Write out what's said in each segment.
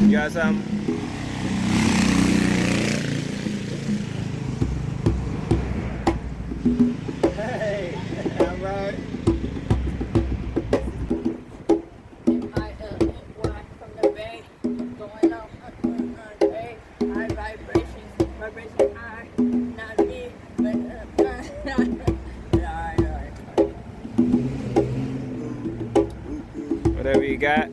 You got something? Hey, all right. From the bay, going up, hey, high vibrations high, not me, but Whatever you got.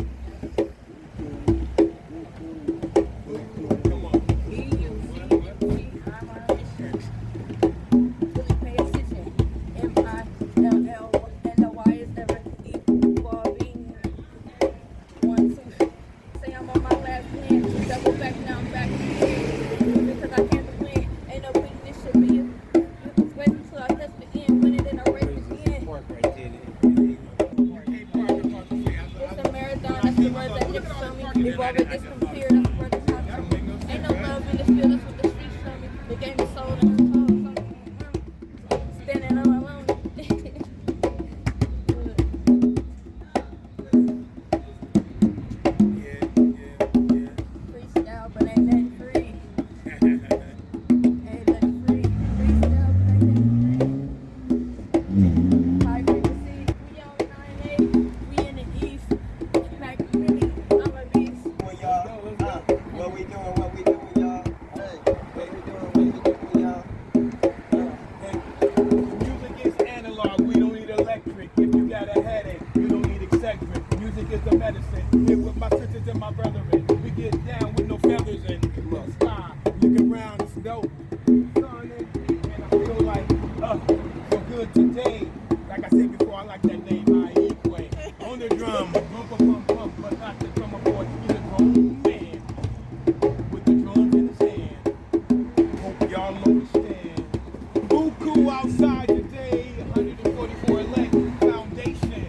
BUCU outside today, 144 elect foundation.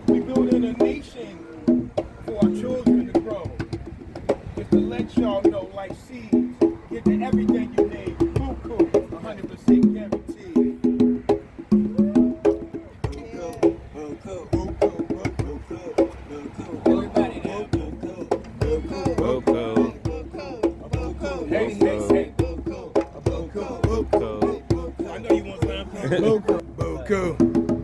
We building a nation for our children to grow. Just to let y'all know, like seeds, get to everything you need. BUCU, 100% guaranteed. Everybody there. Hey, hey, hey. I know you want some. BUCU.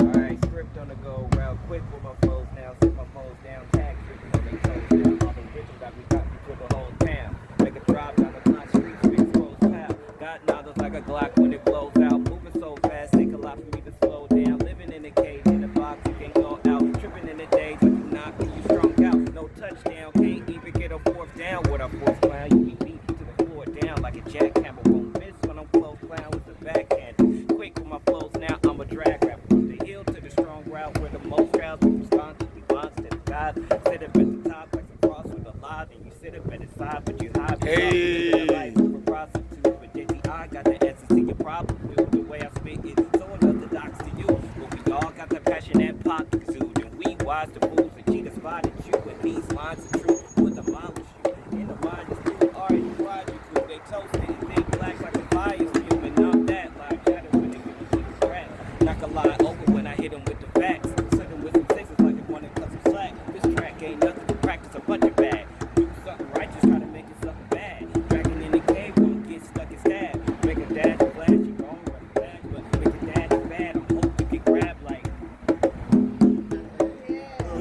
Alright, script on the go, real quick with my flows now. Sit my flows down, tag tripping on they toes down. All the rituals that we got me to the whole town. Make a drop down the clock, street, big close pal. Got nozzles like a Glock when it blows out. Moving so fast, take a lot for me to slow down. Living in a cage, in a box, you can't go out. Tripping in the days, but you not when you strung out. No touchdown, can't even get a fourth down. With a fourth clown, you be beat to the floor down like a jackhammer. Won't miss when I'm close clown with the backhand. Quick with my flows now, I'm a drag rapper. From the hill to the strong route where the most crowds respond to the monster to God. Sit up at the top like some cross with a lot, and you sit up at the side, but you hide. Hey. Life over prostitute, but JTI got the essence of your problem. With the way I spit it, so unorthodox to you. But we all got the passion that pop exude, and we wise the fools and cheaters spotted you. And these lines are true, will demolish you. In the mind is true, ideological. They toasted it, they black like a fire spew, and I'm that like shadow when they give me to the scratch. Knock a lie over when I hit them with the facts. Sit them with some sixes like they want to cut some slack. This track ain't nothing to practice a bunch of bad. Do something righteous, try to make it something bad. Dragging in the cave, won't get stuck and stabbed. Make a dash and flash, you gon' run back. But make a dash and bad, I hope you get grabbed like.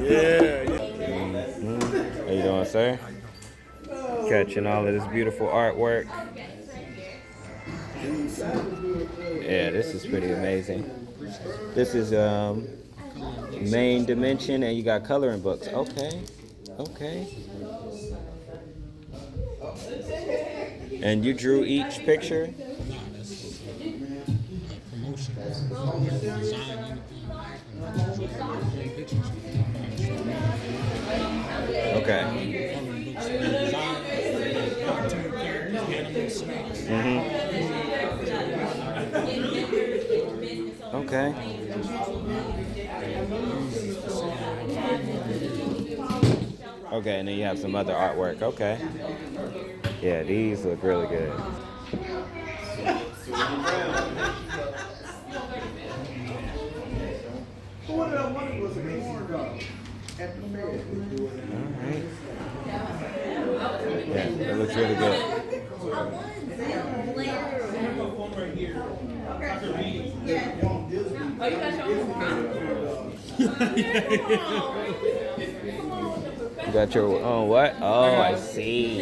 Yeah. How you doing, sir? Catching all of this beautiful artwork. Yeah, this is pretty amazing. This is main dimension, and you got coloring books. Okay, okay. And you drew each picture? Okay. Okay. Okay, and then you have some other artwork. Okay. Yeah, these look really good. Alright. looks really good. Oh, you got your own You got your own what? Oh, I see.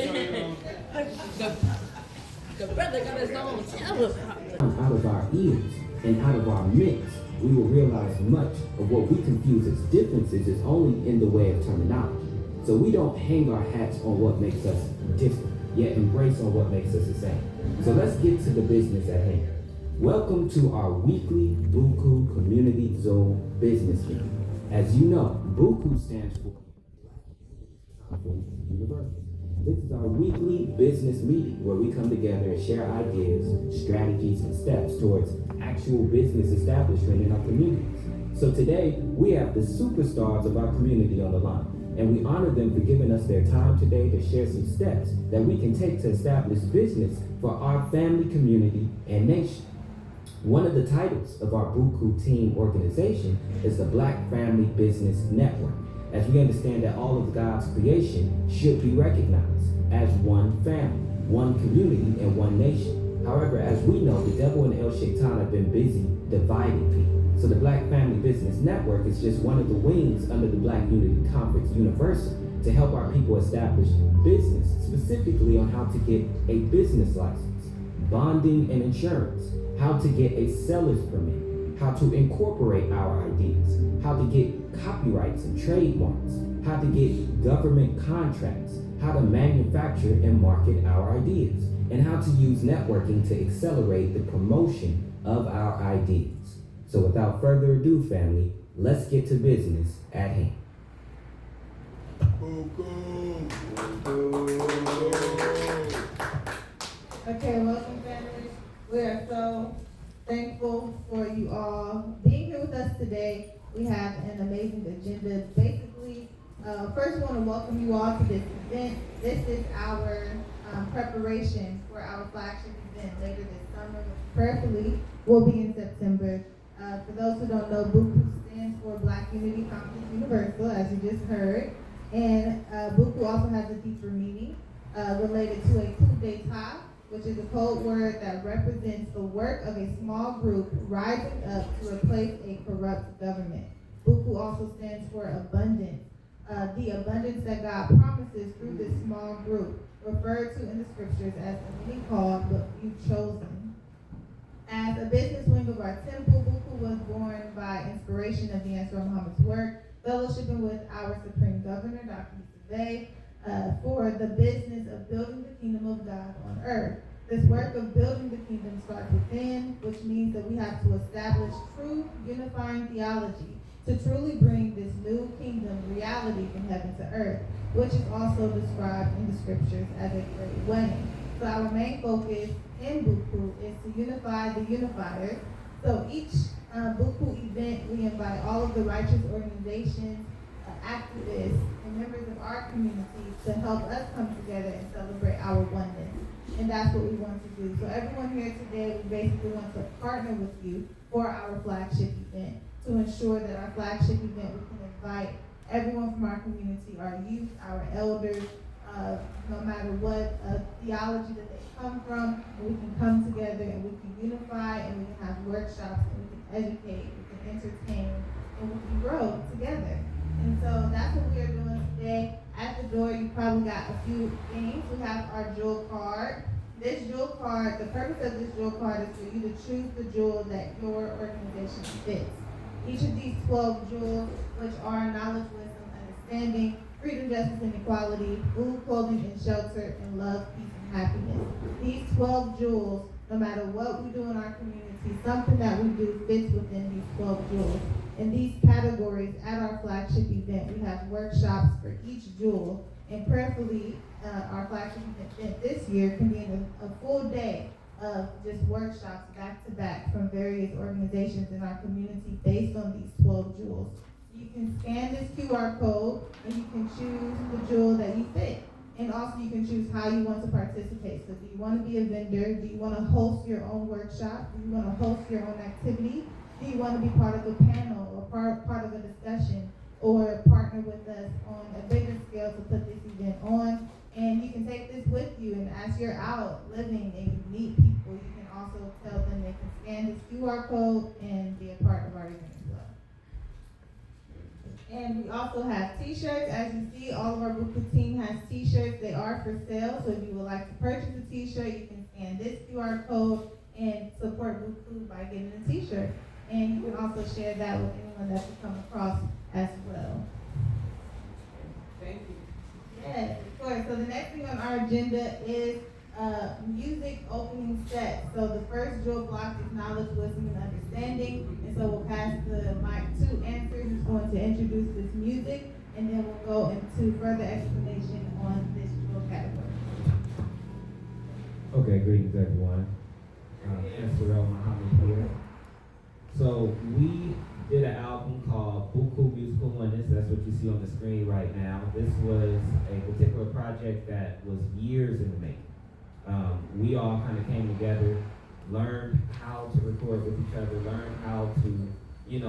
The brother got his own teleprompter. Out of our ears and out of our midst, we will realize much of what we confuse as differences is only in the way of terminology. So we don't hang our hats on what makes us different, yet embrace on what makes us the same. So let's get to the business at hand. Welcome to our weekly BUCU Community Zone Business Meeting. As you know, BUCU stands for University. This is our weekly business meeting where we come together and share ideas, strategies, and steps towards actual business establishment in our communities. So today, we have the superstars of our community on the line, and we honor them for giving us their time today to share some steps that we can take to establish business for our family, community, and nation. One of the titles of our BUCU team organization is the Black Family Business Network, as we understand that all of God's creation should be recognized as one family, one community, and one nation. However, as we know, the devil and El Shaitan have been busy dividing people. So the Black Family Business Network is just one of the wings under the Black Unity Conference Universal to help our people establish business, specifically on how to get a business license, bonding and insurance, how to get a seller's permit, how to incorporate our ideas, how to get copyrights and trademarks, how to get government contracts, how to manufacture and market our ideas, and how to use networking to accelerate the promotion of our ideas. So without further ado, family, let's get to business at hand. Okay, welcome family. We are so thankful for you all being here with us today. We have an amazing agenda. Basically, first we want to welcome you all to this event. This is our preparation for our flagship event later this summer, which prayerfully will be in September. For those who don't know, BUCU stands for Black Unity Conference Universal, as you just heard. And BUCU also has a deeper meaning related to a coup d'etat, which is a code word that represents the work of a small group rising up to replace a corrupt government. BUCU also stands for abundance. The abundance that God promises through this small group, referred to in the scriptures as the many called but few chosen. As a business wing of our temple, BUCU was born by inspiration of the Answer Muhammad's work, fellowshipping with our Supreme Governor, Dr. Yusuf, for the business of building the kingdom of God on earth. This work of building the kingdom starts within, which means that we have to establish true unifying theology to truly bring this new kingdom reality from heaven to earth, which is also described in the scriptures as a great wedding. So our main focus in BUCU is to unify the unifiers. So each BUCU event, we invite all of the righteous organizations, activists, and members of our community to help us come together and celebrate our oneness. And that's what we want to do. So everyone here today, we basically want to partner with you for our flagship event to ensure that our flagship event, we can invite everyone from our community, our youth, our elders, no matter what theology that they come from, and we can come together and we can unify and we can have workshops and we can educate, we can entertain, and we can grow together. And so that's what we are doing today. At the door, you probably got a few things. We have our jewel card. This jewel card, the purpose of this jewel card is for you to choose the jewel that your organization fits. Each of these 12 jewels, which are knowledge, wisdom, understanding, freedom, justice, and equality, food, clothing, and shelter, and love, peace, and happiness. These 12 jewels, no matter what we do in our community, something that we do fits within these 12 jewels. In these categories, at our flagship event, we have workshops for each jewel, and prayerfully, our flagship event this year can be in a full day of just workshops back to back from various organizations in our community based on these 12 jewels. You can scan this QR code and you can choose the jewel that you fit. And also you can choose how you want to participate. So do you want to be a vendor? Do you want to host your own workshop? Do you want to host your own activity? Do you want to be part of a panel or part of a discussion, or partner with us on a bigger scale to put this event on? And you can take this with you as you're out living and you meet people, you can also tell them they can scan this QR code and be a part of our event as well. And we also have t-shirts. As you see, all of our BUCU team has t-shirts. They are for sale, so if you would like to purchase a t-shirt, you can scan this QR code and support BUCU by getting a t-shirt. And you can also share that with anyone that you come across as well. Thank you. Yes, of course. So the next thing on our agenda is music opening set. So the first drill block is knowledge, wisdom, and understanding. And so we'll pass the mic to Answer, who's going to introduce this music, and then we'll go into further explanation on this drill category. Okay, greetings everyone. Estorel Muhammad here. So we did an album called BUCU Musical Oneness. That's what you see on the screen right now. This was a particular project that was years in the making. We all kind of came together, learned how to record with each other, learned how to,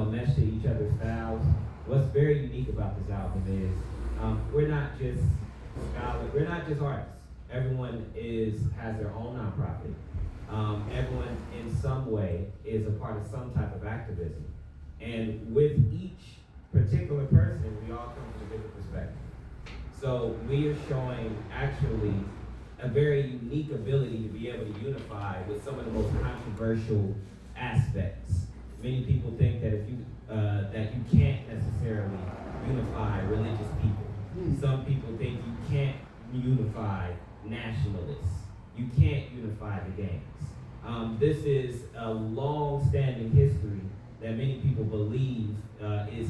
mesh to each other's styles. What's very unique about this album is we're not just scholars, we're not just artists. Everyone has their own nonprofit. Everyone in some way is a part of some type of activism. And with each particular person, we all come from a different perspective. So we are showing actually a very unique ability to be able to unify with some of the most controversial aspects. Many people think that that you can't necessarily unify religious people. Some people think you can't unify nationalists. You can't unify the gangs. This is a long-standing history that many people believe is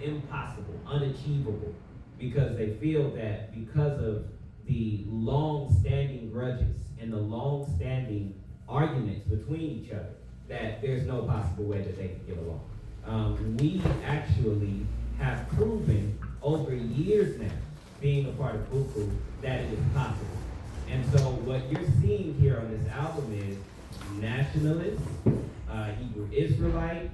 impossible, unachievable, because they feel that because of the long-standing grudges and the long-standing arguments between each other, that there's no possible way that they can get along. We actually have proven over years now, being a part of BUCU, that it is possible. And so what you're seeing here on this album is nationalists, Hebrew Israelite,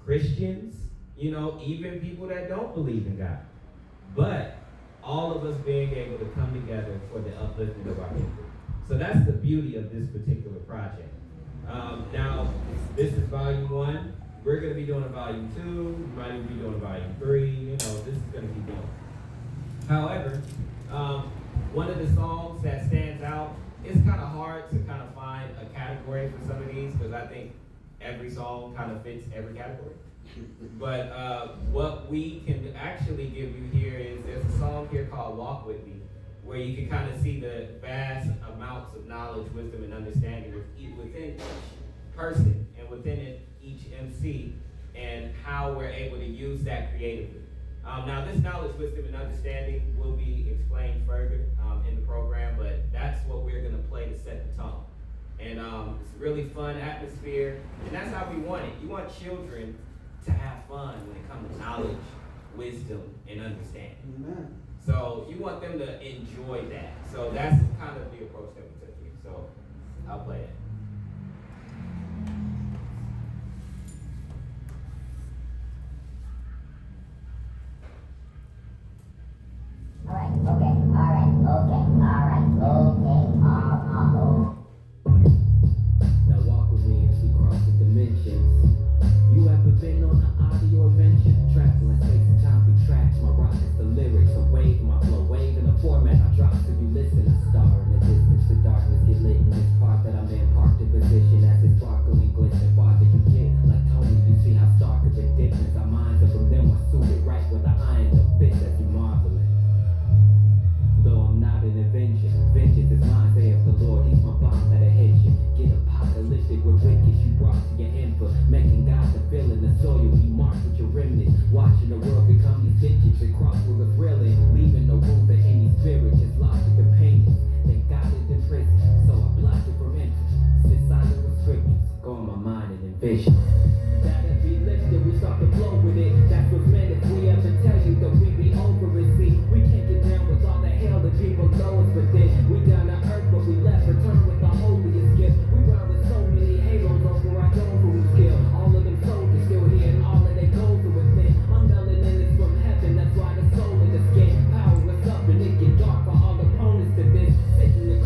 Christians, even people that don't believe in God. But all of us being able to come together for the upliftment of our people. So that's the beauty of this particular project. Now, this is volume 1. We're going to be doing a volume 2. We might even be doing a volume 3. This is going to keep going. However, one of the songs that stands out, it's kind of hard to kind of find a category for some of these because I think every song kind of fits every category. But what we can actually give you here is there's a song here called Walk With Me, where you can kind of see the vast amounts of knowledge, wisdom, and understanding within each person and within each MC and how we're able to use that creatively. Now this knowledge, wisdom, and understanding will be explained further in the program, but that's what we're gonna play to set the tone. And it's a really fun atmosphere, and that's how we want it. You want children to have fun when it comes to knowledge, wisdom, and understanding. Amen. So you want them to enjoy that. So that's kind of the approach that we took here. So I'll play it. Now walk with me as we cross the dimensions. You ever been on an audio adventure? Traveling space and time we track. My rock is the lyrics, a wave, my flow wave in the format I drop. If you listen, a star in the distance, the darkness get lit in this part that I'm in. Parked in position as it's sparkling, glisten. Farther you get, like Tony, you see how stark of a difference. Our minds are from them, I suited right with the iron of fist as you marveling. Though I'm not an avenger, vengeance is mine, saith the Lord. He's my bomb that'll hit you. Get apocalyptic with wicked you brought to your end for making God the feeling. The soil be marked with your remnant. Watching the world become these ditches and cross with a thrilling. Leaving no room for any spirit, just logic and paintings. They got it in prison, so I block it from entry. Sit silent with scriptures, go in my mind and envision. That'll be lifted, we start to flow with it. That's what's meant if we ever tell you that we be over it. See, we can't get down with all the hell that people know us, but then we down to earth, but we left return with the holiest gift. We run with so many halos over our dome who we skill. All of them soldiers still here and all of their goals are within. I'm melanin is from heaven, that's why the soul in this game. Power us up and it get dark for all opponents to this. Sitting in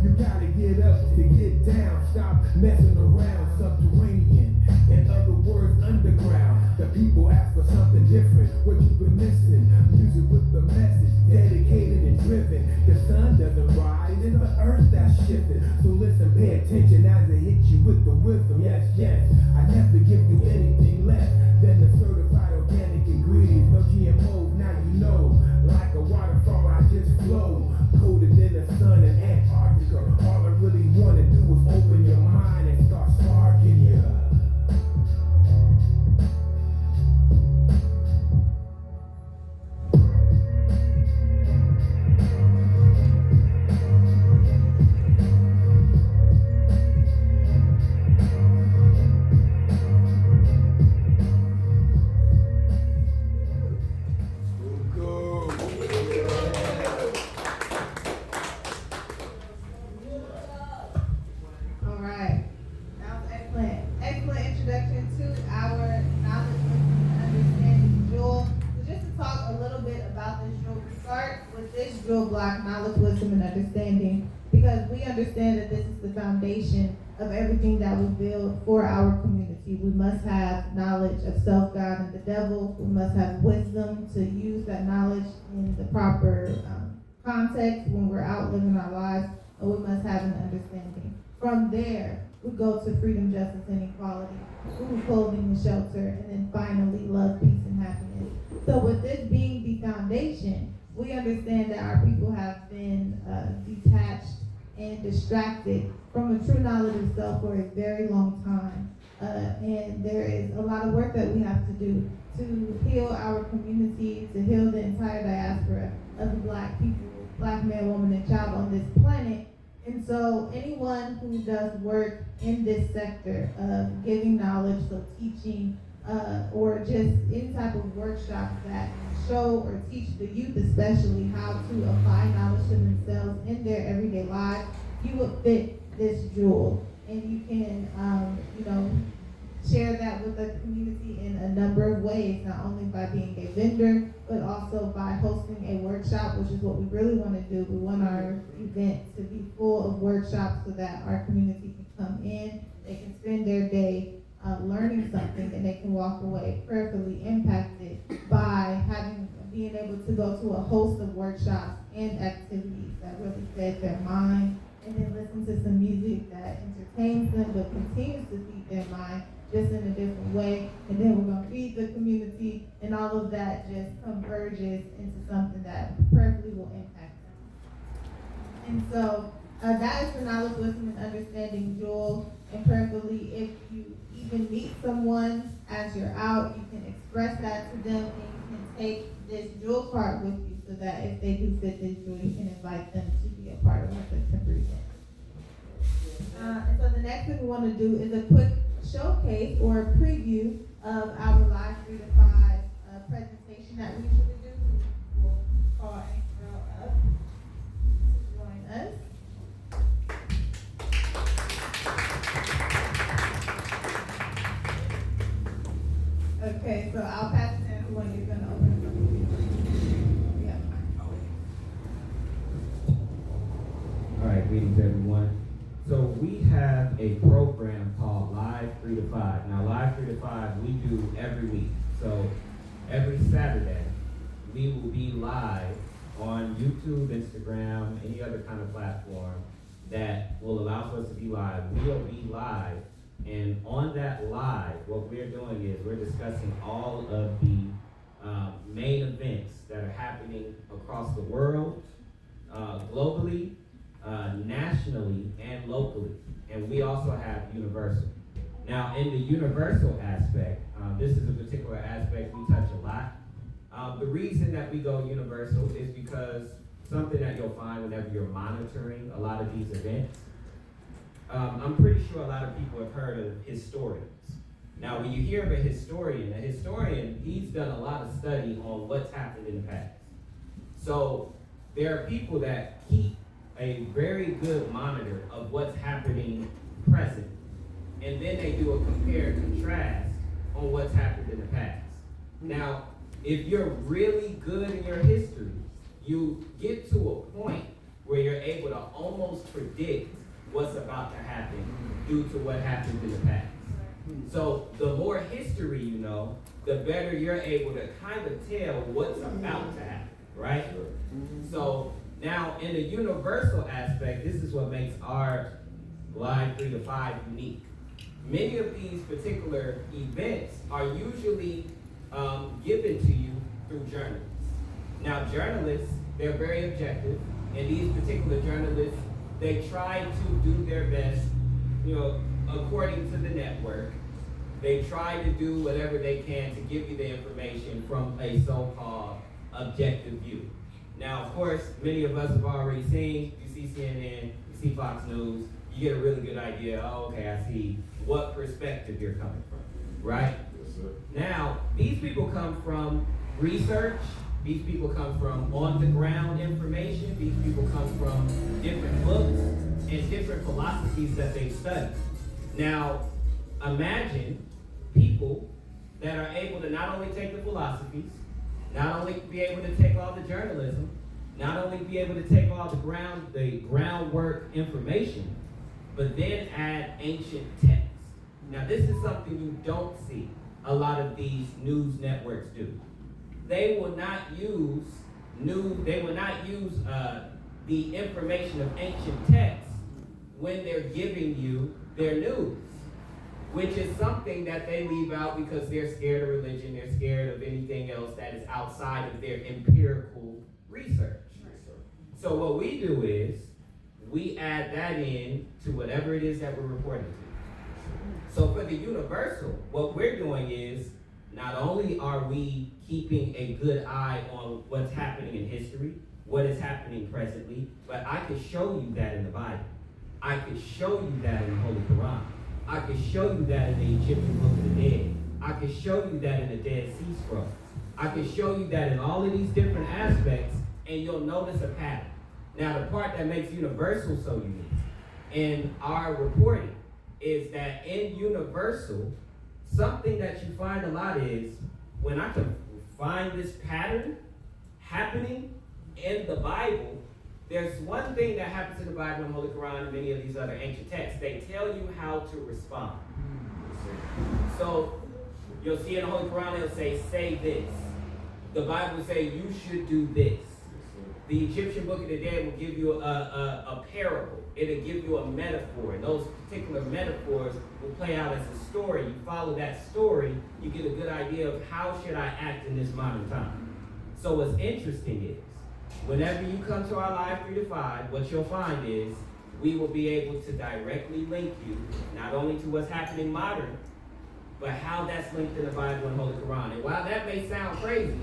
You gotta get up to get down. Stop messing around. Subterranean, in other words, underground. The people ask for something different. What you been missing? Music with the message, dedicated and driven. The sun doesn't rise, it's the earth that's shifting. So listen, pay attention as it hits you with the wisdom. Yes, yes, I never give you anything less than the certified organic ingredients. No GMOs, now you know. Like a waterfall, I just flow. Colder than the sun in Antarctica. All I really wanna do is open your mind and start sparking you. All right. That was excellent. Excellent introduction to our knowledge, wisdom, and understanding jewel. So just to talk a little bit about this jewel, we start with this jewel block, knowledge, wisdom, and understanding, because we understand that this is the foundation of everything that we build for our community. We must have knowledge of self, God, and the devil. We must have wisdom to use that knowledge in the proper context when we're out living our lives, and we must have an understanding. From there, we go to freedom, justice, and equality, food, clothing, and shelter, and then finally love, peace, and happiness. So with this being the foundation, we understand that our people have been detached and distracted from a true knowledge of self for a very long time. And there is a lot of work that we have to do to heal our community, to heal the entire diaspora of the Black people, Black man, woman, and child on this planet. And so anyone who does work in this sector of giving knowledge, so teaching, or just any type of workshops that show or teach the youth especially how to apply knowledge to themselves in their everyday lives, you would fit this jewel. And you can, share that with the community in a number of ways, not only by being a vendor, but also by hosting a workshop, which is what we really want to do. We want our event to be full of workshops so that our community can come in, they can spend their day learning something, and they can walk away prayerfully impacted by being able to go to a host of workshops and activities that really fed their mind, and then listen to some music that entertains them but continues to feed their mind just in a different way. And then we're going to feed the community, and all of that just converges into something that prayerfully will impact them. And so that is the knowledge, wisdom, and understanding jewel. And prayerfully, if you even meet someone as you're out, you can express that to them, and you can take this jewel card with you so that if they do fit this jewel, you can invite them to be a part of our September event. And so the next thing we want to do is a quick showcase or a preview of our live 3 to 5 presentation that we usually do. We'll call Angel up to join us. Okay, so I'll pass it to everyone. You're going to open it up. Yeah. All right, greetings everyone. So we have a program called Live 3 to 5. Now Live 3 to 5 we do every week. So every Saturday we will be live on YouTube, Instagram, any other kind of platform that will allow for us to be live. We'll be live, and on that live, what we're doing is we're discussing all of the main events that are happening across the world, globally, nationally, and locally. And we also have universal. Now, in the universal aspect, this is a particular aspect we touch a lot. The reason that we go universal is because something that you'll find whenever you're monitoring a lot of these events, I'm pretty sure a lot of people have heard of historians. Now, when you hear of a historian, he's done a lot of study on what's happened in the past. So there are people that keep a very good monitor of what's happening present, and then they do a compare and contrast on what's happened in the past. Now, if you're really good in your history, you get to a point where you're able to almost predict what's about to happen due to what happened in the past. So the more history you know, the better you're able to kind of tell what's about to happen, right? So now in the universal aspect, this is what makes our Live 3 to 5 unique. Many of these particular events are usually given to you through journalists. Now journalists, they're very objective, and these particular journalists, they try to do their best, according to the network. They try to do whatever they can to give you the information from a so-called objective view. Now, of course, many of us have already seen, you see CNN, you see Fox News, you get a really good idea, oh, okay, I see what perspective you're coming from, right? Yes, sir. Now, these people come from research, these people come from on-the-ground information, these people come from different books and different philosophies that they've studied. Now, imagine people that are able to not only take the philosophies, not only be able to take all the journalism, not only be able to take all the groundwork information, but then add ancient texts. Now, this is something you don't see a lot of these news networks do. They will not use the information of ancient texts when they're giving you their news, which is something that they leave out because they're scared of religion, they're scared of anything else that is outside of their empirical research. So what we do is, we add that in to whatever it is that we're reporting to. So for the universal, what we're doing is, not only are we keeping a good eye on what's happening in history, what is happening presently, but I could show you that in the Bible. I could show you that in the Holy Quran. I could show you that in the Egyptian Book of the Dead. I could show you that in the Dead Sea Scrolls. I could show you that in all of these different aspects, and you'll notice a pattern. Now, the part that makes Universal so unique in our reporting is that in Universal, something that you find a lot is, when I can find this pattern happening in the Bible, there's one thing that happens in the Bible, and Holy Quran, and many of these other ancient texts. They tell you how to respond. So you'll see in the Holy Quran, it'll say this. The Bible will say, you should do this. The Egyptian Book of the Dead will give you a parable. It'll give you a metaphor. And those particular metaphors will play out as a story. You follow that story, you get a good idea of how should I act in this modern time. So what's interesting is, whenever you come to our Live 3 to 5, what you'll find is, we will be able to directly link you, not only to what's happening modern, but how that's linked in the Bible and Holy Quran. And while that may sound crazy,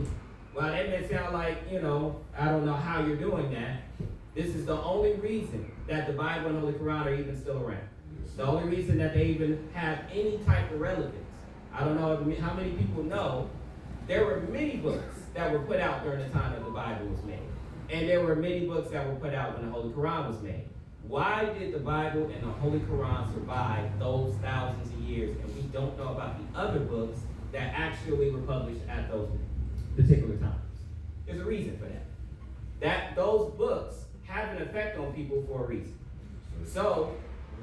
while that may sound like, I don't know how you're doing that, this is the only reason that the Bible and Holy Quran are even still around. The only reason that they even have any type of relevance. I don't know how many people know, there were many books that were put out during the time that the Bible was made. And there were many books that were put out when the Holy Quran was made. Why did the Bible and the Holy Quran survive those thousands of years, and we don't know about the other books that actually were published at those particular times? There's a reason for that. That those books have an effect on people for a reason. So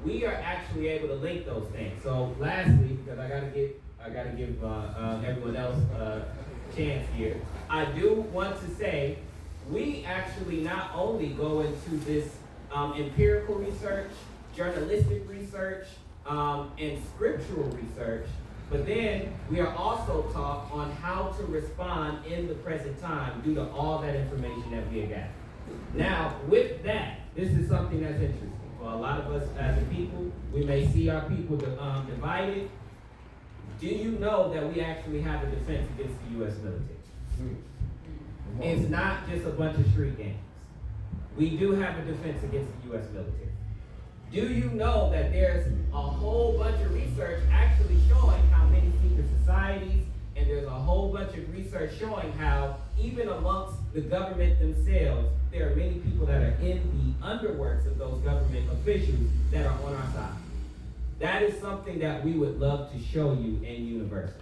we are actually able to link those things. So lastly, because I gotta give everyone else a chance here, I do want to say, we actually not only go into this empirical research, journalistic research, and scriptural research, but then we are also taught on how to respond in the present time due to all that information that we have gathered. Now, with that, this is something that's interesting. For a lot of us as a people, we may see our people divided. Do you know that we actually have a defense against the U.S. military? It's not just a bunch of street gangs. We do have a defense against the U.S. military. Do you know that there's a whole bunch of research actually showing how many secret societies, and there's a whole bunch of research showing how even amongst the government themselves, there are many people that are in the underworks of those government officials that are on our side. That is something that we would love to show you in Universal.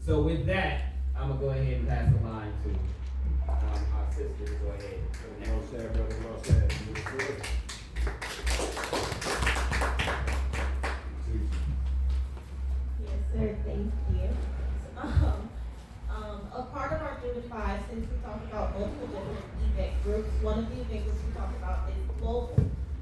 So with that, I'm going to go ahead and pass the line to our sister to go ahead. Well said, brother. Well said. about multiple different event groups. One of the event groups we talk about is global.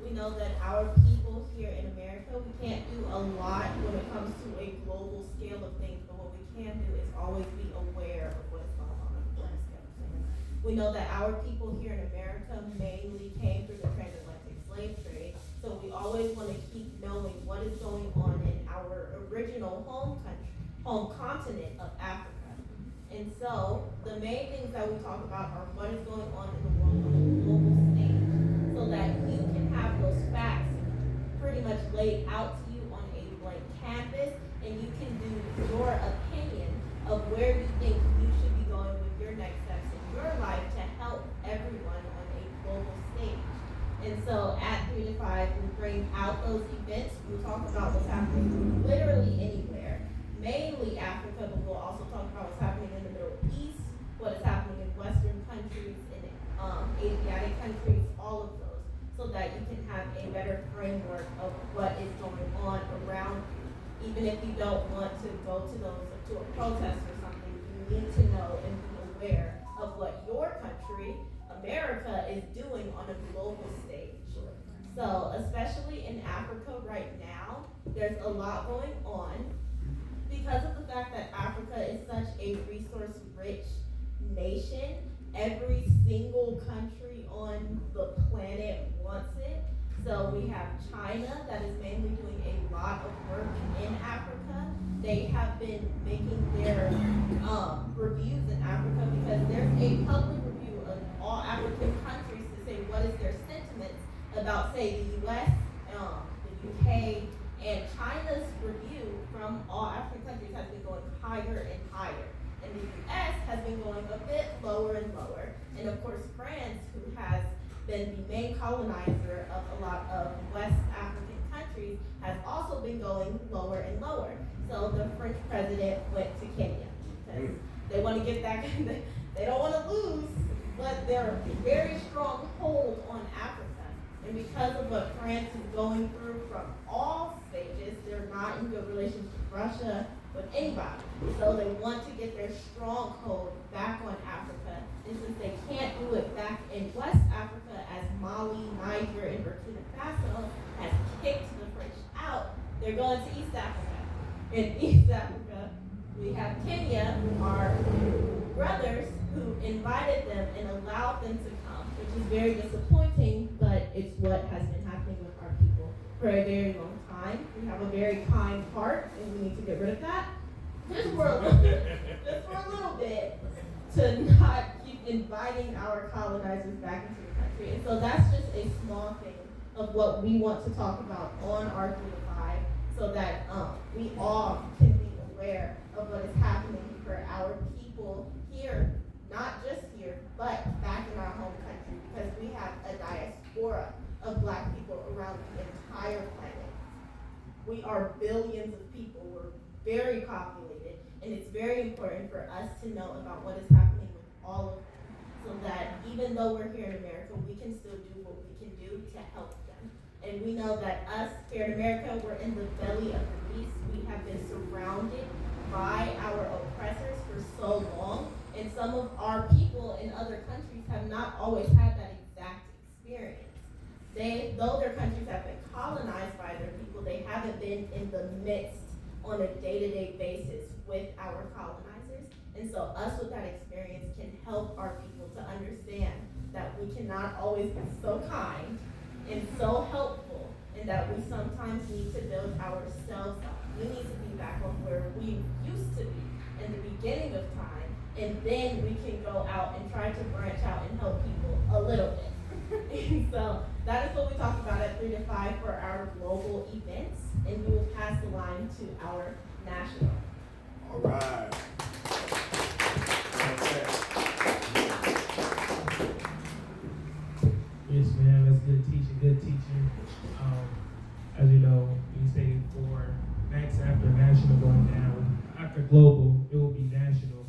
We know that our people here in America, we can't do a lot when it comes to a global scale of things, but what we can do is always be aware of what is going on a global scale of things. We know that our people here in America mainly came through the transatlantic slave trade, so we always want to keep knowing what is going on in our original home continent of Africa. And so, the main things that we talk about are what is going on in the world on a global stage, so that you can have those facts pretty much laid out to you on a blank canvas, and you can do your opinion of where you think you should be going with your next steps in your life to help everyone on a global stage. And so, at 3 to 5, we bring out those events. We talk about what's happening literally anywhere, mainly Africa, but we'll also talk about what's happening in the Middle East, what is happening in Western countries, in Asiatic countries, all of those, so that you can have a better framework of what is going on around you. Even if you don't want to go to a protest or something, you need to know and be aware of what your country, America, is doing on a global stage. So, especially in Africa right now, there's a lot going on. Because of the fact that Africa is such a resource-rich nation, every single country on the planet wants it. So we have China that is mainly doing a lot of work in Africa. They have been making their reviews in Africa because there's a public review of all African countries to say what is their sentiments about, say, the US, the UK, and China's review from all African countries has been going higher and higher. And the US has been going a bit lower and lower. And of course, France, who has been the main colonizer of a lot of West African countries, has also been going lower and lower. So the French president went to Kenya because they want to get that, they don't want to lose, but they're a very strong hold on Africa. And because of what France is going through from all stages, they're not in good relations with Russia, with anybody. So they want to get their stronghold back on Africa. And since they can't do it back in West Africa, as Mali, Niger, and Burkina Faso has kicked the French out, they're going to East Africa. In East Africa, we have Kenya, our brothers, who invited them and allowed them to come, which is very disappointing, but it's what has been happening with our people for a very long time. We have a very kind heart, and we need to get rid of that. Just for a little bit, to not keep inviting our colonizers back into the country. And so that's just a small thing of what we want to talk about on our 3 to 5, so that we all can be aware of what is happening for our people here, not just here, but back in our home country, because we have a diaspora of Black people around the entire planet. We are billions of people. We're very populated, and it's very important for us to know about what is happening with all of them, so that even though we're here in America, we can still do what we can do to help them. And we know that us here in America, we're in the belly of the beast. We have been surrounded by our oppressors for so long, and some of our people in other countries have not always had that exact experience. Though their countries have been colonized by their people, they haven't been in the midst on a day-to-day basis with our colonizers. And so us with that experience can help our people to understand that we cannot always be so kind and so helpful, and that we sometimes need to build ourselves up. We need to be back on where we used to be in the beginning of time, and then we can go out and try to branch out and help people a little bit. So that is what we talk about at 3 to 5 for our global events, and we will pass the line to our national. All right. Yes, ma'am, that's good teaching, good teaching. As you know, we stated for next after national going down, after global, it will be national.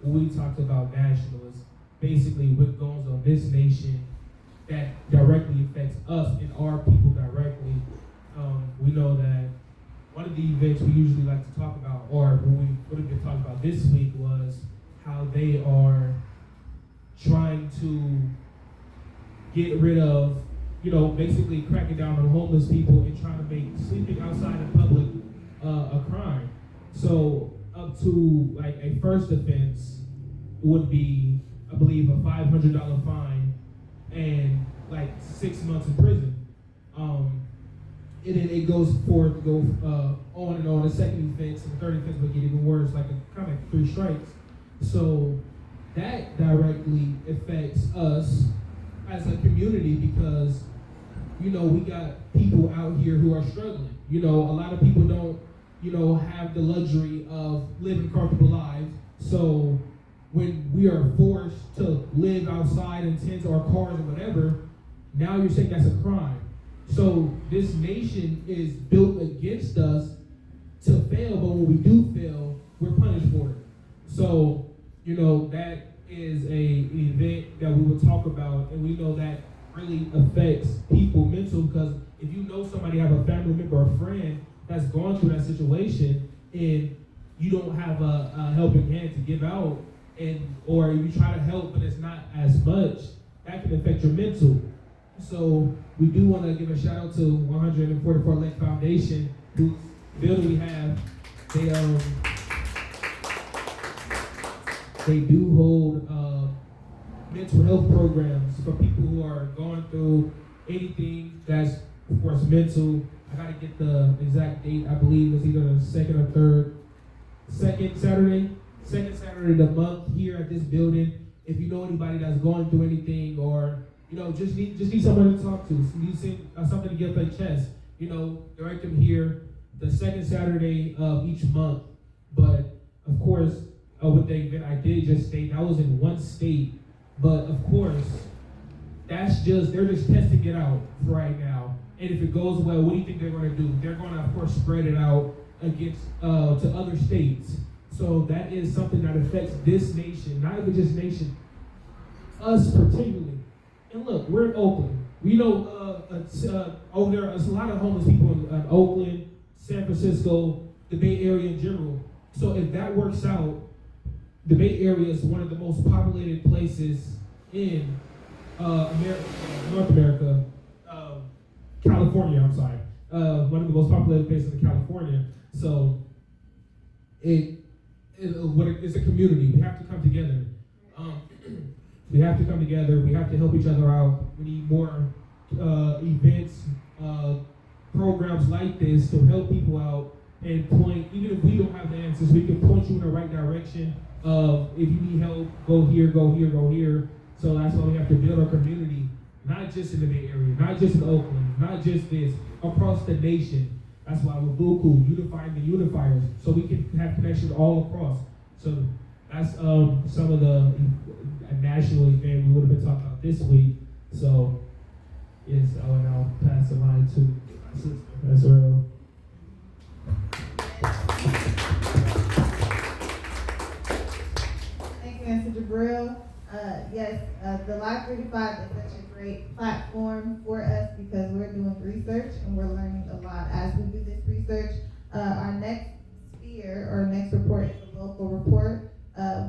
When we talked about national, is basically what goes on this nation that directly affects us and our people directly. We know that one of the events we usually like to talk about, or what we would have been talking about this week, was how they are trying to get rid of, basically cracking down on homeless people and trying to make sleeping outside in public a crime. So up to like a first offense would be, I believe, a $500 fine and like 6 months in prison. And then it goes on and on. The second offense and the third offense would get even worse, like kind of 3 strikes. So that directly affects us as a community because, we got people out here who are struggling. A lot of people don't, have the luxury of living comfortable lives. So when we are forced to live outside in tents or cars or whatever, now you're saying that's a crime. So this nation is built against us to fail, but when we do fail, we're punished for it. So, that is an event that we will talk about, and we know that really affects people mental, because if you know somebody, have a family member or friend that's gone through that situation, and you don't have a helping hand to give out, or you try to help, but it's not as much, that can affect your mental. So we do want to give a shout out to 144 Lake Foundation, whose building we have. They do hold mental health programs for people who are going through anything that's, of course, mental. I gotta get the exact date. I believe it's either the second or second Saturday of the month here at this building. If you know anybody that's going through anything, or just need someone to talk to, need something to get off their chest, direct them here the second Saturday of each month. But of course, with the event I did just state, that was in one state. But of course, they're just testing it out for right now. And if it goes well, what do you think they're going to do? They're going to, of course, spread it out against to other states. So that is something that affects this nation, not even just nation, us particularly. And look, we're in Oakland. We know over there, there's a lot of homeless people in Oakland, San Francisco, the Bay Area in general. So if that works out, the Bay Area is one of the most populated places in North America, California, I'm sorry. One of the most populated places in California. So it's a community. We have to come together. We have to come together. We have to help each other out. We need more events, programs like this to help people out and point, even if we don't have the answers, we can point you in the right direction of, if you need help, go here, go here, go here. So that's why we have to build our community, not just in the Bay Area, not just in Oakland, not just this, across the nation. That's why with BUCU, unifying the unifiers, so we can have connections all across. So that's some of the national event we would have been talking about this week. So yes, I will now pass the line to my sister. That's real. Thank you, Mr. Jabril. Yes, the Live 35 is such a great platform for us because we're doing research and we're learning a lot as we do this research. Our next sphere or next report is a local report.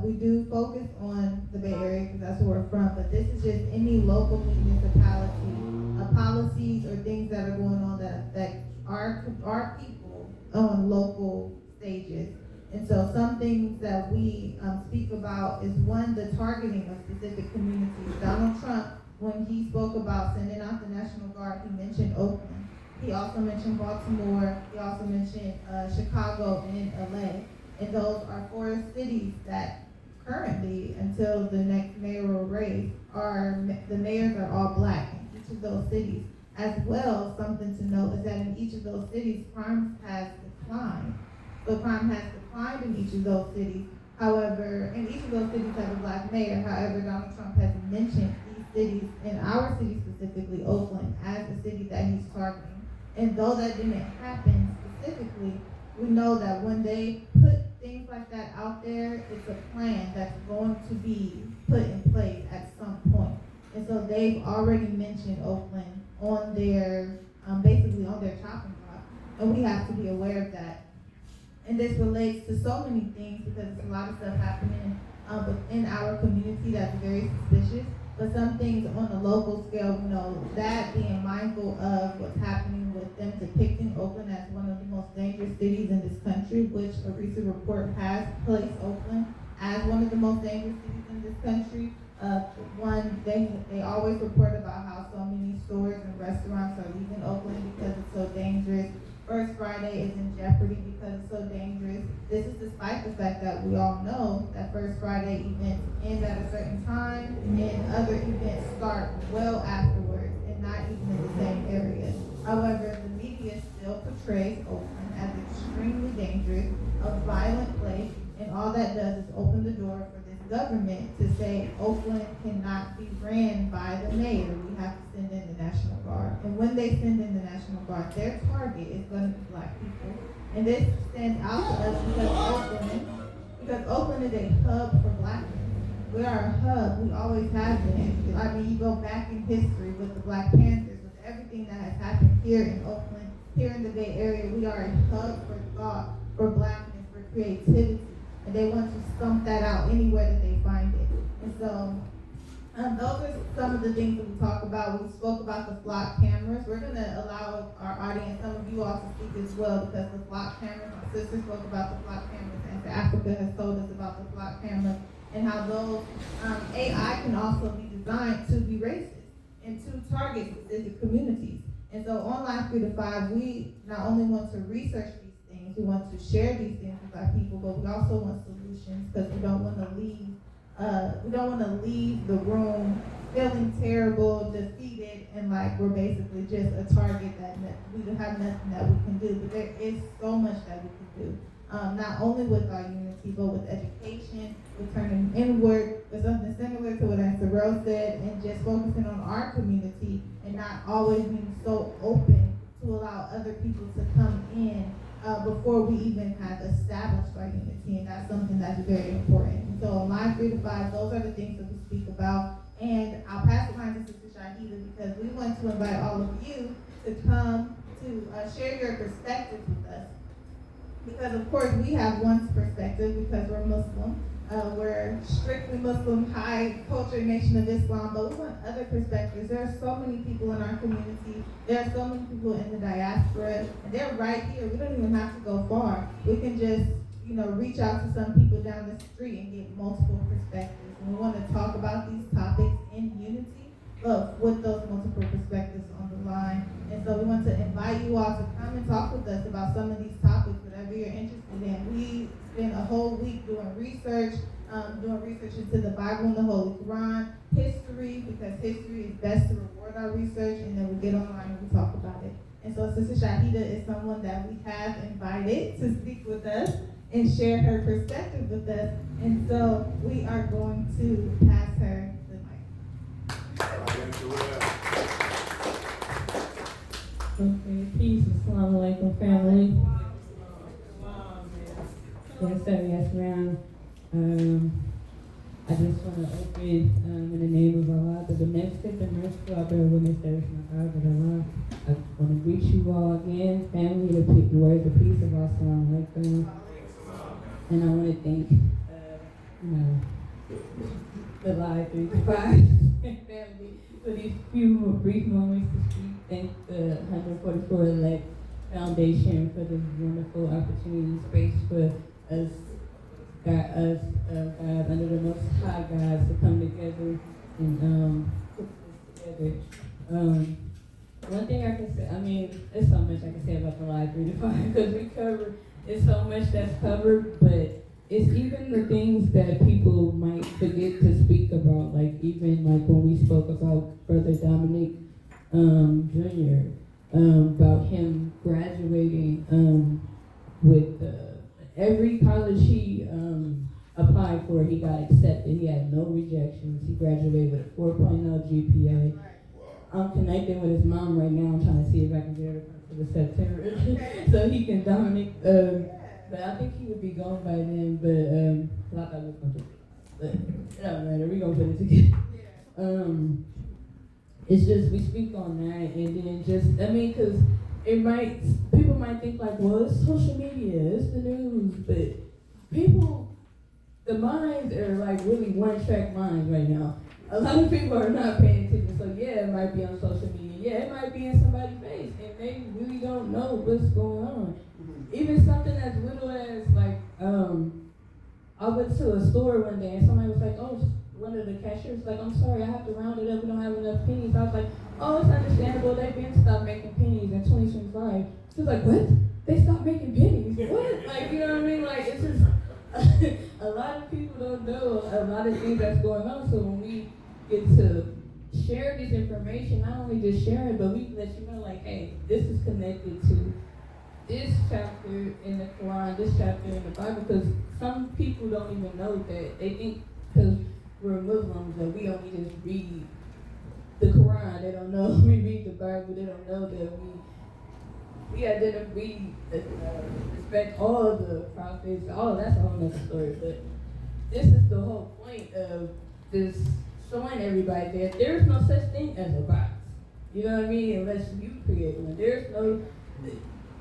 We do focus on the Bay Area because that's where we're from, but this is just any local municipality, policies or things that are going on that our people on local stages. And so some things that we speak about is one, the targeting of specific communities. Donald Trump, when he spoke about sending out the National Guard, he mentioned Oakland. He also mentioned Baltimore. He also mentioned Chicago and LA. And those are 4 cities that currently, until the next mayoral race, the mayors are all black in each of those cities. As well, something to note is that in each of those cities, crime has declined. So crime has declined in each of those cities. However, and each of those cities have a black mayor. However, Donald Trump has mentioned these cities, and our city specifically, Oakland, as a city that he's targeting. And though that didn't happen specifically, we know that when they put things like that out there, it's a plan that's going to be put in place at some point. And so they've already mentioned Oakland on their, basically on their chopping block. And we have to be aware of that. And this relates to so many things because there's a lot of stuff happening within our community that's very suspicious. But some things on a local scale, that being mindful of what's happening with them depicting Oakland as one of the most dangerous cities in this country, which a recent report has placed Oakland as one of the most dangerous cities in this country. They always report about how so many stores and restaurants are leaving Oakland because it's so dangerous. First Friday is in jeopardy because it's so dangerous. This is despite the fact that we all know that First Friday events end at a certain time and other events start well afterwards and not even in the same area. However, the media still portrays Oakland as extremely dangerous, a violent place, and all that does is open the door for this government to say Oakland cannot be ran by the mayor. We have to send in the National Guard. And when they send in the National Guard, their target is going to be Black people. And this stands out to us because Oakland is a hub for Blackness. We are a hub. We always have been. I mean, you go back in history with the Black Panthers, with everything that has happened here in Oakland, here in the Bay Area. We are a hub for thought, for Blackness, for creativity. And they want to stump that out anywhere that they find it. And so those are some of the things that we talk about. We spoke about the flock cameras. We're going to allow our audience, some of you all, to speak as well, because the flock cameras, my sister spoke about the flock cameras, and Africa has told us about the flock cameras and how those AI can also be designed to be racist and to target specific communities. And so on Live 3 to 5, we not only want to research these things, we want to share these things with our people, but we also want solutions because we don't want to leave the room feeling terrible, defeated, and like we're basically just a target that we don't have nothing that we can do. But there is so much that we can do, not only with our unity, but with education, with turning inward, with something similar to what Aunt Rose said, and just focusing on our community and not always being so open to allow other people to come in before we even have established our unity, and that's something that's very important. And so on Live 3 to 5, those are the things that we speak about. And I'll pass the line to Sister Shahida because we want to invite all of you to come to share your perspectives with us. Because of course we have one perspective because we're Muslim. We're strictly Muslim, high culture nation of Islam, but we want other perspectives. There are so many people in our community. There are so many people in the diaspora, and they're right here. We don't even have to go far. We can just, reach out to some people down the street and get multiple perspectives. And we want to talk about these topics in unity, but with those multiple perspectives on the line. And so we want to invite you all to come and talk with us about some of these topics, whatever you're interested in. We spent a whole week doing research into the Bible and the Holy Quran, history, because history is best to reward our research, and then we get online and we talk about it. And so Sister Shahida is someone that we have invited to speak with us and share her perspective with us. And so we are going to pass her the mic. Okay, peace, assalamu alaikum, family. Yes, ma'am. I just want to open in the name of Allah, the beneficent, the merciful, our bear witness, there is no God but Allah. I want to greet you all again, family, the words of peace of assalamu alaikum. And I want to thank, the Live 3 to 5 family for these few brief moments to speak. Thank the 144 Elect Foundation for this wonderful opportunity, space for us, God, under the Most High God, to come together and put this together. One thing I can say, there's so much I can say about the Live 3 to 5 because it's so much that's covered, but it's even the things that people might forget to speak about, like even like when we spoke about Brother Dominic Jr., about him graduating with every college he applied for, he got accepted. He had no rejections. He graduated with a 4.0 GPA. I'm connecting with his mom right now. I'm trying to see if I can get her for the September so he can Dominic. But I think he would be gone by then. But I thought we were going to do it. But it don't matter. We're going to put it together. It's just we speak on that, and then just because people might think like, well, it's social media, it's the news, but people the minds are like really one-track minds right now. A lot of people are not paying attention. So yeah, it might be on social media. Yeah, it might be in somebody's face, and they really don't know what's going on. Even something as little as like, I went to a store one day and somebody was like, oh, one of the cashiers was like, I'm sorry, I have to round it up. We don't have enough pennies. I was like, oh, it's understandable. They've been stopped making pennies in 2025. She was like, what? They stopped making pennies? What? Like, you know what I mean? Like, it's just a lot of people don't know a lot of things that's going on. So when we get to share this information, not only just share it, but we let you know, like, hey, this is connected to this chapter in the Quran, this chapter in the Bible, because some people don't even know that. They think because we're Muslims that we only just read the Quran. They don't know we read the Bible. They don't know that we identify, we respect all of the prophets. All that's a whole nother story. But this is the whole point of this, showing everybody that there's no such thing as a box. You know what I mean? Unless you create one. There's no,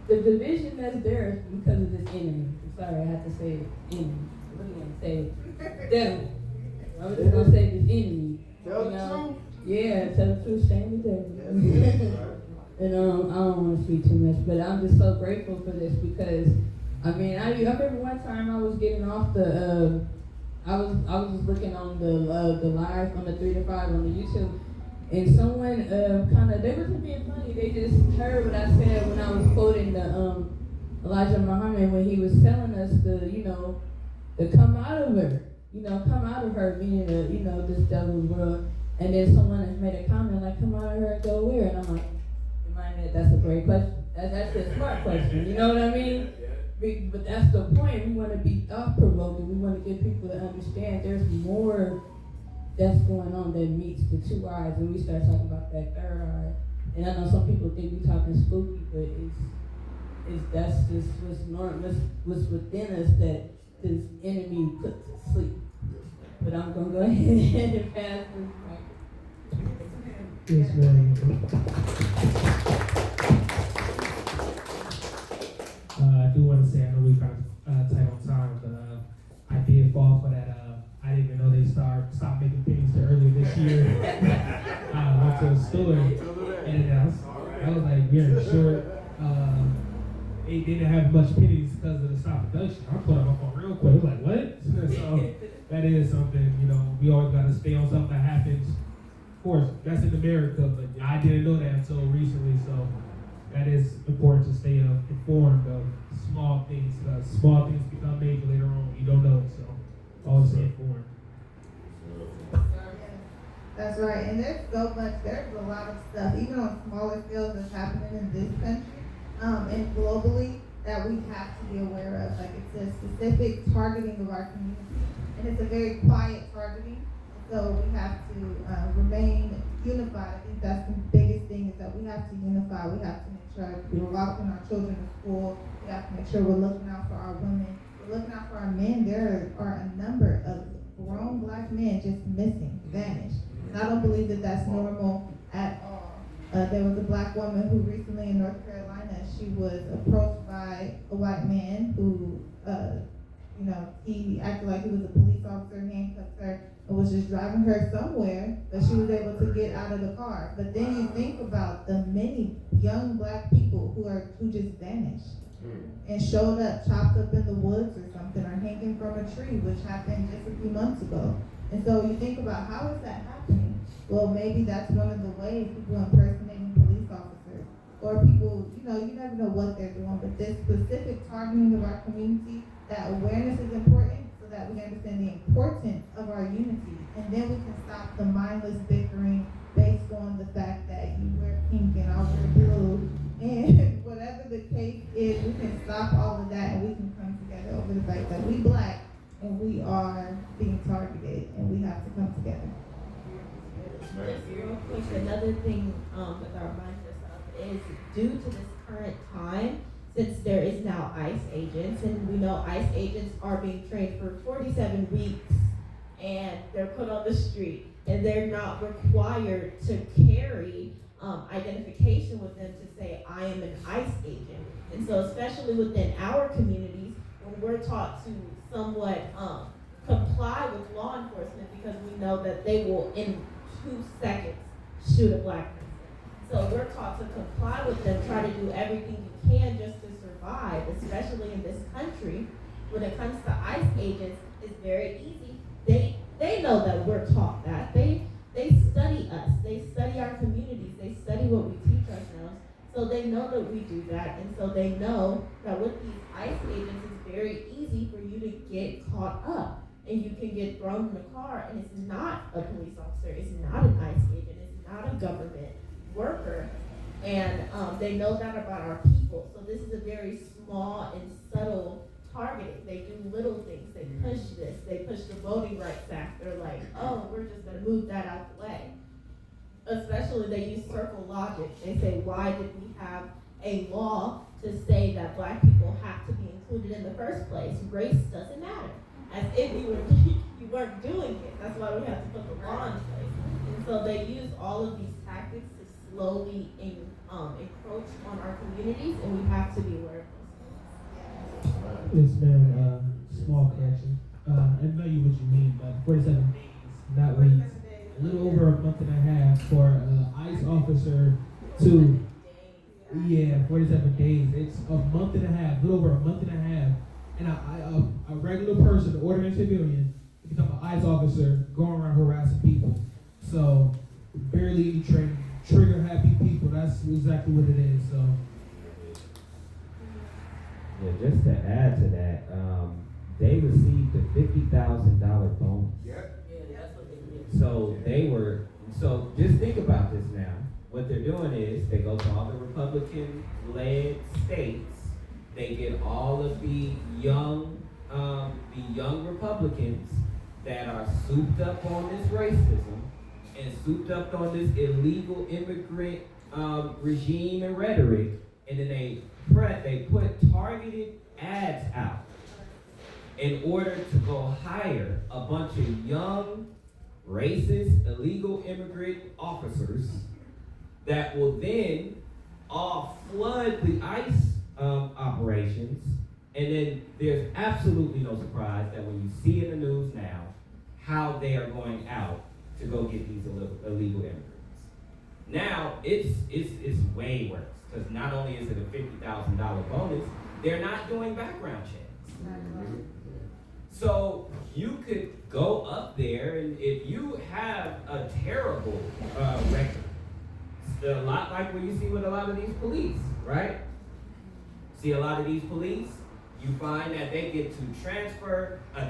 the division that's there is because of this enemy. I'm sorry, I have to say it. Enemy. What do you want to say? Devil. I was just going to say this enemy. Tell the truth. Yeah, tell the truth, shame the devil. And I don't want to speak too much, but I'm just so grateful for this because, I mean, I remember one time I was getting off the, I was just looking on the live on the 3 to 5 on the YouTube, and someone they wasn't being funny. They just heard what I said when I was quoting the Elijah Muhammad when he was telling us to come out of her, come out of her being this devil's world. And then someone has made a comment like, come out of her and go where? And I'm like, in my head, that's a great question. That's a smart question. You know what I mean? But that's the point. We want to be thought-provoking. We want to get people to understand there's more that's going on that meets the two eyes. And we start talking about that third eye. And I know some people think we're talking spooky, but that's just what's within us that this enemy puts to sleep. But I'm going to go ahead and pass this mic. Yes, ma'am. I do want to say, I know we got tight on time, but I did fall for that. I didn't even know they stopped making pennies till earlier this year. I went to a store and I was like, we're short. They didn't have much pennies because of the stop production. I put up my phone real quick. I was like, what? So that is something, we always got to stay on something that happens. Of course, that's in America, but I didn't know that until recently, so that is important to stay informed of small things, because small things become major later on. You don't know it, so always stay informed. That's right, and there's a lot of stuff, even on smaller scales that's happening in this country, and globally, that we have to be aware of. Like, it's a specific targeting of our community, and it's a very quiet targeting. So we have to remain unified. I think that's the biggest thing, is that we have to unify. We have to make sure we're walking our children to school. We have to make sure we're looking out for our women. We're looking out for our men. There are a number of grown black men just missing, vanished. And I don't believe that that's normal at all. There was a black woman who recently in North Carolina, she was approached by a white man who, he acted like he was a police officer, handcuffed her, and was just driving her somewhere, but she was able to get out of the car. But then you think about the many young black people who just vanished and showed up, chopped up in the woods or something, or hanging from a tree, which happened just a few months ago. And so you think about, how is that happening? Well, maybe that's one of the ways, people impersonating police officers, or people, you never know what they're doing, but this specific targeting of our community, that awareness is important so that we understand the importance of our unity, and then we can stop the mindless bickering based on the fact that you wear pink and I wear blue, and whatever the case is, we can stop all of that and we can come together over the fact that we black and we are being targeted and we have to come together. Just real quick, another thing with our mindset is due to this current time, since there is now ICE agents, and we know ICE agents are being trained for 47 weeks, and they're put on the street, and they're not required to carry identification with them to say, I am an ICE agent. And so especially within our communities, when we're taught to somewhat comply with law enforcement because we know that they will, in 2 seconds, shoot a black person. So we're taught to comply with them, try to do everything you can just to survive, especially in this country. When it comes to ICE agents, it's very easy. They know that we're taught that. They study us. They study our communities. They study what we teach ourselves. So they know that we do that. And so they know that with these ICE agents, it's very easy for you to get caught up. And you can get thrown in the car, and it's not a police officer. It's not an ICE agent. It's not a government worker. And they know that about our people. So this is a very small and subtle targeting. They do little things. They push this. They push the Voting Rights Act. They're like, oh, we're just going to move that out the way. Especially they use circle logic. They say, why did we have a law to say that black people have to be included in the first place? Race doesn't matter. As if you weren't doing it. That's why we have to put the law in place. And so they use all of these tactics to slowly encroach on our communities, and we have to be aware of those things. Yes, ma'am. Small correction. I know you what you mean, but 47 days, not weeks. A little over a month and a half for an ICE officer to, 47 days. It's a month and a half, a little over a month and a half. And a regular person, ordinary civilian, to become an ICE officer, going around harassing people. So, barely any training, trigger happy people. That's exactly what it is. So. Yeah, just to add to that, they received a $50,000 bonus. So just think about this now. What they're doing is they go to all the Republican-led states. They get all of the young Republicans that are souped up on this racism and souped up on this illegal immigrant regime and rhetoric, and then they put targeted ads out in order to go hire a bunch of young, racist, illegal immigrant officers that will then all flood the ICE operations. And then there's absolutely no surprise that when you see in the news now how they are going out to go get these illegal immigrants. Now it's way worse, because not only is it a $50,000 bonus, they're not doing background checks. So you could go up there, and if you have a terrible record, it's a lot like what you see with a lot of these police, right? See a lot of these police, you find that they get to transfer to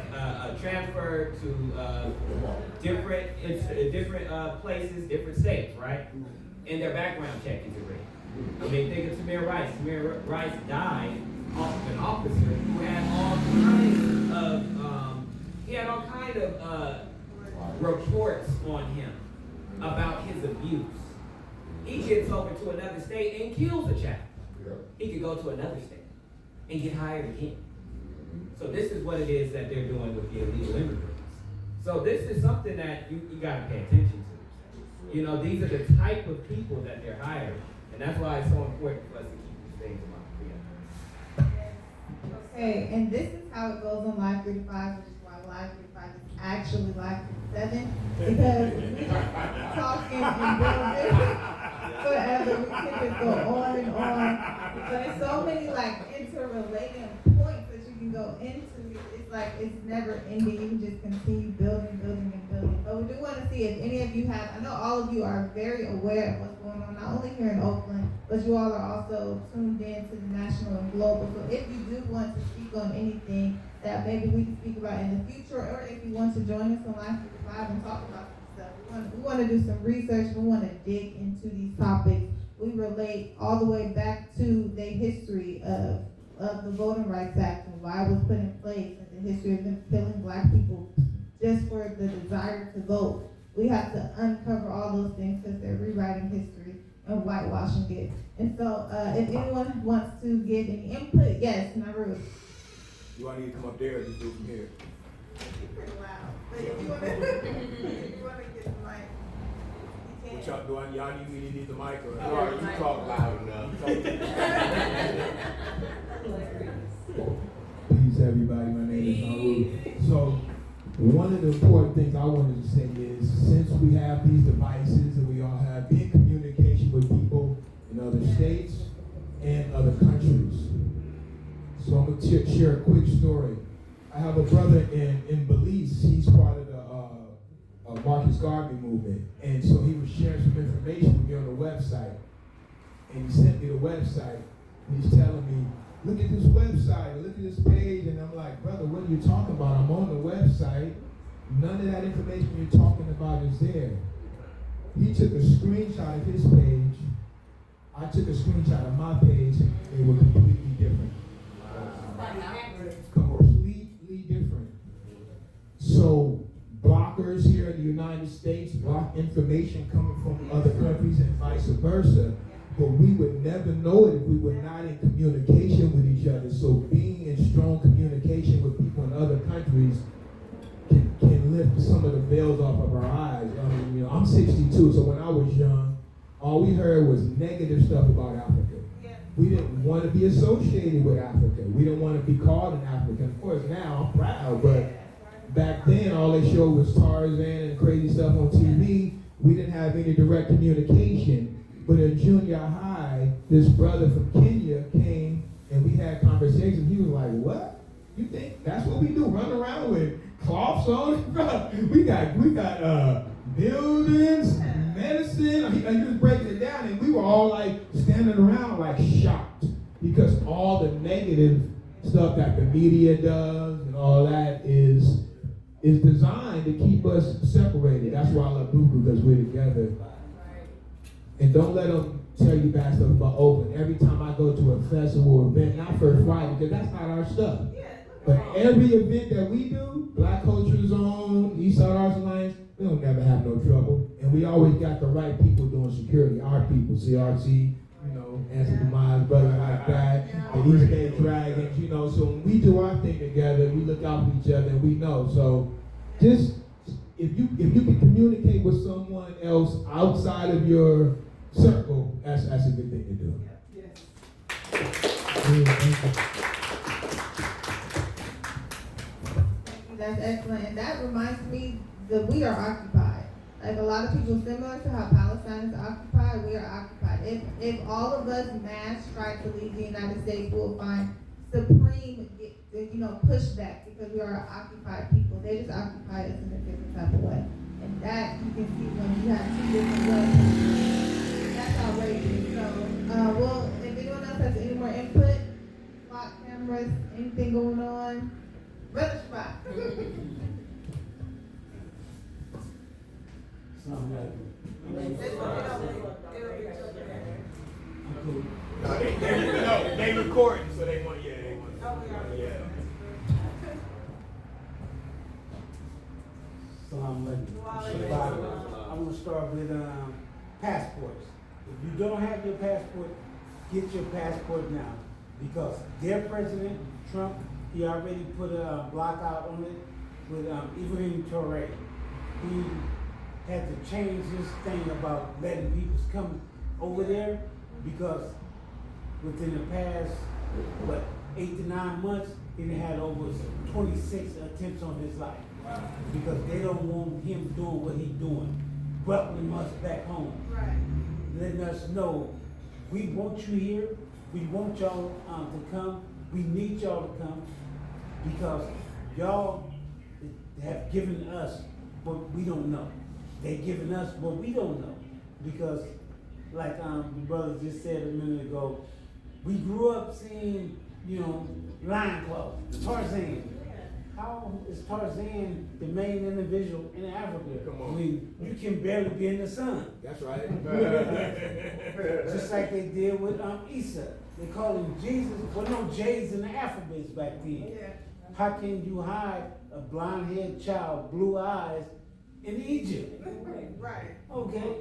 different places, different states, right? And their background check is erased. I mean, think of Tamir Rice. Tamir Rice died off of an officer who had all kind of reports on him about his abuse. He gets over to another state and kills a child. He could go to another state and get hired again. So this is what it is that they're doing with the illegal immigrants. So this is something that you got to pay attention to. You know, these are the type of people that they're hiring, and that's why it's so important for us to keep these things in mind. Okay, and this is how it goes on Live 35, which is why Live 35 is actually Live 37, because we are talking and building forever. We can just go on and on. But there's so many interrelating points that you can go into. It's like it's never ending. You can just continue building. But we do want to see if any of you have, I know all of you are very aware of what's going on, not only here in Oakland, but you all are also tuned in to the national and global. So if you do want to speak on anything that maybe we can speak about in the future, or if you want to join us on Live 55 and talk about some stuff, we want to do some research. We want to dig into these topics. We relate all the way back to the history of the Voting Rights Act and why it was put in place, and the history of them killing black people just for the desire to vote. We have to uncover all those things because they're rewriting history and whitewashing it. And so if anyone wants to give any input, yes, Naru. Do I need to come up there or just do it from here? It's pretty loud. But if you want to get the mic, you can. Y'all need the mic or you talk loud enough? Peace, everybody. My name is Naru. So One of the important things I wanted to say is, since we have these devices and we all have in communication with people in other states and other countries. So I'm gonna share a quick story. I have a brother in Belize. He's part of the Marcus Garvey movement. And so he was sharing some information with me on the website. And he sent me the website. And he's telling me, look at this website, look at this page. And I'm like, brother, what are you talking about? I'm on the website. None of that information you're talking about is there. He took a screenshot of his page. I took a screenshot of my page. They were completely different. Completely different. So blockers here in the United States block information coming from other countries and vice versa. But we would never know it if we were not in communication with each other. So being in strong communication with people in other countries can lift some of the veils off of our eyes. I mean, I'm 62, so when I was young, all we heard was negative stuff about Africa. We didn't want to be associated with Africa. We didn't want to be called an African. Of course, now I'm proud, but back then all they showed was Tarzan and crazy stuff on TV. We didn't have any direct communication. But in junior high, this brother from Kenya came and we had conversations. He was like, what? You think that's what we do? Run around with cloths on? We got buildings, medicine. He was breaking it down and we were all like standing around like shocked because all the negative stuff that the media does and all that is designed to keep us separated. That's why I love BUCU, because we're together. And don't let them tell you bad stuff about Oakland. Every time I go to a festival or event, not First Friday, because that's not our stuff. But every event that we do, Black Culture Zone, East Side Arts Alliance, we don't never have no trouble. And we always got the right people doing security. Our people, CRC, Answer to Minds, Brother Like That, the East Bay Dragons, So when we do our thing together, we look out for each other and we know. So just, if you can communicate with someone else outside of your circle, that's a good thing to do. That's excellent. And that reminds me that we are occupied. Like a lot of people, similar to how Palestine is occupied, we are occupied. If all of us mass try to leave the United States, we'll find supreme, pushback because we are occupied people. They just occupy us in a different type of way. And that you can see when you have two different ways. That's outrageous. So, well, if anyone else has any more input, clock cameras, anything going on, Brother Spot. No, they recording, so they want, yeah. I want to start with passports. If you don't have your passport, get your passport now. Because their president, Trump, he already put a block out on it with Ibrahim Traoré. He had to change his thing about letting people come over there because within the past, 8 to 9 months, he had over 26 attempts on his life. Because they don't want him doing what he's doing, welcoming us back home. Right. Letting us know, we want you here, we want y'all to come, we need y'all to come, because y'all have given us what we don't know. They've given us what we don't know. Because, like the brother just said a minute ago, we grew up seeing, lion clothes, Tarzan. How is Tarzan the main individual in Africa? Come on. I mean, you can barely be in the sun. That's right. Just like they did with Isa. They call him Jesus. Well, no J's in the alphabets back then. Yeah. How can you hide a blonde-haired child, blue eyes, in Egypt? Right. Okay.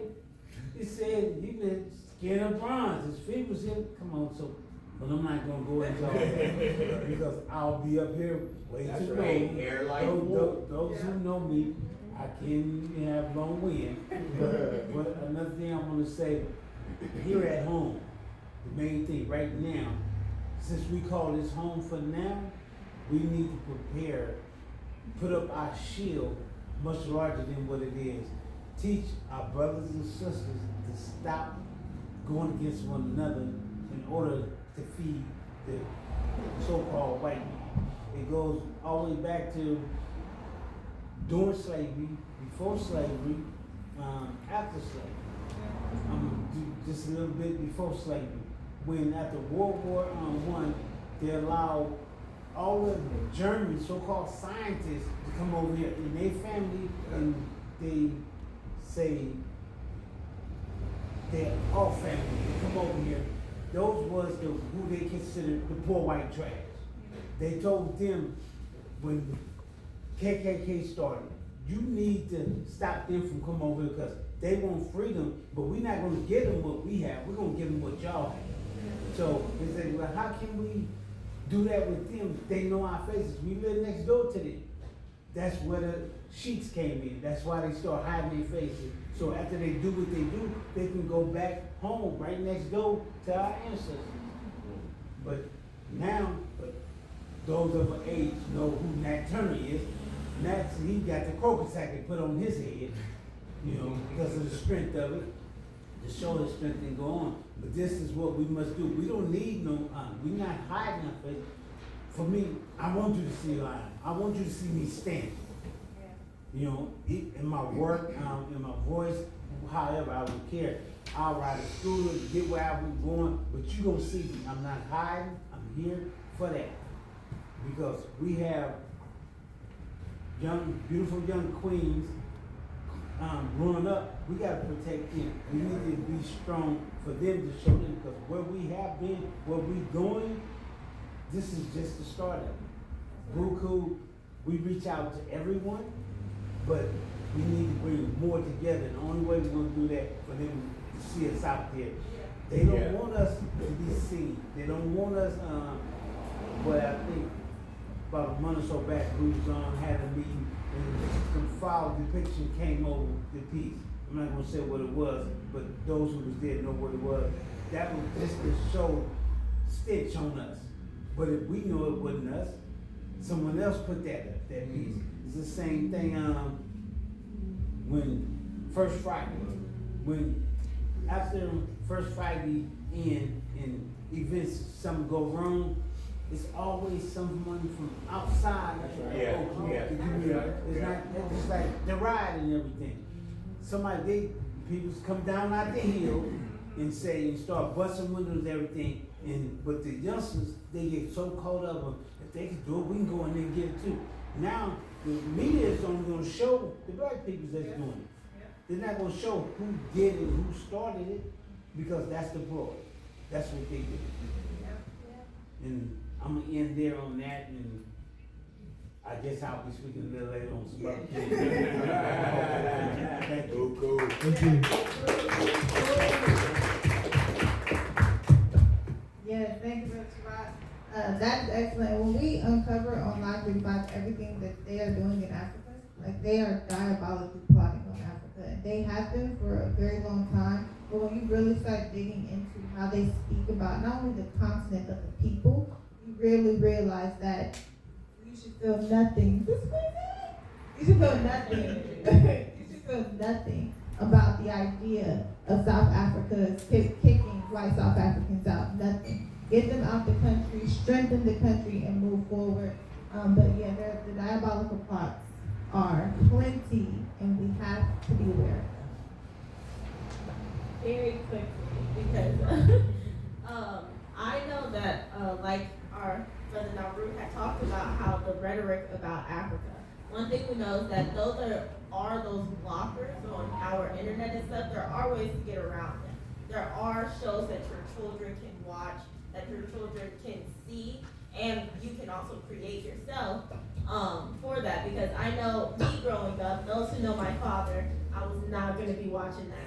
It said he was skin of bronze. His feet was in. Come on, so. But I'm not going to go into all that because I'll be up here way too long. Those who know me, I can have long wind. But another thing I want to say, here at home, the main thing right now, since we call this home for now, we need to prepare put up our shield much larger than what it is. Teach our brothers and sisters to stop going against one another in order to feed the so-called white man. It goes all the way back to during slavery, before slavery, after slavery. Just a little bit before slavery. When after World War I, they allowed all of the German so-called scientists to come over here in their family, and they say they're all family. They come over here. Those was who they considered the poor white trash. They told them when KKK started, you need to stop them from coming over here because they want freedom, but we're not going to give them what we have. We're going to give them what y'all have. So they said, well, how can we do that with them? They know our faces. We live next door to them. That's where the sheets came in. That's why they start hiding their faces. So after they do what they do, they can go back home right next door to our ancestors. But now, those of our age know who Nat Turner is. He got the crocus sack they put on his head, because of the strength of it, to show his strength and go on. But this is what we must do. We don't need no, we're not hiding our face. For me, I want you to see a line. I want you to see me stand. In my work, in my voice, however I would care. I'll ride a scooter, get where I was going, but you gonna see me. I'm not hiding. I'm here for that. Because we have beautiful young queens growing up. We gotta protect them. We need to be strong for them to show them, because where we have been, where we going, this is just the start of it. BUCU, we reach out to everyone, but we need to bring more together. And the only way we're gonna do that for them to see us out there. They don't want us to be seen. They don't want us, but I think about a month or so back, we was had a meeting, and some foul depiction came over the piece. I'm not gonna say what it was, but those who was there know what it was. That was just to show stitch on us. But if we know it wasn't us, someone else put that piece. It's the same thing when First Friday, when after First Friday and events, something go wrong, it's always someone from outside. It's not like the ride and everything. People come down out the hill and start busting windows and everything. But the youngsters, they get so caught up of, if they can do it, we can go in there and get it too. Now, the media is only going to show the black people that's doing it. They're not going to show who did it, who started it, because that's the ploy. That's what they do. And I'm going to end there on that, and I guess I'll be speaking a little later on some other things. Thank you. Cool. Yeah, thank you, Mr. Rock. That's excellent. When we uncover on Live 35 everything that they are doing in Africa, like they are diabolically plotting on Africa. And they have been for a very long time. But when you really start digging into how they speak about not only the continent but the people, you really realize that you should feel nothing. Is this crazy? You should feel nothing. You should feel nothing about the idea of South Africa kicking white South Africans out. Nothing. Get them out the country, strengthen the country, and move forward. But yeah, the diabolical plots are plenty, and we have to be aware of them. Very quickly, because I know that like our brother Nauru had talked about how the rhetoric about Africa. One thing we know is that though there are those blockers on our internet and stuff, there are ways to get around them. There are shows that your children can watch, that your children can see, and you can also create yourself for that. Because I know me growing up, those who know my father, I was not going to be watching that.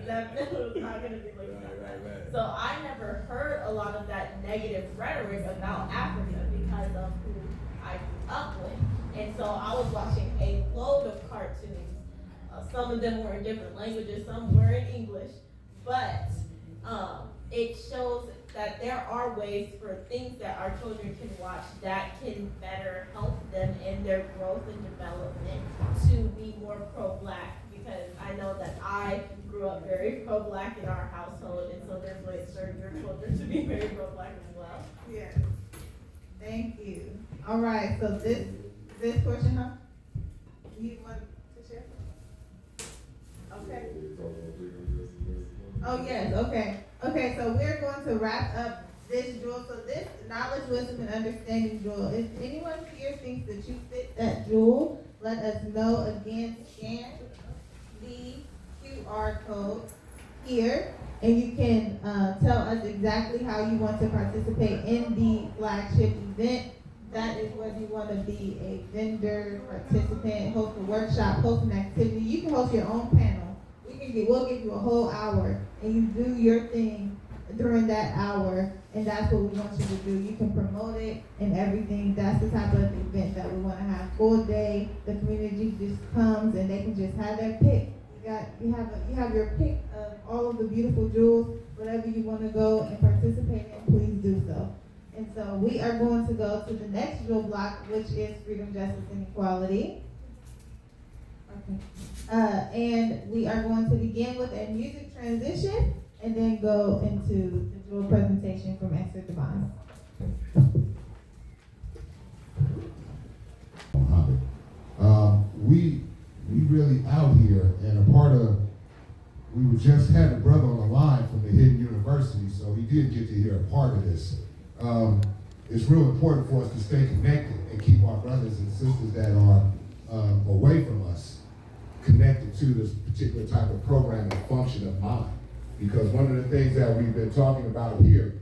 Definitely was not going to be looking at that. So I never heard a lot of that negative rhetoric about Africa because of who I grew up with. And so I was watching a load of cartoons. Some of them were in different languages, some were in English. But it shows that there are ways for things that our children can watch that can better help them in their growth and development to be more pro-Black. Because I know that I grew up very pro-Black in our household, and so there's ways for your children to be very pro-Black as well. Yes. Thank you. All right, so this portion, huh? You want to share? Okay. Oh, yes, okay. Okay, so we're going to wrap up this jewel. So this knowledge, wisdom, and understanding jewel. If anyone here thinks that you fit that jewel, let us know. Again, scan the QR code here, and you can tell us exactly how you want to participate in the flagship event. That is whether you want to be a vendor, participant, host a workshop, host an activity. You can host your own panel. We'll give you a whole hour, and you do your thing during that hour, and that's what we want you to do. You can promote it and everything. That's the type of event that we want to have. Full day, the community just comes and they can just have their pick. You have your pick of all of the beautiful jewels. Whatever you want to go and participate in, please do so. And so we are going to go to the next jewel block, which is freedom, justice, and equality. Okay. And we are going to begin with a music transition and then go into the jewel presentation from Esther Devon. We really out here, and a part of, we just had a brother on the line from the Hidden University, so he did get to hear a part of this. It's real important for us to stay connected and keep our brothers and sisters that are away from us connected to this particular type of program and function of mind. Because one of the things that we've been talking about here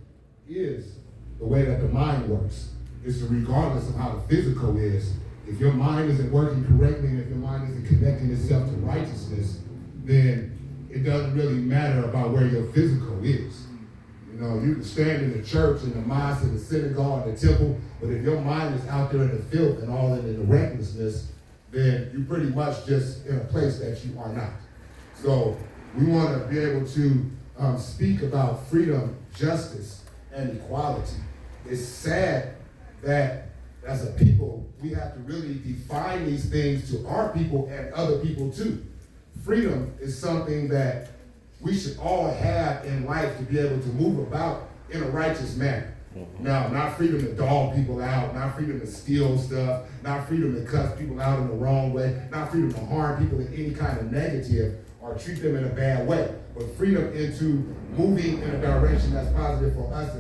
is the way that the mind works. It's regardless of how the physical is. If your mind isn't working correctly and if your mind isn't connecting itself to righteousness, then it doesn't really matter about where your physical is. You know, you can stand in the church, in the mosque, in the synagogue, in the temple, but if your mind is out there in the filth and all in the recklessness, then you're pretty much just in a place that you are not. So we want to be able to speak about freedom, justice, and equality. It's sad that as a people, we have to really define these things to our people and other people too. Freedom is something that we should all have in life to be able to move about in a righteous manner. Now, not freedom to dog people out, not freedom to steal stuff, not freedom to cuss people out in the wrong way, not freedom to harm people in any kind of negative or treat them in a bad way, but freedom into moving in a direction that's positive for us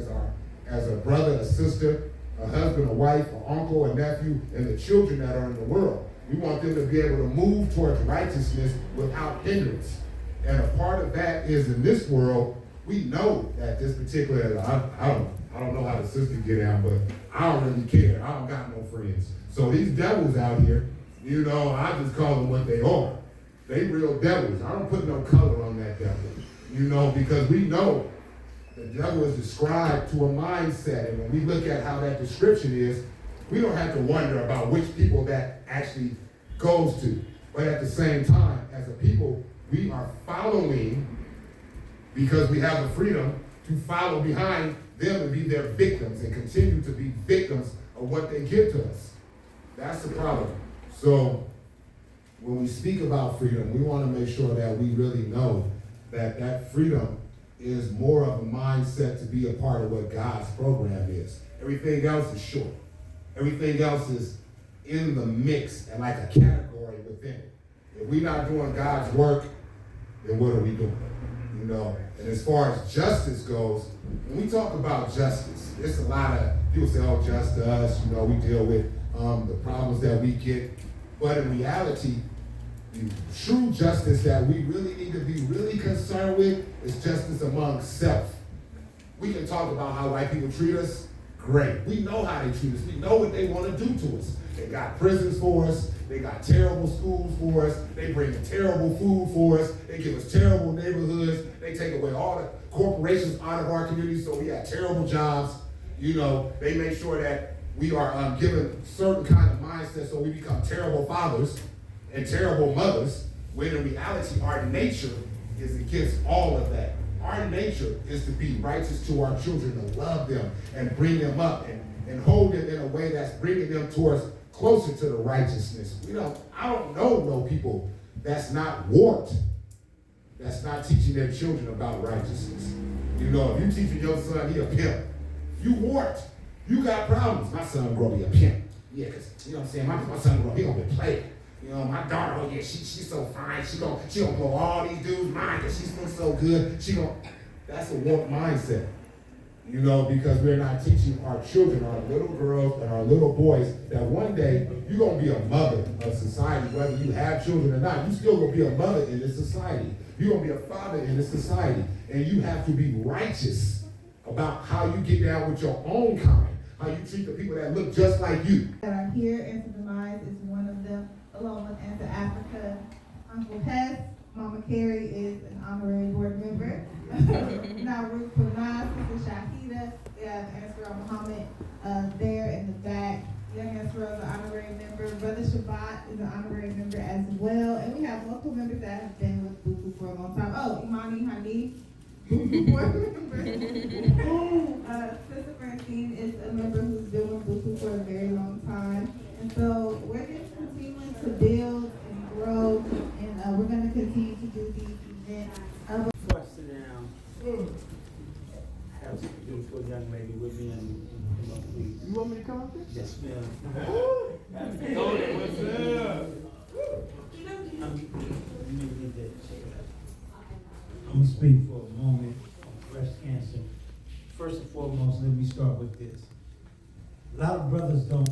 as a brother, a sister, a husband, a wife, an uncle, a nephew, and the children that are in the world. We want them to be able to move towards righteousness without hindrance. And a part of that is in this world, we know that this particular, I don't know how the sisters get out, but I don't really care. I don't got no friends. So these devils out here, you know, I just call them what they are. They real devils. I don't put no color on that devil, you know, because we know the devil is described to a mindset. And when we look at how that description is, we don't have to wonder about which people that actually goes to. But at the same time, as a people, we are following because we have the freedom to follow behind them and be their victims and continue to be victims of what they give to us. That's the problem. So when we speak about freedom, we want to make sure that we really know that that freedom is more of a mindset to be a part of what God's program is. Everything else is short. Everything else is in the mix and like a category within it. If we're not doing God's work, then what are we doing? You know, and as far as justice goes, when we talk about justice, there's a lot of people say, oh, just us, you know, we deal with the problems that we get. But in reality, the true justice that we really need to be really concerned with is justice among self. We can talk about how white people treat us. Great. We know how they treat us. We know what they want to do to us. They got prisons for us. They got terrible schools for us. They bring terrible food for us. They give us terrible neighborhoods. They take away all the corporations out of our community so we have terrible jobs. You know, they make sure that we are given certain kind of mindset so we become terrible fathers and terrible mothers, when in reality our nature is against all of that. Our nature is to be righteous to our children, to love them and bring them up and hold them in a way that's bringing them towards closer to the righteousness. I don't know no people that's not warped, that's not teaching their children about righteousness. If you teaching your son he a pimp, you warped. You got problems. My son gonna be a pimp. Yeah, because, you know what I'm saying, my son gonna, he gonna be playing. My daughter, oh yeah, she's so fine. She gonna blow all these dudes' mind because she looks so good. That's a warped mindset. Because we're not teaching our children, our little girls and our little boys, that one day you're gonna be a mother of society, whether you have children or not. You still gonna be a mother in this society. You're gonna be a father in this society. And you have to be righteous about how you get down with your own kind, how you treat the people that look just like you. That are here, Answer Demise is one of them, along with Answer Africa. Uncle Hess, Mama Carrie is an honorary board member. Now Ruth Panaz, Sister Shahida, we have Answer Muhammad there in the back. Young Answer is an honorary member. Brother Shabbat is an honorary member as well. And we have local members that have been with BUCU for a long time. Oh, Imani Hanif, BUCU board member. Sister Francine is a member who's been with BUCU for a very long time. And so we're just continuing to build and grow, and we're going to continue to do these events. Before I sit down, I have a beautiful young lady with me, and please. You want me to come up there? Yes, ma'am. What's up? I'm going to speak for a moment on breast cancer. First and foremost, let me start with this. A lot of brothers don't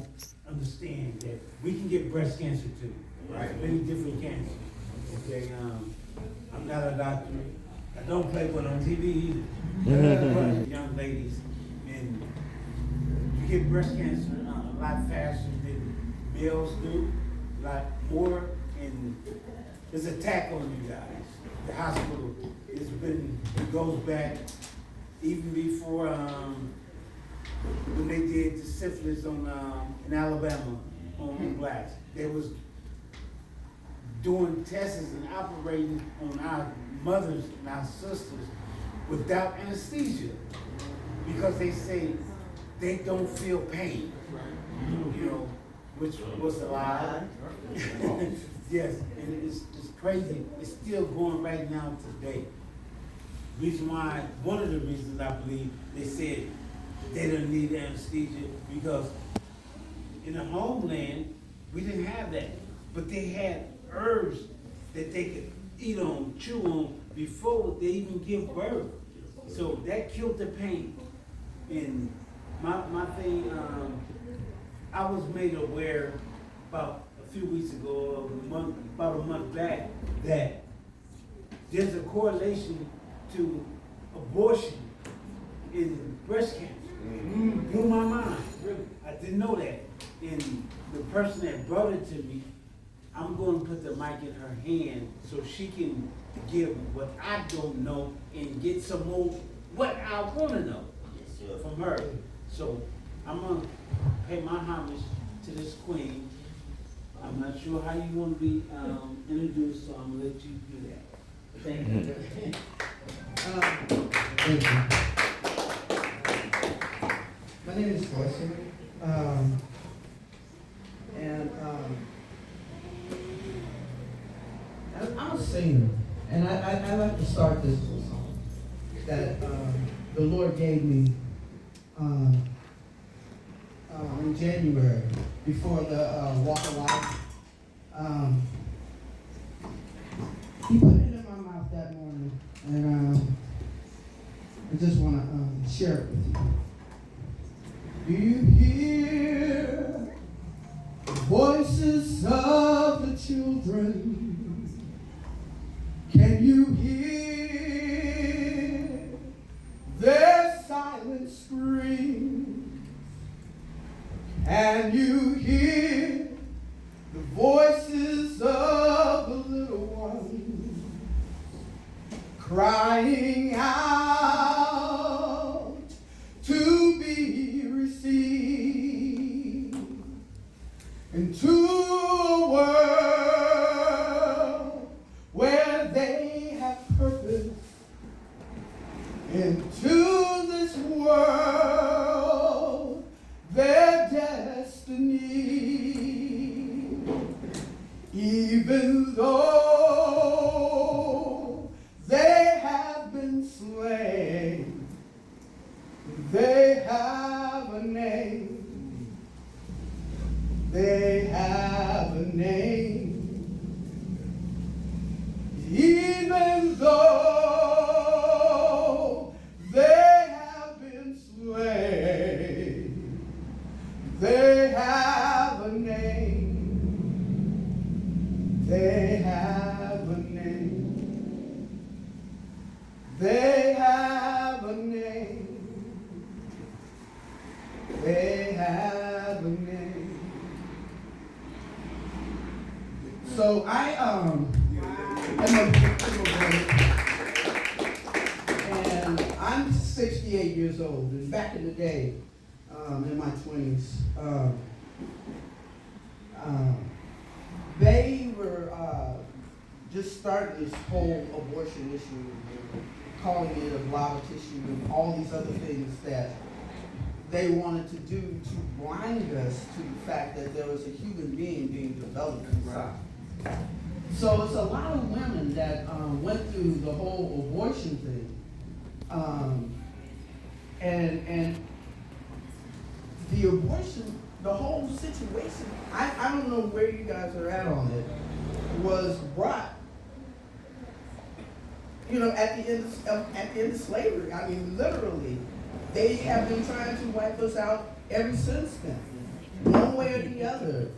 understand that we can get breast cancer too. Right. Many different cancers. Okay, I'm not a doctor. I don't play one on TV either. But young ladies, and you get breast cancer a lot faster than males do, a lot more, and there's an attack on you guys. The hospital, it goes back even before when they did the syphilis in Alabama on blacks. They was doing tests and operating on our mothers and our sisters without anesthesia because they say they don't feel pain, which was a lie. Yes, and it's crazy. It's still going right now today. One of the reasons I believe they said they didn't need anesthesia because in the homeland, we didn't have that. But they had herbs that they could eat on, chew on, before they even give birth. So that killed the pain. And my thing, I was made aware about a few weeks ago, about a month back, that there's a correlation to abortion in breast cancer. Blew my mind, really. I didn't know that. And the person that brought it to me, I'm going to put the mic in her hand so she can give what I don't know and get some more what I want to know from her. So I'm going to pay my homage to this queen. I'm not sure how you want to be introduced, so I'm going to let you do that. Thank you. Thank you. My name is Wilson, and I'm a singer, and I like to start this with a song that the Lord gave me in January before the Walk of Life. He put it in my mouth that morning, and I just want to share it with you. Do you hear the voices of the children? Can you hear their silent screams? And you hear the voices of the little ones crying out to be received into a world where they have purpose They have a name. They have a name. So I am a victim and I'm 68 years old. And back in the day, in my 20s, they were just starting this whole abortion issue, calling it a blob tissue and all these other things that they wanted to do to blind us to the fact that there was a human being being developed inside. So it's a lot of women that went through the whole abortion thing, and the abortion, the whole situation, I don't know where you guys are at on it, was brought, you know, at the end of slavery. I mean, literally, they have been trying to wipe us out ever since then, one way or the other.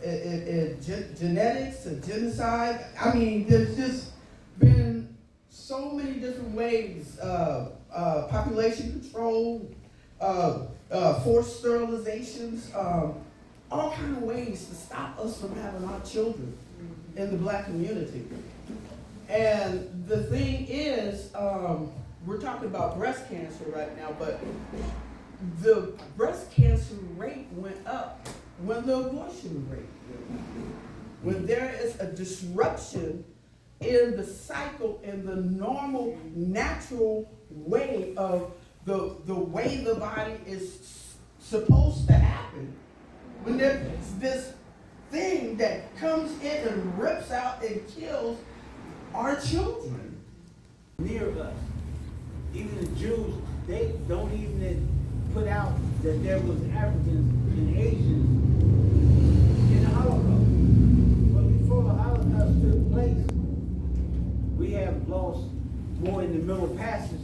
Genetics, genocide. I mean, there's just been so many different ways. Population control, forced sterilizations, all kind of ways to stop us from having our children in the black community. And the thing is, we're talking about breast cancer right now, but the breast cancer rate went up when the abortion rate went up. When there is a disruption in the cycle, in the normal, natural way of the way the body is supposed to happen, when there's this thing that comes in and rips out and kills our children. Near us, even the Jews, they don't even put out that there was Africans and Asians in the Holocaust. But before the Holocaust took place, we have lost more in the Middle Passage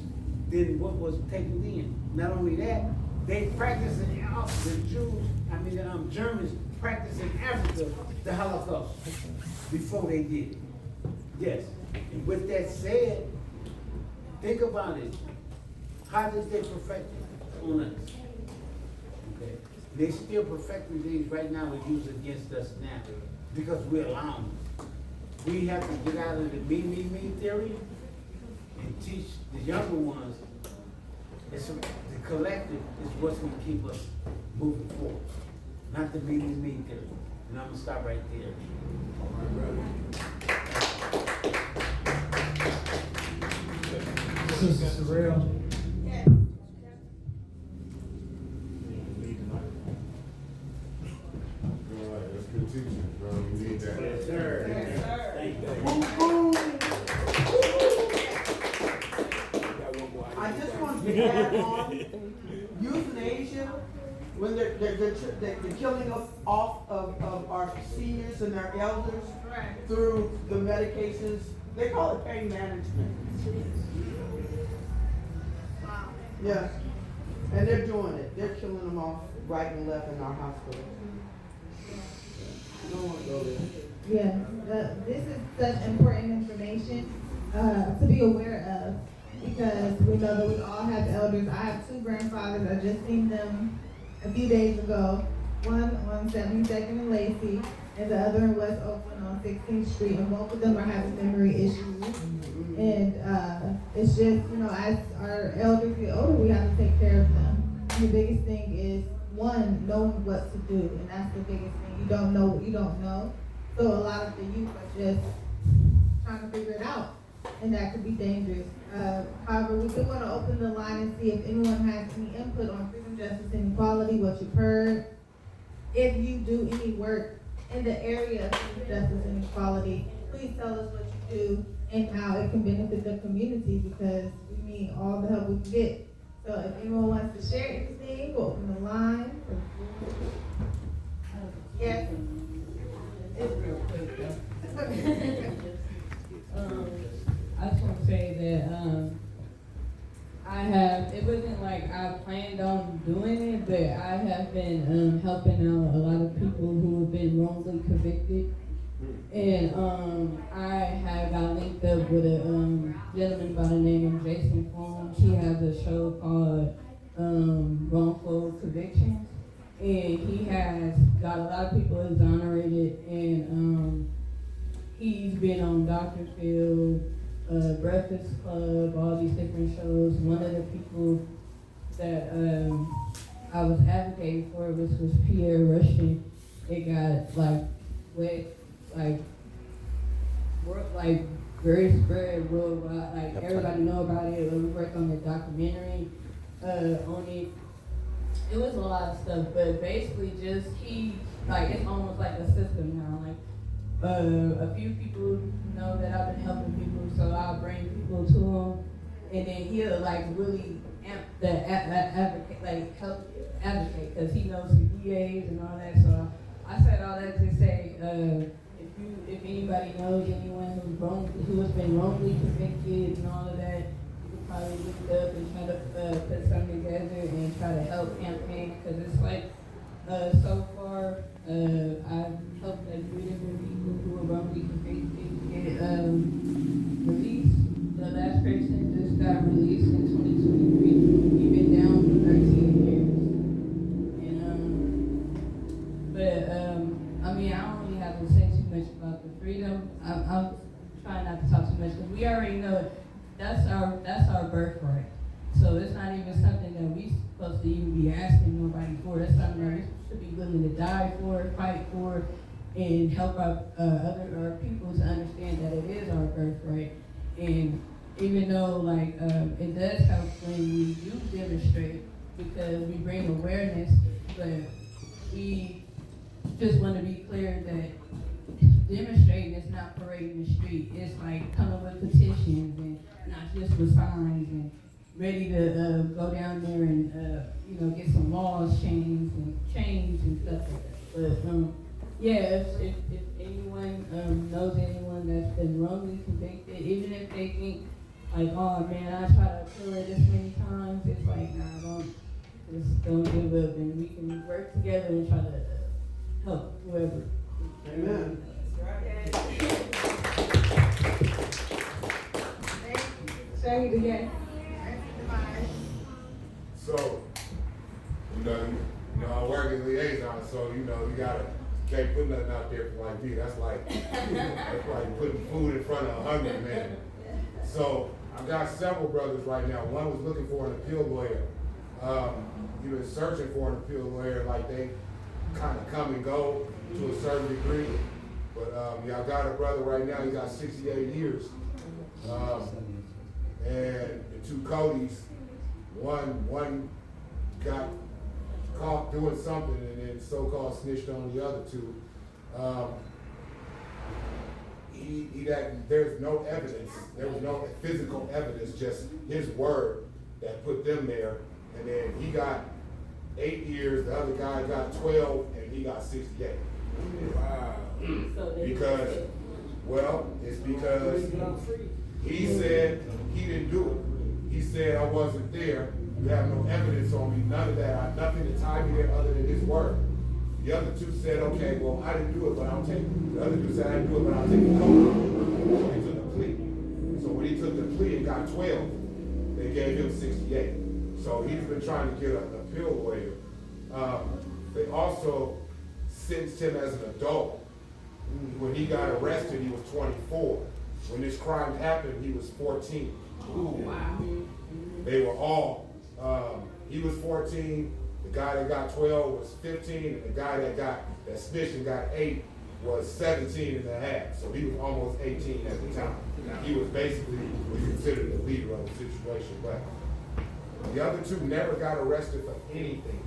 than what was taken in. Not only that, they practiced in the Germans practiced in Africa the Holocaust before they did it. Yes. And with that said, think about it. How did they perfect it on us? Okay. They still perfecting things right now and use against us now because we allow them. We have to get out of the me theory and teach the younger ones. The collective is what's going to keep us moving forward, not the me theory. And I'm going to stop right there. All right, brother. Sister Sorrell. Yes. That's good teaching, bro. We need that. Yes, sir. Yes, sir. Thank you. I just want to add on euthanasia, when they're killing us off of our seniors and our elders through the medications. They call it pain management. Wow. Yeah. And they're doing it. They're killing them off right and left in our hospitals. I don't want to go there. Yeah, this is such important information to be aware of, because we know that we all have elders. I have two grandfathers. I just seen them a few days ago. One on 72nd and Lacey, and the other in West Oakland on 16th Street. And both of them are having memory issues. And it's just, you know, as our elders get older, we have to take care of them. And the biggest thing is, one, knowing what to do. And that's the biggest thing. You don't know what you don't know. So a lot of the youth are just trying to figure it out. And that could be dangerous. However, we do want to open the line and see if anyone has any input on freedom, justice, and equality, what you've heard. If you do any work in the area of freedom, justice, and equality, please tell us what you do and how it can benefit the community, because we need all the help we can get. So if anyone wants to share anything, we'll open the line. Yes. It's real quick though. I just want to say that it wasn't like I planned on doing it, but I have been helping out a lot of people who have been wrongly convicted And I have got linked up with a gentleman by the name of Jason Fong. He has a show called Wrongful Convictions. And he has got a lot of people exonerated, and he's been on Dr. Phil, Breakfast Club, all these different shows. One of the people that I was advocating for was Pierre Rushton. It got very spread worldwide. Like everybody know about it. We worked on the documentary on it. It was a lot of stuff, but basically just it's almost like a system now. Like a few people know that I've been helping people, so I'll bring people to him, and then he'll really help advocate, because he knows some DAs and all that. So I said all that to say, if anybody knows anyone who has been wrongly convicted and all of that, probably look up and try to put something together and try to help campaign, because it's so far I've helped 3 different people who were wrongly convicted get released. The last person just got released in 2023. He's been down for 13 years. And I don't really have to say too much about the freedom. I'm trying not to talk too much, because we already know it. That's our birthright. So it's not even something that we supposed to even be asking nobody for. That's something that we should be willing to die for, fight for, and help our people to understand that it is our birthright. And even though it does help when we do demonstrate, because we bring awareness, but we just want to be clear that demonstrating is not parading the street. It's like coming with petitions and not just with signs, and ready to go down there and get some laws changed and stuff like that. But if anyone knows anyone that's been wrongly convicted, even if they think oh man, I tried to kill her this many times, it's like, nah, don't give up, and we can work together and try to help whoever. Amen. Say it again. So, I work as liaison, so you can't put nothing out there for me. That's like putting food in front of a hungry man. So I've got several brothers right now. One was looking for an appeal lawyer. He was searching for an appeal lawyer, they kind of come and go to a certain degree. But I got a brother right now, he got 68 years. And the 2 Codys, one got caught doing something and then so-called snitched on the other 2. There's no evidence, there was no physical evidence, just his word that put them there. And then he got 8 years, the other guy got 12, and he got 68. Wow. It's because he said he didn't do it. He said, I wasn't there. You have no evidence on me, none of that. I have nothing to tie me there other than his word. The other 2 said, okay, well, I didn't do it, but I'll take it. The other 2 said, I didn't do it, but I'll take the code. So he took the plea. So when he took the plea and got 12, they gave him 68. So he's been trying to get an appeal lawyer. They also sentenced him as an adult. When he got arrested, he was 24. When this crime happened, he was 14. Oh, wow. They were all, he was 14, the guy that got 12 was 15, and the guy that snitched and got 8 was 17 and a half. So he was almost 18 at the time. He was basically considered the leader of the situation. But the other 2 never got arrested for anything,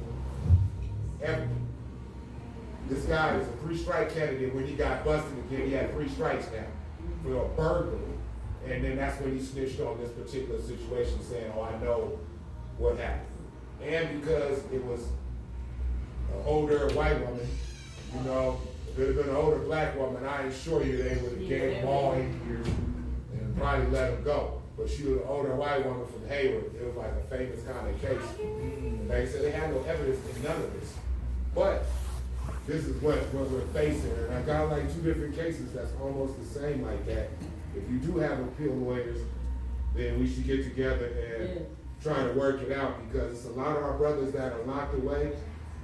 ever. This guy was a 3-strike candidate. When he got busted again, he had 3 strikes now for a burglary. And then that's when he snitched on this particular situation, saying, oh, I know what happened. And because it was an older white woman, if it had been an older black woman, I assure you they would have gave him all 8 years and probably let him go. But she was an older white woman from Hayward. It was like a famous kind of case. And they said they had no evidence in none of this. But this is what we're facing. And I got like 2 different cases that's almost the same like that. If you do have appeal lawyers, then we should get together and try to work it out, because it's a lot of our brothers that are locked away.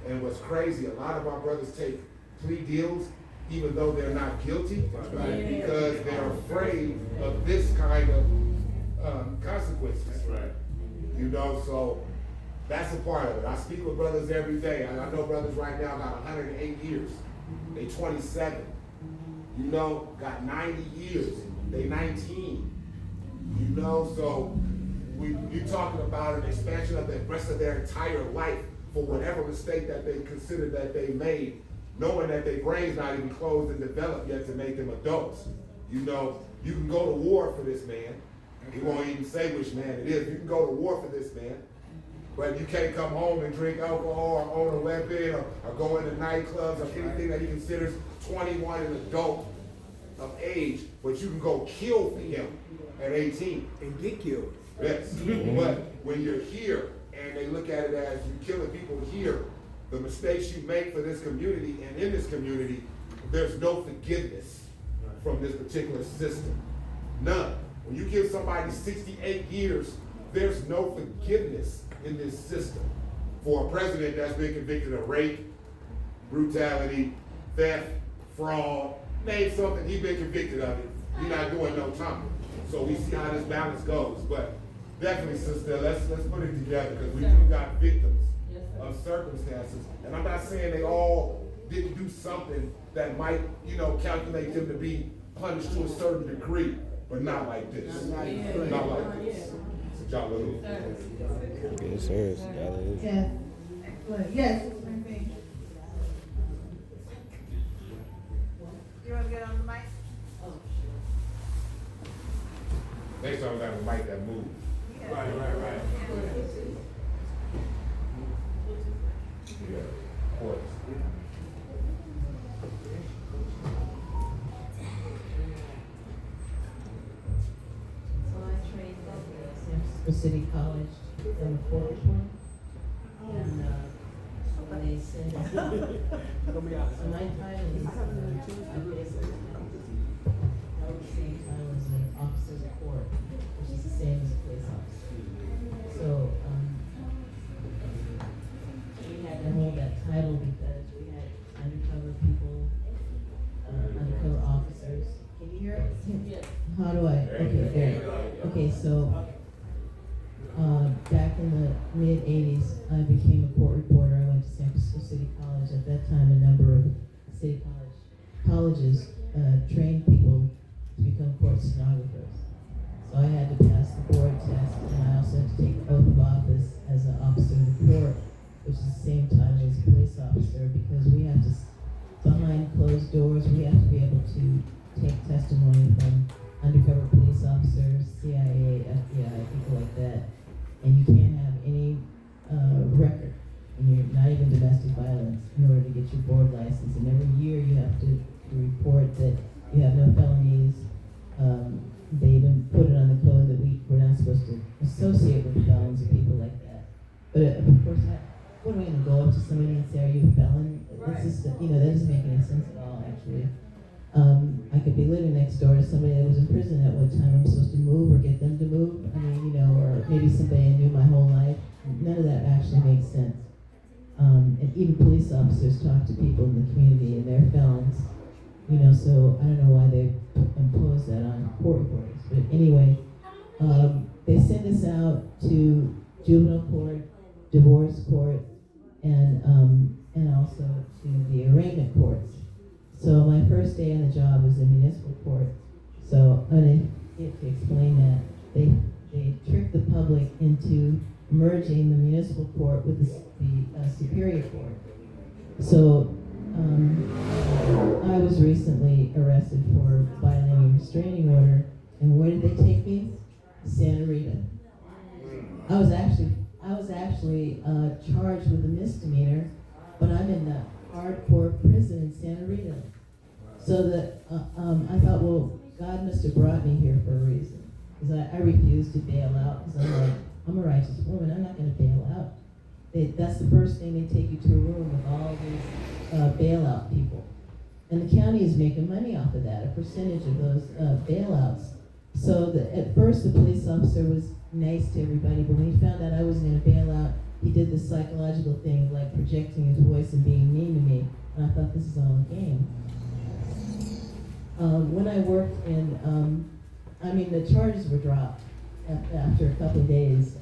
And what's crazy, a lot of our brothers take plea deals even though they're not guilty, because they're afraid of this kind of consequences. Right. You know, so that's a part of it. I speak with brothers every day. I know brothers right now got 108 years. They 27. You know, got 90 years. They 19. You know, so you're talking about an expansion of the rest of their entire life for whatever mistake that they consider that they made, knowing that their brain's not even closed and developed yet to make them adults. You know, you can go to war for this man. He won't even say which man it is. You can go to war for this man, but you can't come home and drink alcohol or own a weapon or go into nightclubs or anything that he considers 21 an adult of age, but you can go kill for him at 18. And get killed. Yes, but when you're here and they look at it as you killing people here, the mistakes you make for this community, and in this community, there's no forgiveness from this particular system. None. When you give somebody 68 years, there's no forgiveness in this system for a president that's been convicted of rape, brutality, theft, fraud. Name something, he's been convicted of it. He's not doing no time. So we see how this balance goes. But definitely, sister, let's put it together, because we do got victims of circumstances. And I'm not saying they all didn't do something that might, calculate them to be punished to a certain degree, but not like this. Not like this. So y'all little. Yes, sir. Yes. Excellent. Yes. You want to get on the mic? Next time we got a mic that moves. Right. Yeah, of course. So I trained at San Francisco City College in the Polish one. And when they said, so my title is, I basically held the same title as an officer of the court, which is the same as a police officer. So we had to hold that title because we had undercover people, undercover officers. Can you hear it? Yes. How do I? Okay, there. Okay, so back in the mid-'80s, I became a court reporter. I went to San Francisco City College. At that time, a number of city colleges trained people to become court stenographers. So I had to pass the board test, and I also had to take the oath of office as an officer of the court, which is the same title as a police officer, because we have to, behind closed doors, we have to be able to take testimony from undercover police officers, CIA, FBI, people like that. And you can't have any record, and you're not even domestic violence, in order to get your board license. And every year you have to report that you have no felonies. They even put it on the code that we're not supposed to associate with felons and people like that. But of course, what am I going to go up to somebody and say, "Are you a felon?" It's just, that doesn't make any sense at all, actually. I could be living next door to somebody that was in prison at what time I'm supposed to move or get them to move. I mean, or maybe somebody I knew my whole life. None of that actually makes sense. And even police officers talk to people in the community, and they're felons. So I don't know why they impose that on court reporters. But anyway, they send us out to juvenile court, divorce court, and also to the arraignment courts. So my first day on the job was in municipal court. So I'm going to explain that. They tricked the public into merging the municipal court with the superior court. So I was recently arrested for violating a restraining order, and where did they take me? Santa Rita. I was actually charged with a misdemeanor, but I'm in the hardcore prison in Santa Rita. So that I thought, well, God must have brought me here for a reason, because I refused to bail out, because I'm like, I'm a righteous woman, I'm not going to bail out. That's the first thing they take you to a room with all these bailout people. And the county is making money off of that, a percentage of those bailouts. So at first the police officer was nice to everybody, but when he found out I wasn't going to bail out, he did the psychological thing, like projecting his voice and being mean to me. And I thought, this is all a game. When I worked in, the charges were dropped after a couple of days.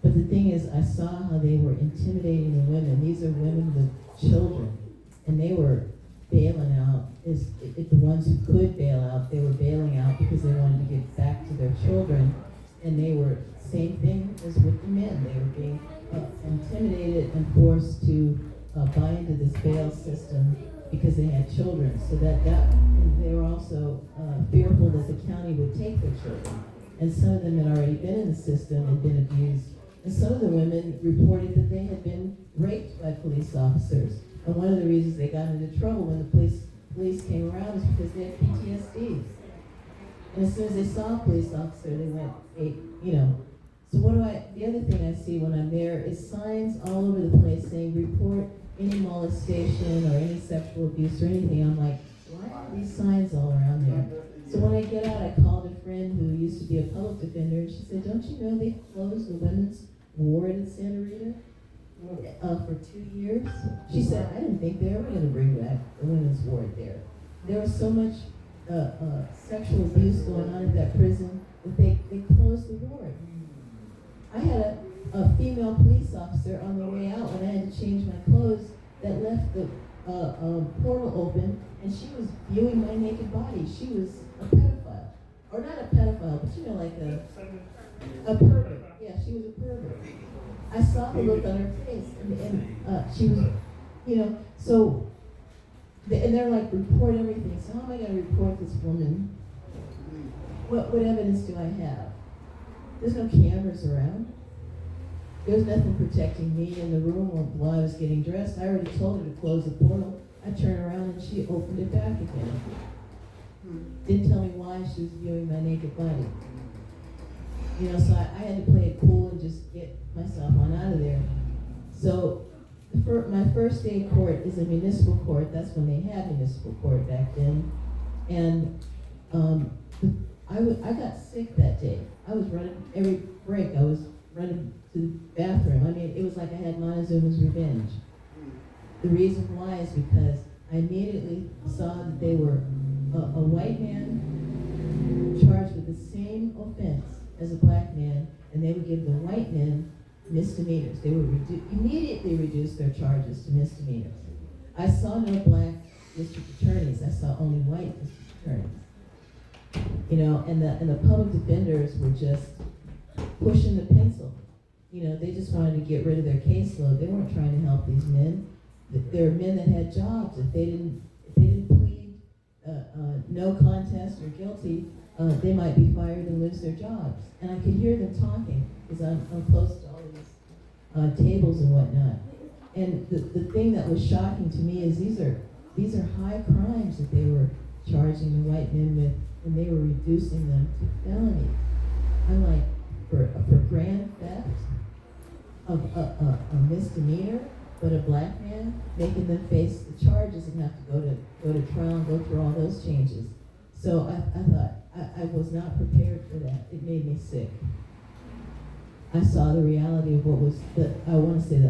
But the thing is, I saw how they were intimidating the women. These are women with children, and they were bailing out. The ones who could bail out, they were bailing out because they wanted to get back to their children. And they were, same thing as with the men. They were being intimidated and forced to buy into this bail system because they had children. So and they were also fearful that the county would take their children. And some of them had already been in the system and been abused. And some of the women reported that they had been raped by police officers. And one of the reasons they got into trouble when the police came around is because they had PTSD. And as soon as they saw a police officer, they went, So the other thing I see when I'm there is signs all over the place saying, report any molestation or any sexual abuse or anything. I'm like, why are these signs all around there? So when I get out, I called a friend who used to be a public defender, and she said, don't you know they closed the women's ward in Santa Rita for 2 years? She said, I didn't think they were going to bring back the women's ward there. There was so much sexual abuse going on at that prison that they closed the ward. I had a female police officer on the way out when I had to change my clothes that left the portal open, and she was viewing my naked body. She was a pedophile. Or not a pedophile, but like a pervert. Yeah, she was a pervert. I saw the look on her face, and she was, so, and they're like, report everything. So how am I going to report this woman? What evidence do I have? There's no cameras around. There's nothing protecting me in the room while I was getting dressed. I already told her to close the portal. I turned around and she opened it back again. Didn't tell me why she was viewing my naked body. So I had to play it cool and just get myself on out of there. So my first day of court is a municipal court. That's when they had municipal court back then. And I got sick that day. I was running every break. I was running to the bathroom. It was like I had Montezuma's revenge. The reason why is because I immediately saw that they were a white man charged with the same offense as a black man, and they would give the white men misdemeanors. They would immediately reduce their charges to misdemeanors. I saw no black district attorneys. I saw only white district attorneys. And the public defenders were just pushing the pencil. They just wanted to get rid of their caseload. They weren't trying to help these men. There were men that had jobs. If they didn't plead no contest or guilty, they might be fired and lose their jobs. And I could hear them talking because I'm close to all these tables and whatnot. And the thing that was shocking to me is these are high crimes that they were charging the white men with, and they were reducing them to felony. I'm like, for grand theft of a misdemeanor, but a black man, making them face the charges and have to go to trial and go through all those changes. So I thought, I was not prepared for that. It made me sick. I saw the reality of what was the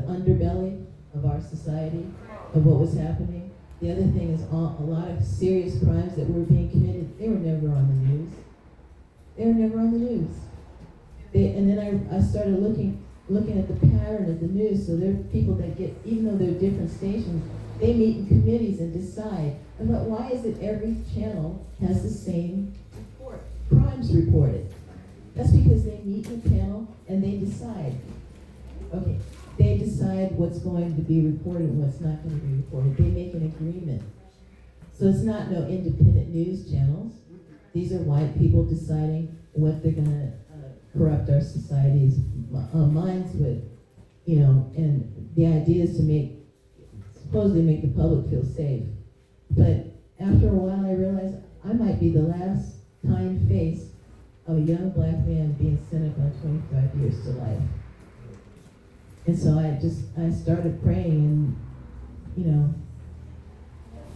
underbelly of our society, of what was happening. The other thing is a lot of serious crimes that were being committed, they were never on the news. They were never on the news. And then I started looking at the pattern of the news. So there are people that get, even though they're different stations, they meet in committees and decide. I thought, why is it every channel has the same report, crimes reported? That's because they meet in a panel and they decide. Okay, they decide what's going to be reported and what's not going to be reported. They make an agreement. So it's not no independent news channels. These are white people deciding what they're going to corrupt our society's minds with, and the idea is to supposedly make the public feel safe. But after a while I realized I might be the last kind face of a young black man being sentenced on 25 years to life. And so I started praying, and,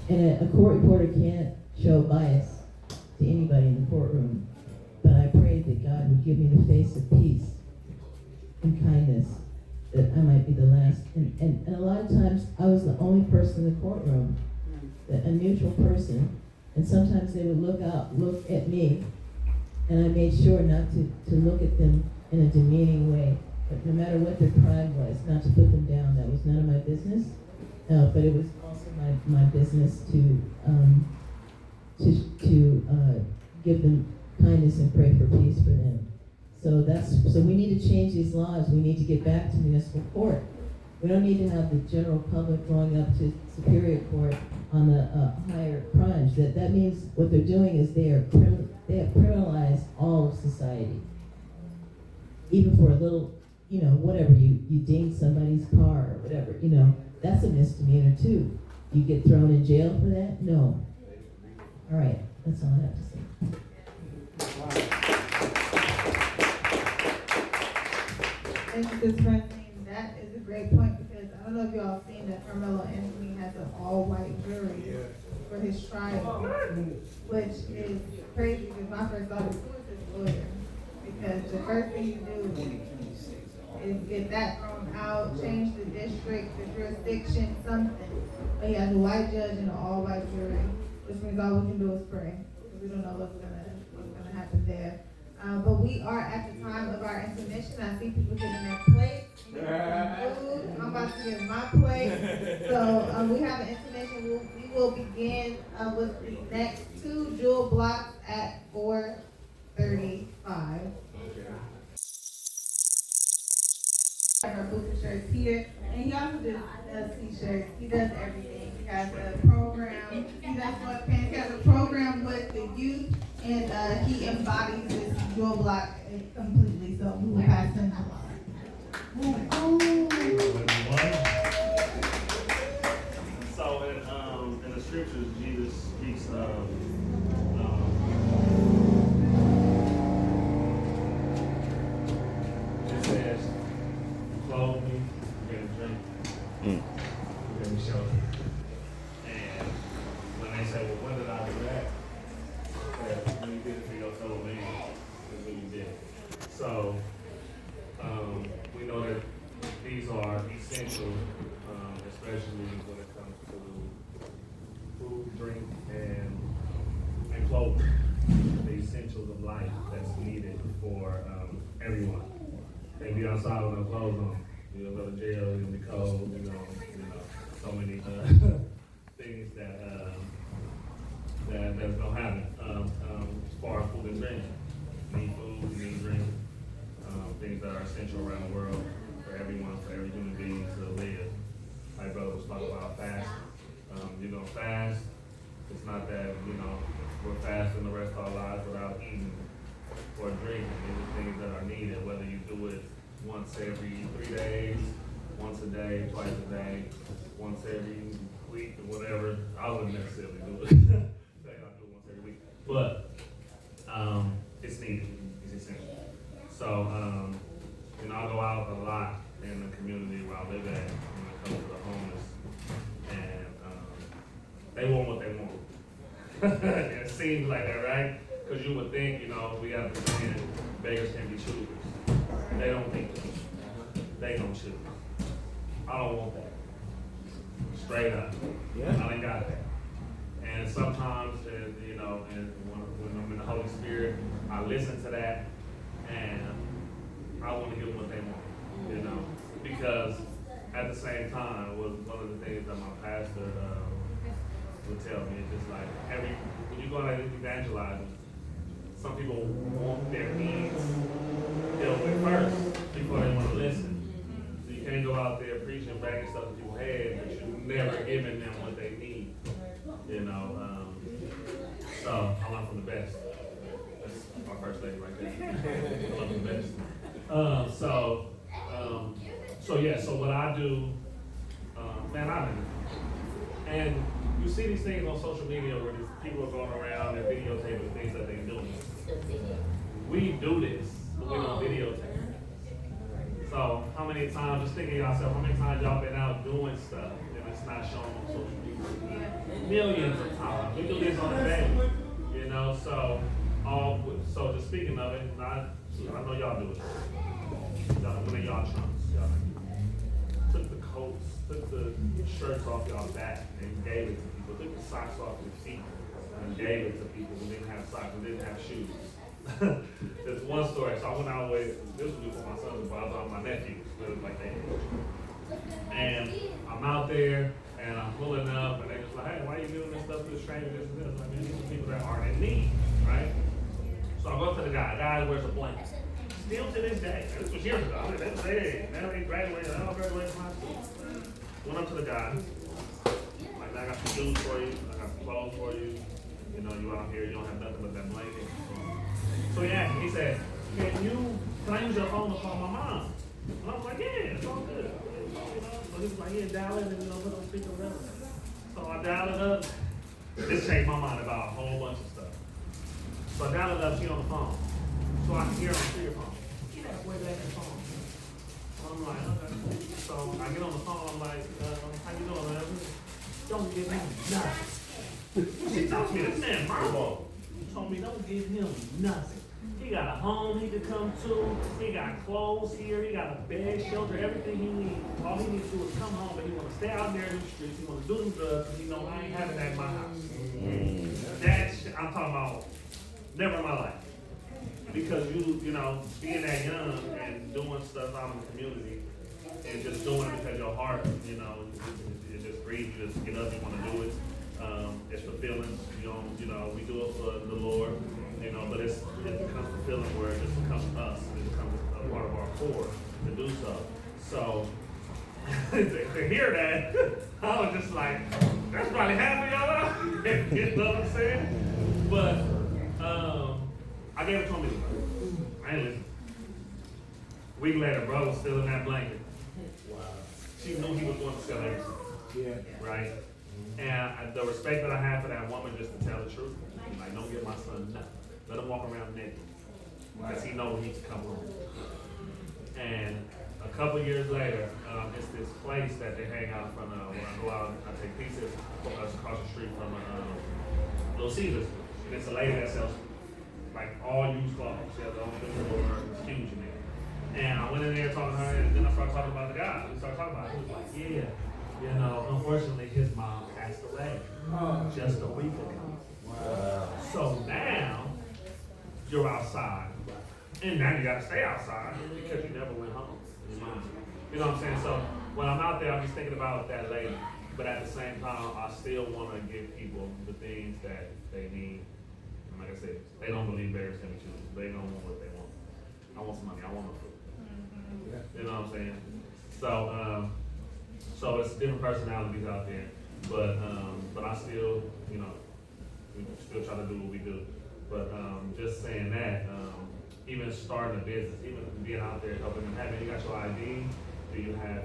and a court reporter can't show bias to anybody in the courtroom. But I prayed that God would give me the face of peace and kindness, that I might be the last. And a lot of times I was the only person in the courtroom, a neutral person. And sometimes they would look at me, and I made sure not to look at them in a demeaning way. But no matter what their crime was, not to put them down. That was none of my business. But it was also my business to give them kindness and pray for peace for them. So we need to change these laws. We need to get back to municipal court. We don't need to have the general public going up to Superior Court on the higher crimes. That means what they're doing is they have criminalized all of society. Even for a little, whatever, you ding somebody's car or whatever, that's a misdemeanor too. You get thrown in jail for that? No. All right, that's all I have to say. Thank you, Ms. Francine. That is a great point, because I don't know if you all seen that Carmelo Anthony has an all-white jury for his trial, which is crazy, because my first thought was, who is his lawyer? Because the first thing you do is get that thrown out, change the district, the jurisdiction, something. But he has a white judge and an all-white jury, which means all we can do is pray, because we don't know what's gonna happen there. But we are at the time of our intermission. I see people getting their plates, food. I'm about to get my plate. So we have an intermission. We will begin with the next 2 jewel blocks at 4:35. Our BUCU shirts here, and he also does t-shirts. He does everything. He has a program. He does sweatpants. He has a program with the youth, and he embodies this jewel block completely. So we will pass him So in the scriptures, Jesus speaks of it says, "Clothe me, give me drink, give me shelter." And when they say, "Well, when did I do that?" When you did it for your fellow man, is when you did it. So we know that these are essential, especially when it comes to food, drink, and clothing. The essentials of life that's needed for everyone. Can't be outside with no clothes on. You'll go to jail, you'll be cold, so many things that's gonna happen. As far as food and drink, you need food, you need drink, things that are essential around the world for everyone, for every human being to live. My brother was talking about fasting. You're gonna fast. It's not that, we're fasting the rest of our lives without eating or drinking. These are things that are needed, whether you do it once every 3 days, once a day, twice a day, once every week, or whatever. I wouldn't necessarily do it. Say I'll do it once every week. But it's needed. It's essential. So, I go out a lot in the community where I live at when it comes to the homeless. And they want what they want. It seems like that, right? Because you would think, we have to saying beggars can be choosers. They don't think that. They don't choose. I don't want that. Straight up. I ain't got that. And sometimes, and when I'm in the Holy Spirit, I listen to that, and I want to give them what they want, because at the same time, was one of the things that my pastor would tell me. It's just like when you go out and evangelize, some people want their needs dealt with first before they want to listen. So you can't go out there preaching, banging stuff in people's head, but you're never giving them what they need. So I learn from the best. That's my first lady right there. I learn from the best. So what I do, and you see these things on social media where these people are going around and videotaping things that they're doing. We do this, but we don't videotape. So how many times, just think of yourself, how many times y'all been out doing stuff and it's not shown on social media? Millions of times. We do this on a day, you know, so just speaking of it, I know y'all do it. One of y'all trunks, y'all took the coats, took the shirts off y'all back and gave it to people, took the socks off your feet and gave it to people who didn't have socks, who didn't have shoes. There's one story. So I went out with, this was before my son was born, I was out with my nephews, it was like that. And I'm out there and I'm pulling up and they just like, hey, why are you doing this stuff to the strangers, this and this? I mean, these are people that aren't in need, right? So I go up to the guy wears a blanket. Still to this day, this was years ago, now he graduated, I don't graduate from high school. Went up to the guy, like, I got some shoes for you, I got some clothes for you, you know, you out here, you don't have nothing but that blanket. So he asked me, he said, can I use your phone to call my mom? And I was like, yeah, it's all good. So he was like, yeah, dial it and put on speaker whatever. So I dialed it up. This changed my mind about a whole bunch of stuff. So I dialed it up, she on the phone. So I can hear her on speakerphone. Get that way back the phone. So I'm like, okay. So I get on the phone, I'm like, how you doing, man? Don't give him nothing. She talks to me, this man, Marvo. He told me, don't give him nothing. He got a home he could come to. He got clothes here. He got a bed, shelter, everything he needs. All he needs to do is come home, but he want to stay out there in the streets. He want to do them drugs, and he know I ain't having that in my house. That's, I'm talking about, never in my life. Because you know, being that young and doing stuff out in the community and just doing it because your heart, you know, it just breathes. You just get up, you want to do it. It's fulfilling. You know, we do it for the Lord. You know, but it becomes fulfilling where it just becomes us. It becomes a part of our core to do so. So to hear that, I was just like, that's probably half of y'all out. You know what I'm saying? But I gave it to him. I ain't listening. A week later, bro was still in that blanket. Wow. She knew he was going to sell everything. Yeah. Right? And the respect that I have for that woman, just to tell the truth, like, don't give my son nothing. Let him walk around naked. Because he knows he can come home. And a couple years later, it's this place that they hang out in front of. When I go out, I take pieces across the street from Little Caesars. And it's a lady that sells like all used clothes. She has her own store. It's huge in there. And I went in there talking to her, and then I started talking about the guy. We started talking about it. He was like, yeah, you know, unfortunately his mom passed away just a week ago. Wow. So now you're outside, and now you gotta stay outside because you never went home. You know what I'm saying? So when I'm out there, I'm just thinking about that lady. But at the same time, I still want to give people the things that they need. And like I said, they don't believe bears can be choosers. They don't want what they want. I want some money. I want no food. You know what I'm saying? So, so it's different personalities out there. But I still, you know, we still try to do what we do. But just saying that, even starting a business, even being out there helping them have it, you got your ID, do you have,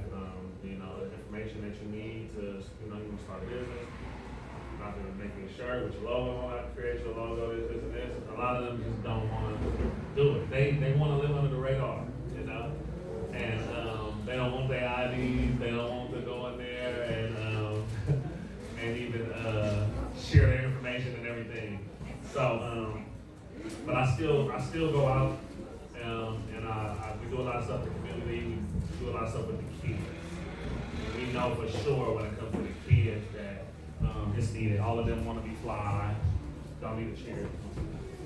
you know, the information that you need to, you know, you want to start a business, out there making a shirt with your logo on it, create your logo, this and this. A lot of them just don't want to do it. They want to live under the radar, you know, and they don't want their IDs, they don't want to go in there and even share their information and everything. So, but I still go out, and we do a lot of stuff in the community. We do a lot of stuff with the kids. And we know for sure when it comes to the kids that it's needed. All of them want to be fly. Y'all need a chair.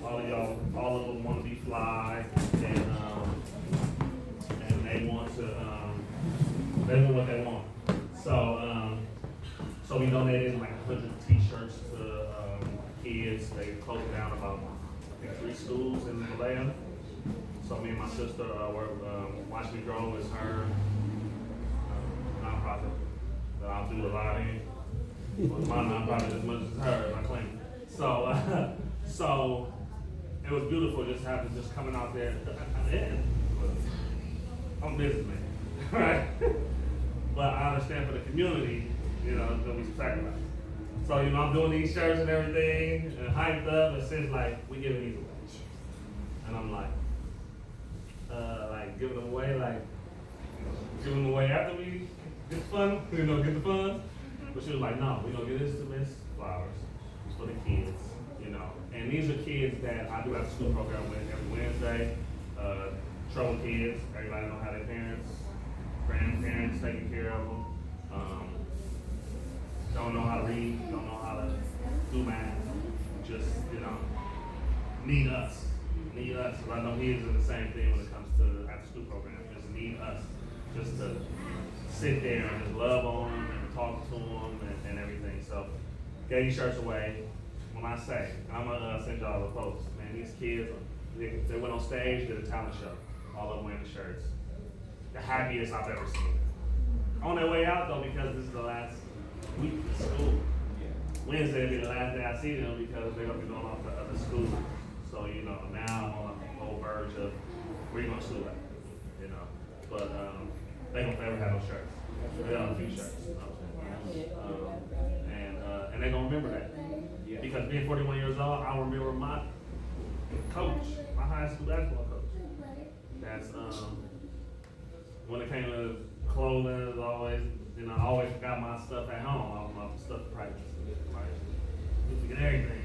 All of them want to be fly, and they want what they want. So we donated like 100 T-shirts to kids. They closed down about, I think, 3 schools in Malaya. So me and my sister Watch Me Grow is her nonprofit that I'll do a lot in. Well, my nonprofit as much as her, my clinic. So it was beautiful just having coming out there. I'm a businessman, right? But I understand for the community, you know, there's gonna be some sacrifice. So, you know, I'm doing these shirts and everything, and hyped up, it says like, we giving these away. And I'm like giving them away, like, give them away after we get the fun, get the funds. But she was like, no, we're gonna get this to Miss Flowers. It's for the kids, And these are kids that I do have a school program with every Wednesday. Troubled kids, everybody know how their parents, grandparents taking care of them. Don't know how to read, don't know how to do math. Just, need us. Need us. I know he is in the same thing when it comes to after school program. Just need us. Just to sit there and just love on them and talk to them and everything. So, get these shirts away. When I say, I'm gonna send y'all a post. Man, these kids, they went on stage, did a talent show. All of them wearing the shirts. The happiest I've ever seen. On their way out though, because this is the last week of school. Wednesday will be the last day I see them because they're gonna be going off to other schools. So, now I'm on the whole verge of where you gonna school at, But they gonna forever have those shirts. They have a few shirts. And they gonna remember that. Because being 41 years old, I remember my coach, my high school basketball coach. That's when it came to clothing, it was always, I always forgot my stuff at home. All my stuff at practice. Like, you forget everything,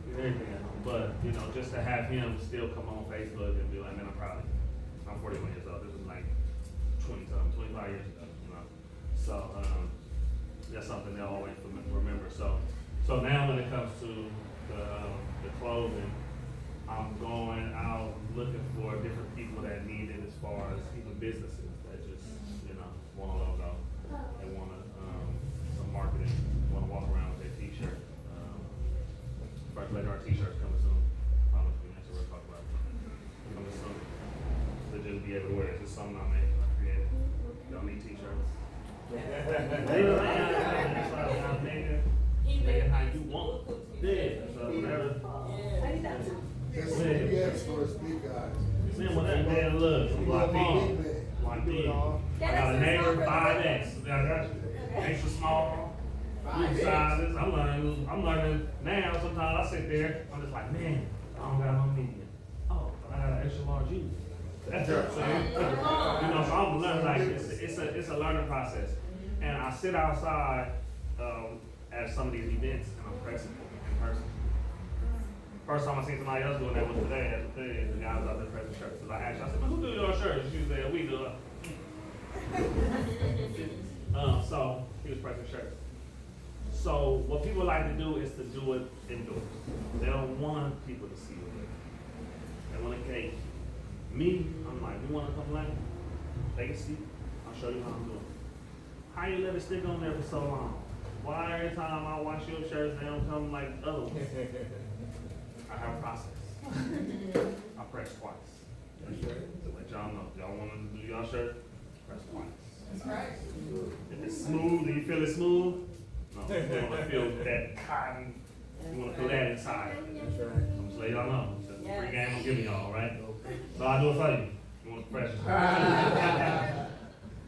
get everything at home. But, just to have him still come on Facebook and be like, man, I'm proud of you. I'm 41 years old. This was like 25 years ago, So, that's something they'll always remember. So now when it comes to the clothing, I'm going out looking for different people that need it as far as even businesses that just, want a logo. They want some marketing, want to walk around with their t-shirt. First later, our t-shirts coming soon. Promise me, that's what we're talking about. Coming soon. To just be able to wear it. It's just something I made, I created. Y'all need t-shirts. Make it how you want. Yeah, so whatever. That's CBS for us big guys. Man, what that man looks like me. I got a neighbor 5X. I got you. Extra small. Blue sizes. I'm learning now. Sometimes I sit there. I'm just like, man, I don't got no medium. Oh, but I got an extra large U. That's dirt. So, so I'm learning like it's a learning process. And I sit outside at some of these events and I'm pressing in person. First time I seen somebody else doing that was today. That's the thing. The guy was out there pressing shirts. So I asked, I said, who do your shirts? She said, we do it. So he was pressing shirts. So what people like to do is to do it indoors. They don't want people to see it. They want to cake. Me, I'm like, you want to come like take a seat? I'll show you how I'm doing. How you let it stick on there for so long? Why every time I wash your shirts, they don't come like other ones? I have a process. I press twice. To let y'all know. Y'all want to do y'all shirt? Press twice. That's right. If it's smooth, do you feel it smooth? No, you want to feel that cotton. You want to feel that inside. That's right. I'm just letting y'all know. It's a free game I'm giving y'all, right? So I'll do it for you. You want the pressure.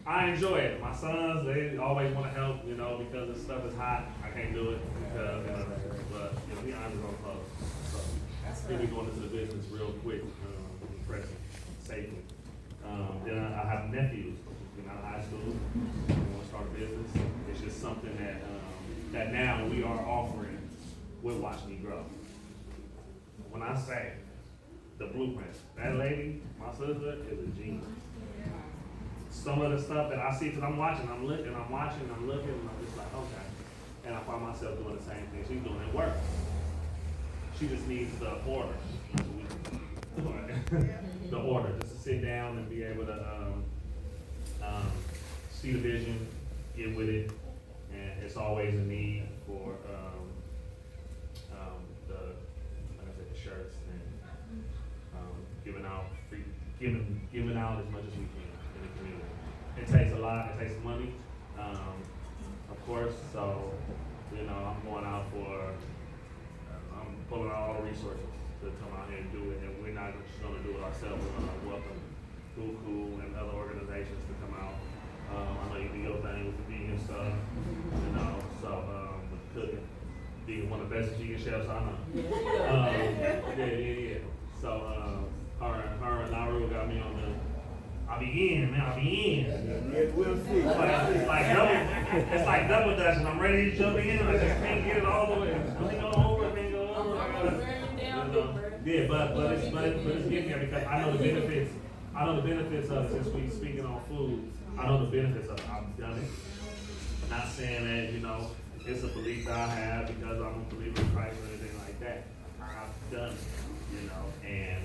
I enjoy it. My sons, they always want to help, because this stuff is hot. I can't do it because, but, he irons his own clothes. So, then we going into the business real quick, pressing, safely. Then I have nephews, who've been out of high school, want to start a business. It's just something that now we are offering with Watch Me Grow. When I say the blueprint, that lady, my sister, is a genius. Some of the stuff that I see, because I'm watching, I'm looking, and I'm just like, okay. And I find myself doing the same thing she's doing at work. She just needs the order. The order, just to sit down and be able to see the vision, get with it, and it's always a need for the shirts and giving out as much as we can in the community. It takes a lot. It takes money, of course. So, I'm going out I'm pulling out all the resources to come out here and do it. And we're not just going to do it ourselves. We're going to welcome BUCU and other organizations to come out. I know you do your thing with the vegan stuff, so with cooking. Being one of the best vegan chefs I know. Yeah. So, her and Naru got me on I'll be in, man. I'll be in. Yeah, we'll see. It's like double dutching. I'm ready to jump in. I just can't get it all the way. I can't go over. Yeah, but it's getting there because I know the benefits. I know the benefits of it. Since we speaking on food, I know the benefits of it. I've done it. Not saying that it's a belief that I have because I'm a believer in Christ or anything like that. I've done it, and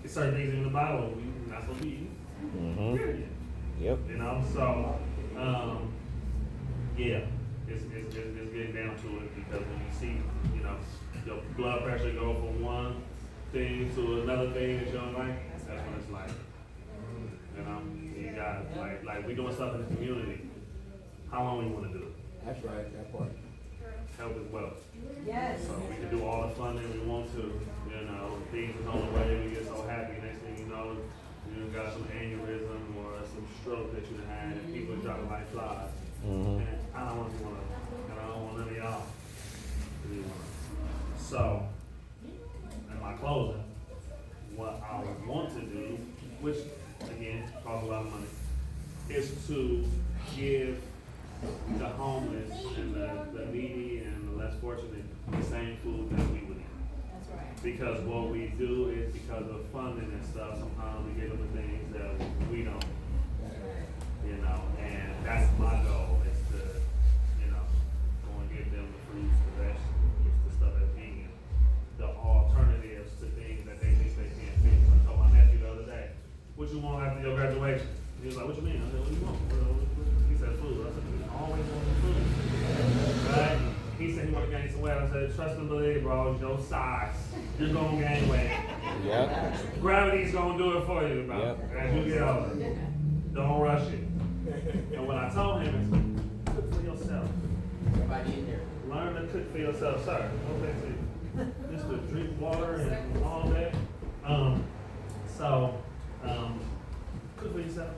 it's certain things in the Bible we're not supposed to eat. Period. Yep. So yeah, it's getting down to it because when you see your blood pressure go from one thing to another thing that you don't like, that's when it's like, you got like we doing stuff in the community. How long we want to do it? That's right, that part. Help as well. Yes. So we can do all the funding we want to. Things is on the way. We get so happy. Next thing you know, you got some aneurysm or some stroke that you had, and people dropping like flies. And I don't want none of y'all. So, in my closing, what I want to do, which again costs a lot of money, is to give the homeless and the needy and the less fortunate the same food that we would eat. That's right. Because what we do is because of funding and stuff, sometimes we give them the things that we don't. And that's my goal is to, go and give them the fruits, the vegetables, the stuff that's vegan, the alternatives to things that they think they can't fix. I told my nephew the other day, what you want after your graduation? He was like, what you mean? I said, what do you want? He said, food. I said, we always want some food. Right? He said he want to gain some weight. I said, trust and believe, bro, it's your size. You're going to gain weight. Yep. Gravity's going to do it for you, bro. Yep. As you get older. Don't rush it. And what I told him is, cook for yourself. Somebody in there. Learn to cook for yourself, sir. Okay, see. Just to drink water and all that. Cook for yourself.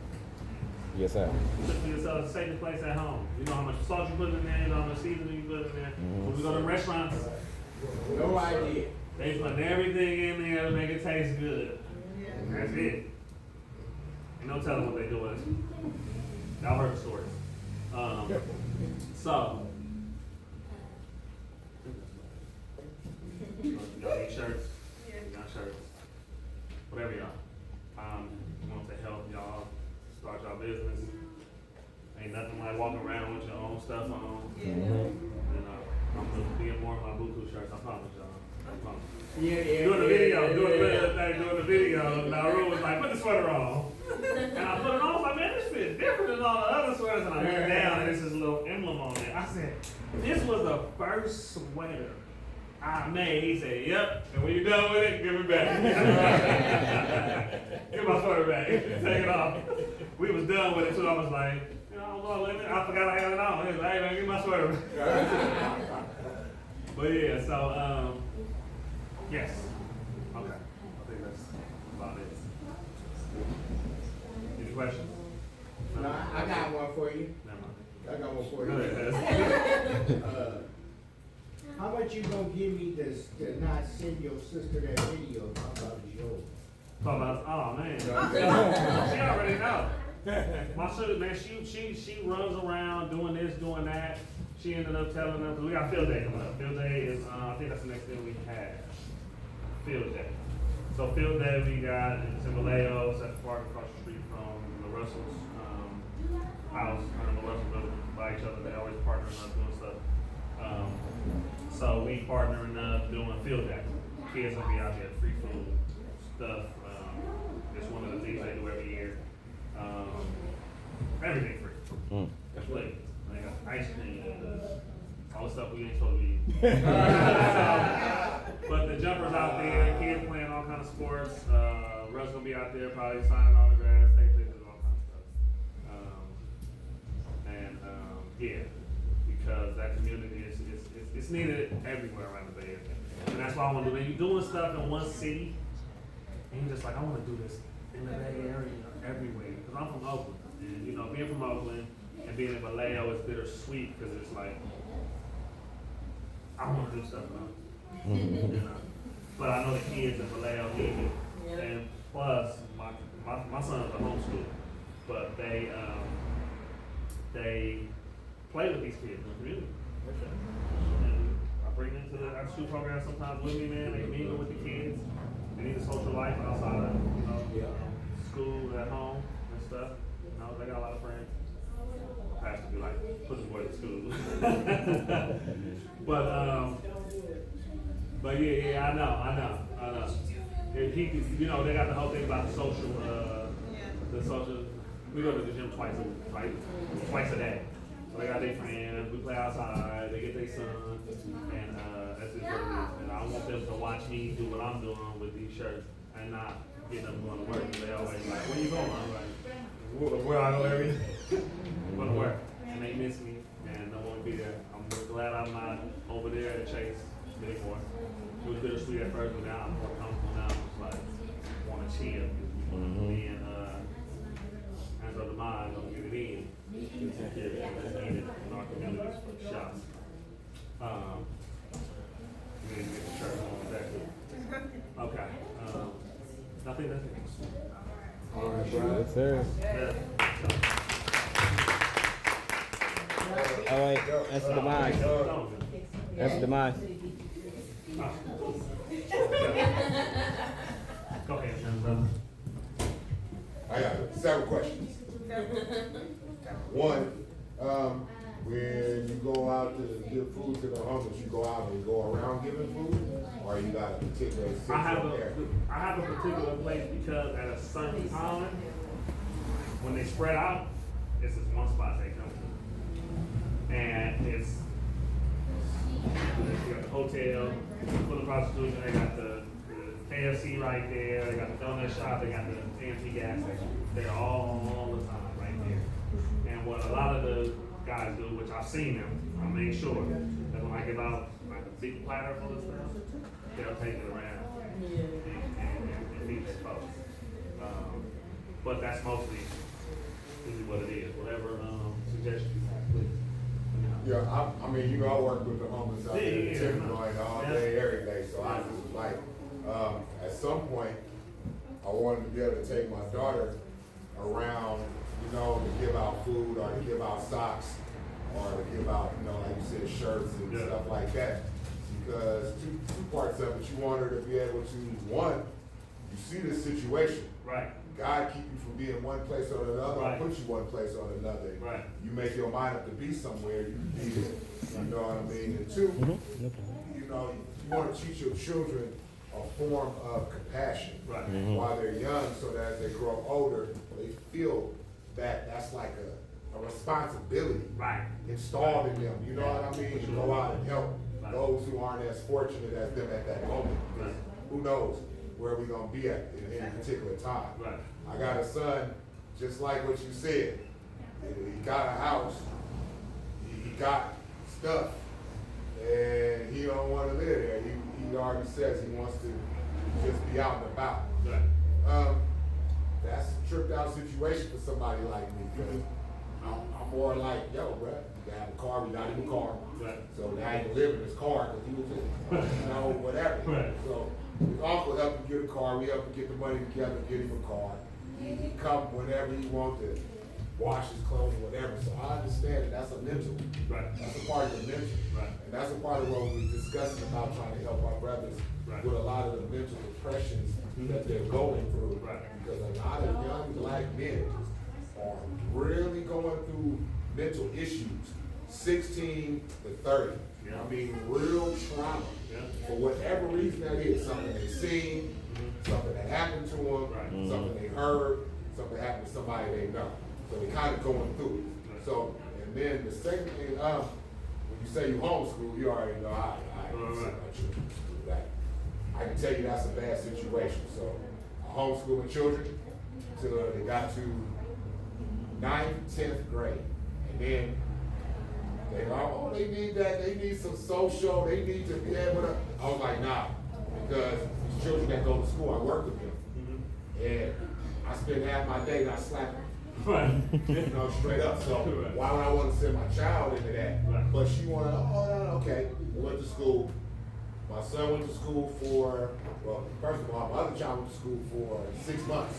Yes, sir. Cook for yourself. Save the place at home. You know how much salt you put in there. You know how much seasoning you put in there. When we go to restaurants, No idea. they put everything in there to make it taste good. That's it. Ain't no telling what they do with it. Y'all heard the stories. Y'all need shirts? You got shirts? Whatever y'all. Want to help y'all start y'all business. Ain't nothing like walking around with your own stuff on. I'm gonna be in more of my BUCU shirts, I promise y'all. I promise. Doing the video, Nauru was like, put the sweater on. And I put it on, I was like, man, this fits different than all the other sweaters. And I went down and this is a little emblem on it. I said, this was the first sweater I made. He said, yep. And when you're done with it, give it back. Give my sweater back. Take it off. We was done with it too. I was like, I forgot I had it on. He was like, hey man, give my sweater back. But yeah, so yes. Okay. I think that's about it. Any questions? No, I got one for you. Never mind. I got one for Go you. ahead. How much you gonna give me to not send your sister that video about the show? Talk about, oh man. She already know. My sister, man, she runs around doing this, doing that. She ended up telling us, we got field day coming up. Field day is, I think that's the next thing we have. Field day. So field day we got in Timberleo, it's at the park across the street from the Russell's house. The Russell building by each other. They always partnering up doing stuff. So we partnering up doing field day. Kids will be out there, free food stuff. It's one of the things they do every year. Everything free. That's lit. They got ice cream, all the stuff we ain't supposed to be eating. But the jumpers out there, kids playing all kind of sports. Russ gonna be out there probably signing autographs, taking pictures, all kind of stuff. Yeah, because that community is needed everywhere around the Bay Area. And that's why I want to do it. You're doing stuff in one city, and you're just like, I want to do this in the Bay Area everywhere. Because I'm from Oakland. And, being from Oakland and being in Vallejo is bittersweet because it's like, I want to do stuff in Oakland. But I know the kids in Vallejo need it. And plus, my son's a homeschooler. but they play with these kids in the community. And I bring them to the after school program sometimes with me, man. They mingle with the kids. They need a social life outside of, school, at home and stuff. They got a lot of friends. Pastor be like, put the boy to school. but yeah, I know. If he, they got the whole thing about the social. We go to the gym twice a day. So they got their friends. We play outside. They get their son, and that's just what it is. And I want them to watch me do what I'm doing with these shirts, and not getting them going to work. They always like, where you going? I'm like, where I go every day. I'm going to work, and they miss me, and I want to be there. I'm glad I'm not over there at Chase anymore. It was bittersweet at first, but now I'm more comfortable now. It's like, I want to chill. Me and hands on the mind, don't get it in. It's needed in our communities for shots. We need to get the church on that too. Okay. I think that's it. All right, bro. That's it. All right, answer the mind. Answer the mind. Go ahead, brother. I got several questions. One, when you go out to give food to the homeless, you go out and go around giving food, or you got a particular I have a particular place because at a certain time, when they spread out, it's just one spot they come to. And it's, you got the hotel for the prostitution, they got the KFC right there, they got the donut shop, they got the AMP gas station. They're all the time right there. And what a lot of the guys do, which I've seen them, I make sure that when I give out like a big platter full of stuff, they'll take it around and feed their folks. But that's mostly what it is. Whatever suggestions you have, please. Yeah, I mean, I work with the homeless out there in Timberline all day, every day. So I just like, at some point, I wanted to be able to take my daughter around, to give out food or to give out socks or to give out, like you said, shirts and stuff like that. Because two parts of it, you want her to be able to, one, you see this situation. Right. God keep you from being one place or another, or put you one place or another. Right. You make your mind up to be somewhere, you can be there. You know what I mean? And two, you want to teach your children a form of compassion while they're young, so that as they grow older, they feel that that's like a responsibility installed in them. You know what I mean? To go out and help those who aren't as fortunate as them at that moment. Because who knows where we're going to be at in any particular time. I got a son, just like what you said. He got a house, he got stuff, and he don't want to live there. He already says he wants to just be out and about. That's a tripped out situation for somebody like me, because I'm more like, yo, bro, you got a car, we got him a car. So now he can live in his car, because he was just, whatever. So his uncle helped him get a car, we helped him get the money together, get him a car. He come whenever he wants to wash his clothes or whatever. So I understand that that's a mental. That's a part of the mental. And that's a part of what we're discussing about trying to help our brothers with a lot of the mental depressions that they're going through. Because a lot of young black men are really going through mental issues, 16 to 30. I mean, real trauma. For whatever reason that is, something they seen, something that happened to them, something they heard, something that happened to somebody they know. So they're kind of going through it. So, and then the second thing, when you say you homeschool, you already know I can tell you that's a bad situation. So I homeschool children till they got to 9th, 10th grade. And then they they need that, they need some social, they need to be able to. I was like, nah, because these children that go to school, I work with them. And I spend half my day not slapping them. Straight up. So why would I want to send my child into that? But she wanted, okay, we went to school. My son went to school for, first of all, my other child went to school for 6 months.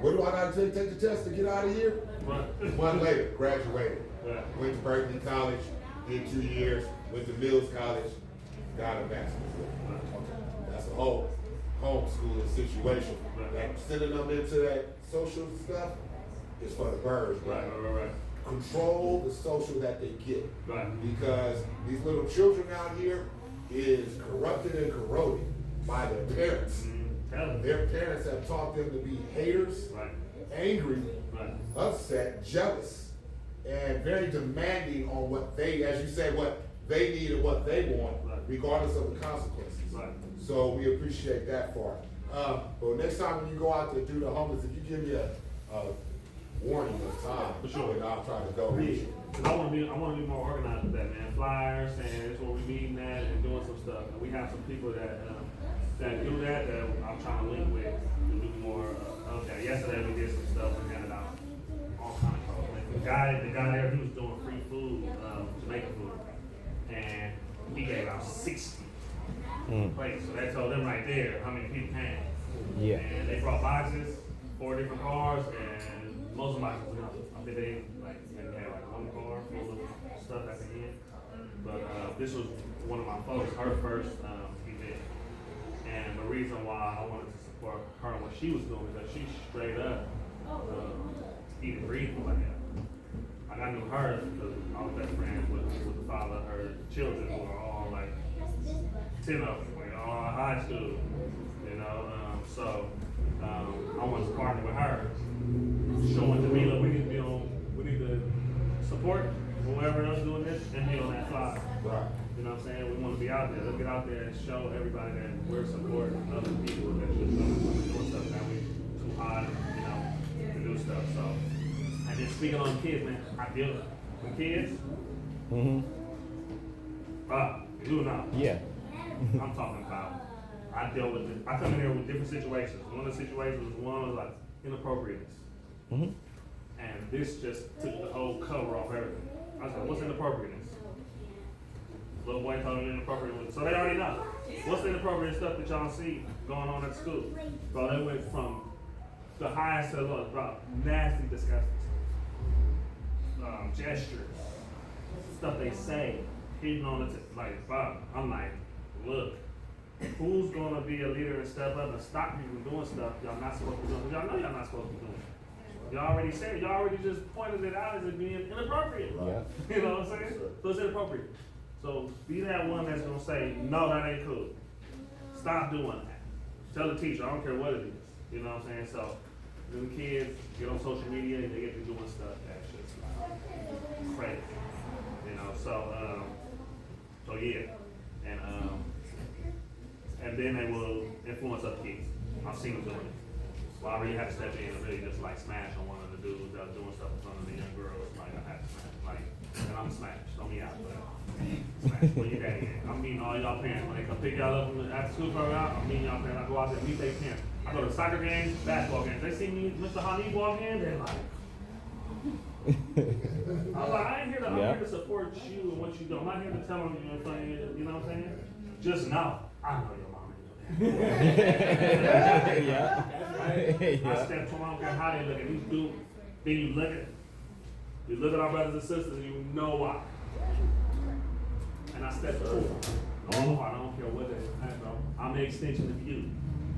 What do I got to take the test to get out of here? Right. One later, graduated. Right. Went to Berkeley College, did 2 years, went to Mills College, got a master's. That's a whole homeschooling situation. Like sending them into that social stuff is for the birds, right? Right. Control the social that they get. Right. Because these little children out here is corrupted and corroded by their parents. Their parents have taught them to be haters, angry, upset, jealous, and very demanding on what they, as you say, what they need and what they want, regardless of the consequences. So we appreciate that part. But next time when you go out to do the homeless, if you give me a warning of time, For sure. then I'll try to go. Yeah. Cause I want to be more organized with that, man. Flyers, and it's where we meeting at and doing some stuff. And we have some people that do that I'm trying to link with to do more. Okay, yesterday we did some stuff and handed out all kind of clothes. Like the guy there, he was doing free food, Jamaican food, and he gave out 60 plates. So that told them right there how many people came. Yeah. And they brought boxes, 4 different cars, and most of the boxes, I think they maybe had like 1 car full of stuff at the end. But this was one of my folks, her first event. And the reason why I wanted to support her and what she was doing is that she's straight up eating breathing like that. Like I knew her because I was best friends with the father of her children who are all like 10 of them, like all high school, you know. So I wanted to partner with her, showing to me, look, we need to support whoever else doing this and be on that fly. Right. You know what I'm saying? We want to be out there. Let's get out there and show everybody that we're supporting other people that just doing stuff that we too hard, to do stuff. So, and then speaking on kids, man, I deal with kids. You do not. Yeah. I'm talking about. I come in here with different situations. One of the situations was like inappropriateness. And this just took the whole cover off everything. I was like, what's inappropriateness? Little boy told me inappropriate. So they already know. What's the inappropriate stuff that y'all see going on at school? Bro, they went from the highest to the lowest, bro. Nasty, disgusting stuff. Gestures. Stuff they say. Hitting on the bro, I'm like, look, who's gonna be a leader and step up and stop you from doing stuff y'all not supposed to be doing? Y'all know y'all not supposed to be doing. Y'all already said, y'all already just pointed it out as it being inappropriate. Yeah. You know what I'm saying? So it's inappropriate. So be that one that's gonna say, no, that ain't cool. Stop doing that. Tell the teacher, I don't care what it is. You know what I'm saying? So the kids get on social media and they get to doing stuff that's just crazy. You know, so yeah. And then they will influence other kids. I've seen them doing it. Well, I really had to step in and really just smash on one of the dudes that was doing stuff in front of the young girls. I had to smash. And I'm smashed. Don't me out, but smash. Where your daddy at? I'm meeting all y'all parents. When they come pick y'all up from the after school program, I'm meeting y'all parents. I go out there and meet their parents. I go to soccer games, basketball games. They see me, Mr. Hanif walk in, they're like, I'm like, I'm here to support you and what you do. I'm not here to tell them you're in front of you, you know what I'm saying? Just know, I know your mom and your dad. Yeah. I step to them, I don't care how they look at these dudes. Then you look at our brothers and sisters and you know why. And I step to them. I don't care what they say, bro. I'm the extension of you.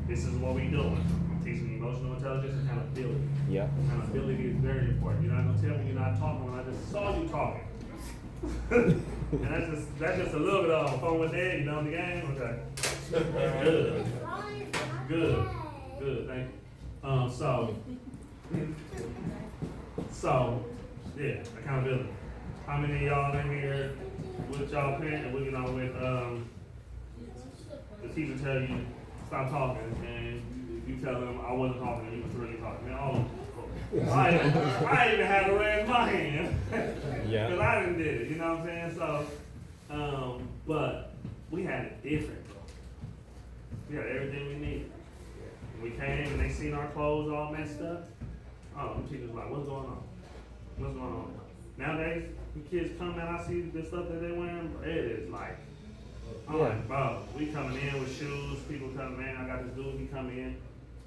This is what we doing. I'm teaching you emotional intelligence and accountability. Yeah. Accountability is very important. You're not gonna tell me you're not talking when I just saw you talking. And that's just a little bit of fun with that, you know the game? Okay. Good, thank you. So yeah, accountability. How many of y'all in here with y'all parent with the teacher tell you stop talking and you tell them I wasn't talking and you was really talking? Man, all of them. I even had to raise my hand. Yeah. Because I didn't did it, you know what I'm saying? So, but we had it different, bro. We had everything we needed. We came and they seen our clothes all messed up. Oh, the teacher's like, what's going on? What's going on? Nowadays, the kids come and I see the stuff that they're wearing, it is like, I'm like, bro, we coming in with shoes, people coming in, I got this dude, he come in,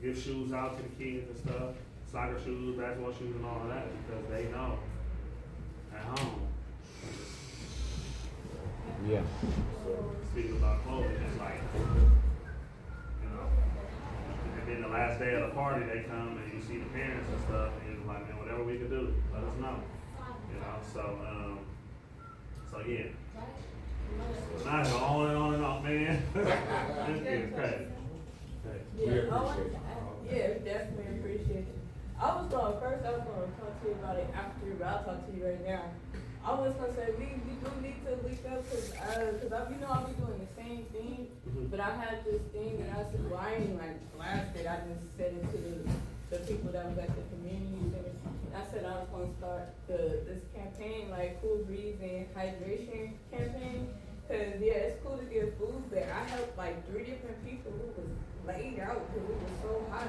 give shoes out to the kids and stuff. soccer shoes, basketball shoes, and all of that because they know at home. Yeah. Speaking about clothing, it's like, you know, and then the last day of the party, they come and you see the parents and stuff, and you're like, man, whatever we can do, let us know. You know, so yeah. Not go on and on, man. It's crazy. Yeah, definitely appreciate it. I was going to talk to you about it after, but I'll talk to you right now. I was going to say, we do need to link up because I'll be doing the same thing, but I had this thing and I said, well, I ain't like blasted. I just said it to the people that was at the community center. I said I was going to start this campaign, like Cool Breeze and Hydration campaign. Cause yeah, it's cool to get food, but I helped like 3 different people who was laid out because it was so hot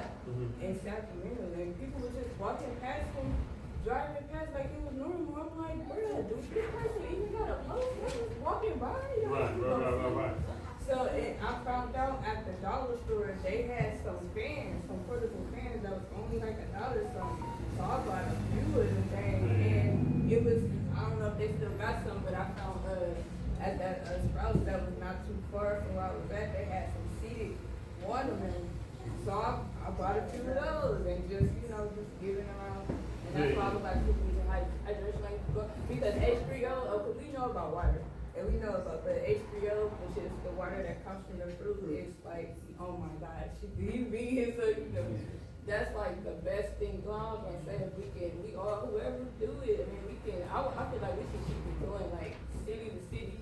in Sacramento, and people were just walking past him, driving past like it was normal. I'm like, bruh, do this person even got a post? They're just walking by. Right. So I found out at the dollar store they had some fans, some portable fans that was only like $1 something. So I bought a few of the things, and it was, I don't know if they still got some, but I found at that Sprouts that was not too far from where I was at, they had some seeded watermelon. So I bought a few of those and just giving them out. And that's why I was like, people using hydration like because H3O, because we know about water. And we know about the H3O, which is the water that comes from the fruit. It's like, oh my gosh, you be here, so that's like the best thing going on. And say if we all, whoever do it, I mean, I feel like we should keep it going, like city to city.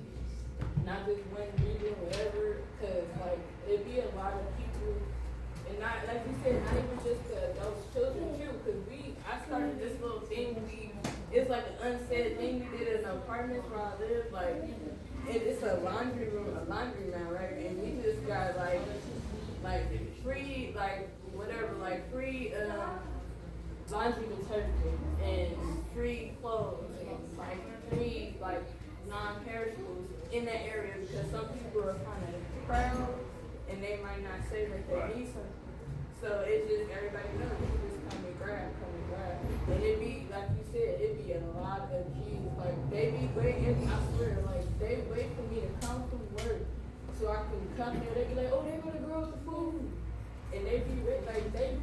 Not just one region, whatever, because like it'd be a lot of people, and not like you said, not even just those children too. Because I started this little thing. It's like an unsaid thing we did in the apartments where I live. Like it's a laundry room, a laundromat, right? And we just got like free, free laundry detergent and free clothes and like free non-perishables in that area because some people are kind of proud and they might not say that they need something. So it's just everybody knows you can just come and grab. And it'd be, like you said, it'd be a lot of kids. Like they be waiting, I swear, like they wait for me to come from work so I can come there. They be like, oh, they're gonna grow the food. And they be like, it'd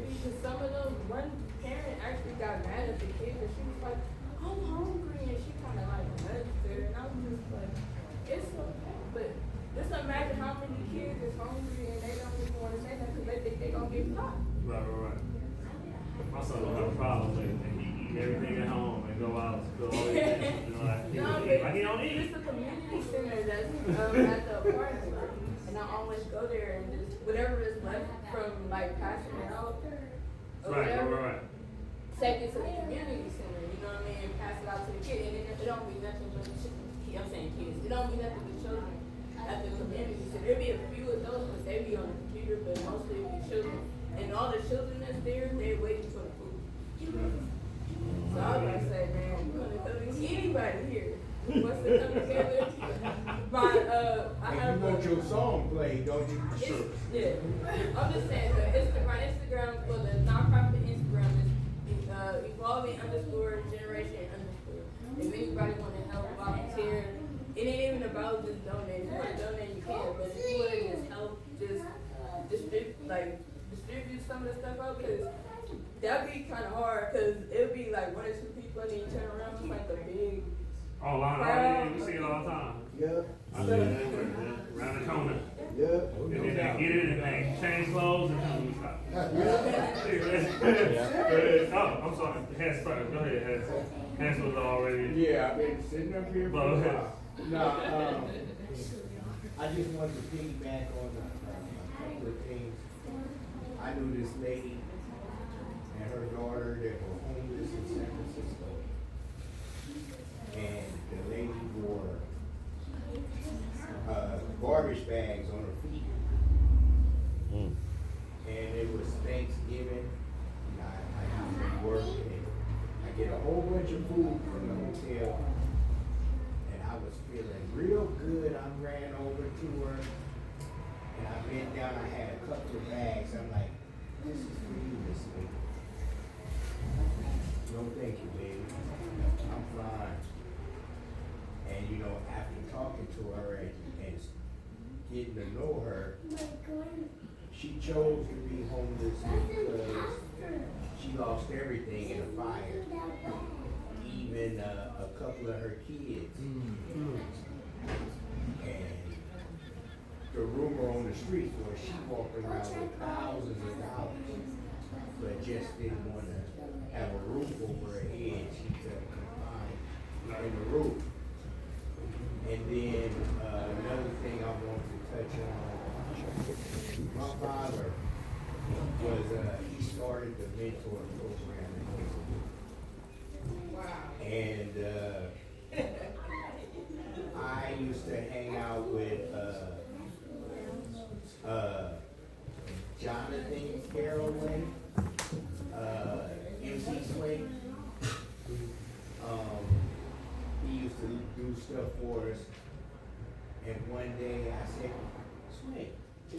be just some of them. One parent actually got mad at the kid and she was like, I'm hungry, and she kind of like nudged her, and I was just like, it's okay, but just imagine how many kids is hungry and they don't even want to say that because they think they're going to get caught. Right. My son don't have a problem with it, and he eat everything at home and go out to all these things, he don't eat. It's a community center that's at the apartment, and I always go there and just, whatever is left from like passing it out, or whatever, take it to the community center, you know what I mean, and pass it out to the kid, and it don't be nothing but I'm saying kids, it don't be nothing but children at the community center. There'll be a few of those, but they be on the computer, but mostly it'll be children. And all the children that's there, they're waiting for the food. So I was like, say, man, we're gonna come and see anybody here who wants to come together. I have your song played, don't you? Sure. Yeah. I'm just saying, my Instagram for the nonprofit Instagram is evolving_generation_. If anybody want to help volunteer, it ain't even about just donating. If you want to donate, you can. But if you want to just help, just distribute some of the stuff out, because that'd be kind of hard. Because it'd be like 1 or 2 people, and then you turn around, it's like a big crowd. We see it all the time. Yep. Around the corner. Yep. And then they get it and they change clothes and come stop. Oh, I'm sorry. Hands first. Go ahead, Hands was already. Yeah, I've been sitting up here for a while. No, I just wanted to piggyback on a couple of things. I knew this lady and her daughter that were homeless in San Francisco. And the lady wore garbage bags on her feet. And it was Thanksgiving. I usually work and I get a whole bunch of food from the hotel. And I was feeling real good. I ran over to her and I bent down. I had a couple of bags. I'm like, this is for you, Miss Lady. everything in a fire, even a couple of her kids. And the rumor on the streets was she walked around with thousands of dollars, but just didn't want to have a roof over her head. She felt confined in the roof. And then another thing I want to touch on, my father was, he started the mentor program in Hazelwood. And I used to hang out with Jonathan Carraway, MC Sway. He used to do stuff for us. And one day I said, Sway,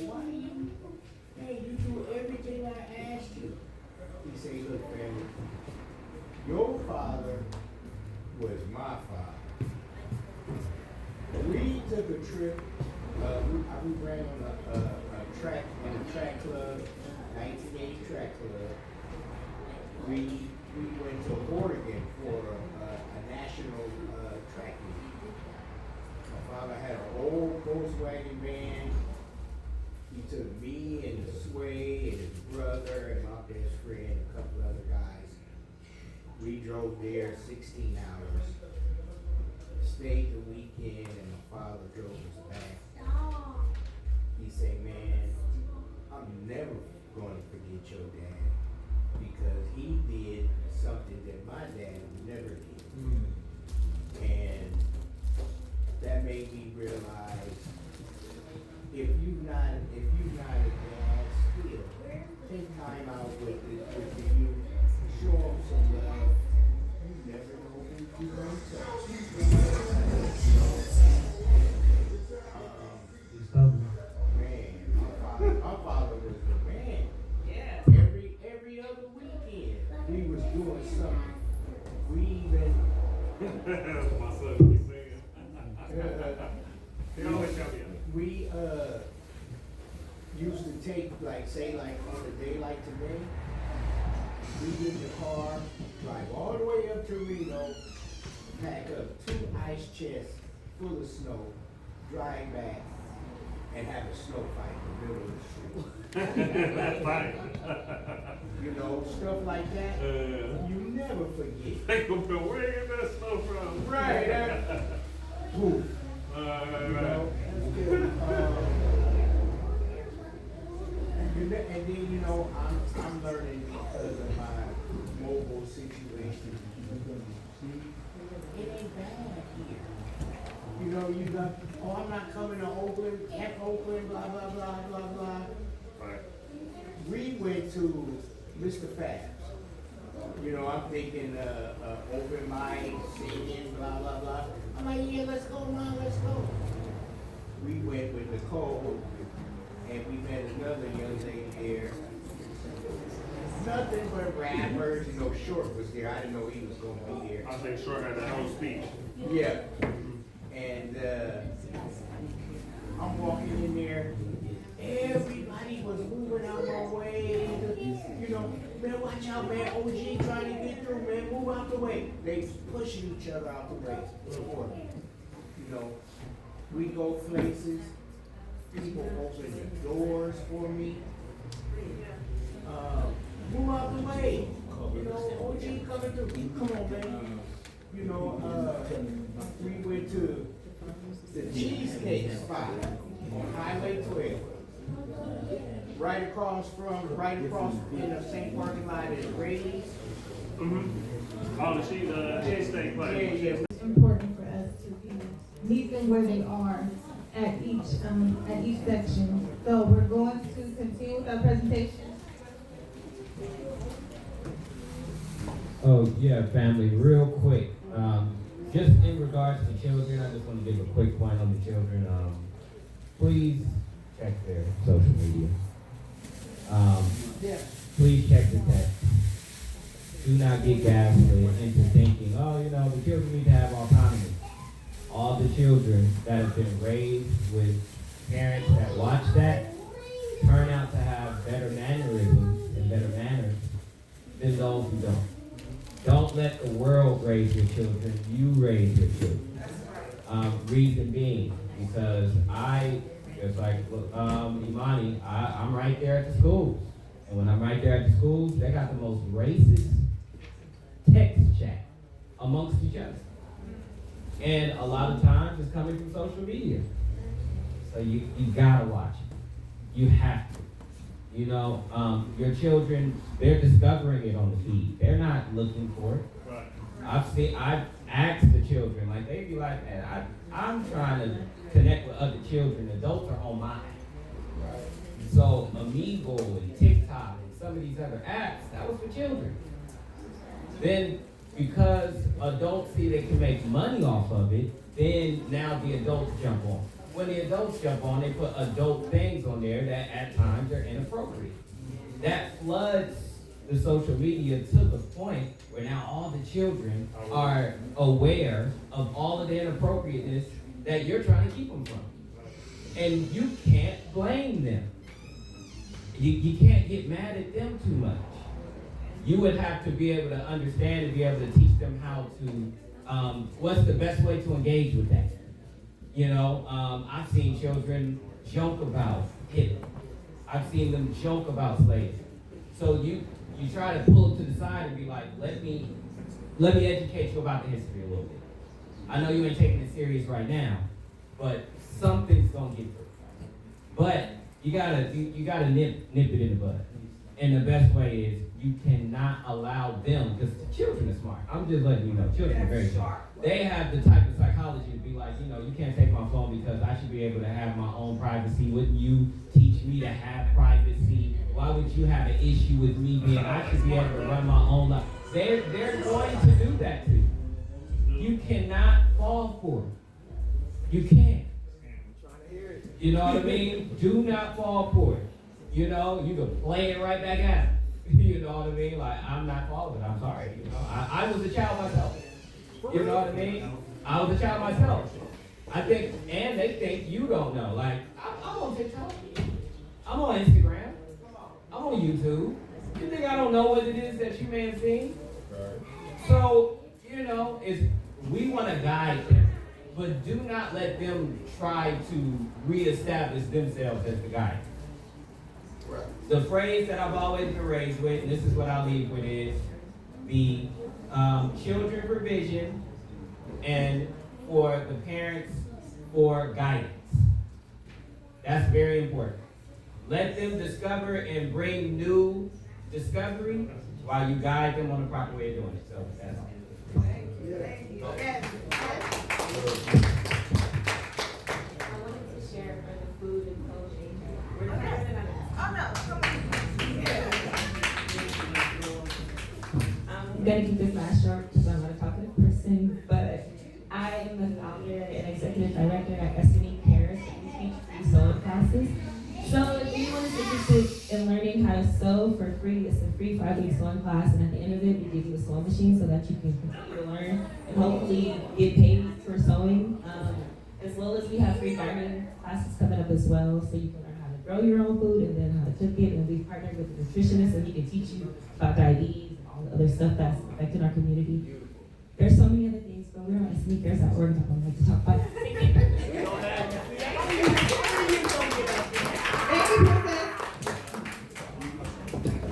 why you do everything I asked you? He said, look, family, your father was my father. We took a trip, we ran on a track club, 1980 track club. We went to Oregon for a national track meet. My father had an old Volkswagen van. He took me and Sway and his brother and my best friend and a couple other guys. We drove there 16 hours. Stayed the weekend and my father drove us back. He said, man, I'm never going to forget your dad because he did something that my dad never did. And that made me realize if you're not a dad still, take time out with the youth, show them some love. You never know who you're going to touch. Man, my father was the man. Yeah. Every other weekend, we was doing something. We even. That's my son be saying. He always got me on it. We used to take, say on a day like today, we get in the car, drive all the way up to Reno, pack up 2 ice chests full of snow, drive back, and have a snow fight in the middle of the street. That's fine. You know, stuff like that, you never forget. They gonna go, where you get that snow from? Right. Poof. You know, and then, you know, I'm learning because of my mobile situation. It ain't bad here. You know, you got, I'm not coming to Oakland, F Oakland, blah, blah, blah, blah, blah. Right. We went to Mr. Fab's. You know, I'm thinking open mic, singing, blah, blah, blah. I'm like, yeah, let's go, Mom, let's go. We went with Nicole, and we met another young lady there. Nothing but rappers. You know, Short was there. I didn't know he was going to be there. I think Short had that whole speech. Yeah. And I'm walking in there. Everybody was moving out my way. You know, man, watch out, man. OG trying to get through, man. Move out the way. They pushing each other out the way. You know, we go places. People open the doors for me. Move out the way. You know, OG coming through. Come on, man. You know, we went to the cheesecake spot on Highway 12. Right across in the same parking lot as Brady's. Oh, the cheesesteak place. Yeah. It's important for us to meet them where they are at each section. So we're going to continue with our presentation. Oh, yeah, family, real quick. Just in regards to children, I just want to give a quick point on the children. Please check their social media. Please check the text. Do not get gaslit into thinking, oh, you know, the children need to have autonomy. All the children that have been raised with parents that watch that turn out to have better mannerisms and better manners than those who don't. don't let the world raise your children, you raise your children. Reason being, because it's like, Imani, I'm right there at the schools. And when I'm right there at the schools, they got the most racist text chat amongst each other. And a lot of times it's coming from social media. So you gotta watch it. You have to. You know, your children, they're discovering it on the feed. They're not looking for it. Right. I've asked the children, like they be like, man, I'm trying to connect with other children. Adults are on mine. Right. So Amigo and TikTok and some of these other apps, that was for children. Then because adults see they can make money off of it, then now the adults jump on. When the adults jump on, they put adult things on there that at times are inappropriate. That floods the social media to the point where now all the children are aware of all of the inappropriateness that you're trying to keep them from. And you can't blame them. You can't get mad at them too much. You would have to be able to understand and be able to teach them how to, what's the best way to engage with that. You know, I've seen children joke about Hitler. I've seen them joke about slavery. So you try to pull it to the side and be like, let me educate you about the history a little bit. I know you ain't taking it serious right now, but something's gonna get through. But you gotta nip it in the bud. And the best way is you cannot allow them, because the children are smart. I'm just letting you know, children are very smart. They have the type of psychology to be like, you know, you can't take my phone because I should be able to have my own privacy. Wouldn't you teach me to have privacy? Why would you have an issue with me being, I should be able to run my own life? They're going to do that to you. You cannot fall for it. You can't. You know what I mean? Do not fall for it. You know, you can play it right back at them. You know what I mean? Like, I'm not falling. I'm sorry. You know, I was a child myself. You know what I mean? I was a child myself. I think, and they think you don't know. Like, I'm on TikTok. I'm on Instagram. I'm on YouTube. You think I don't know what it is that you may have seen? So, you know, we want to guide them, but do not let them try to reestablish themselves as the guide. The phrase that I've always been raised with, and this is what I'll leave with, is the children for vision and for the parents for guidance. That's very important. Let them discover and bring new discovery while you guide them on the proper way of doing it. So that's all. Thank you. Thank you. Yes. I wanted to share for the food and clothing. We're not having it. Oh no, come on. I'm gonna keep this last short because I'm not a talkative person, but I am the founder and executive director at Destiny Paris. We teach free sewing classes. So if anyone is interested in learning how to sew for free, it's a free 5-week sewing class, and at the end of it, we give you a sewing machine so that you can continue to learn and hopefully get paid for sewing. As well as we have free gardening classes coming up as well, so you can learn how to grow your own food and then how to cook it. And we partnered with a nutritionist, so he can teach you about diabetes and all the other stuff that's affecting our community. There's so many other things, but we're on sneakers at Oregon. I don't like to talk about it.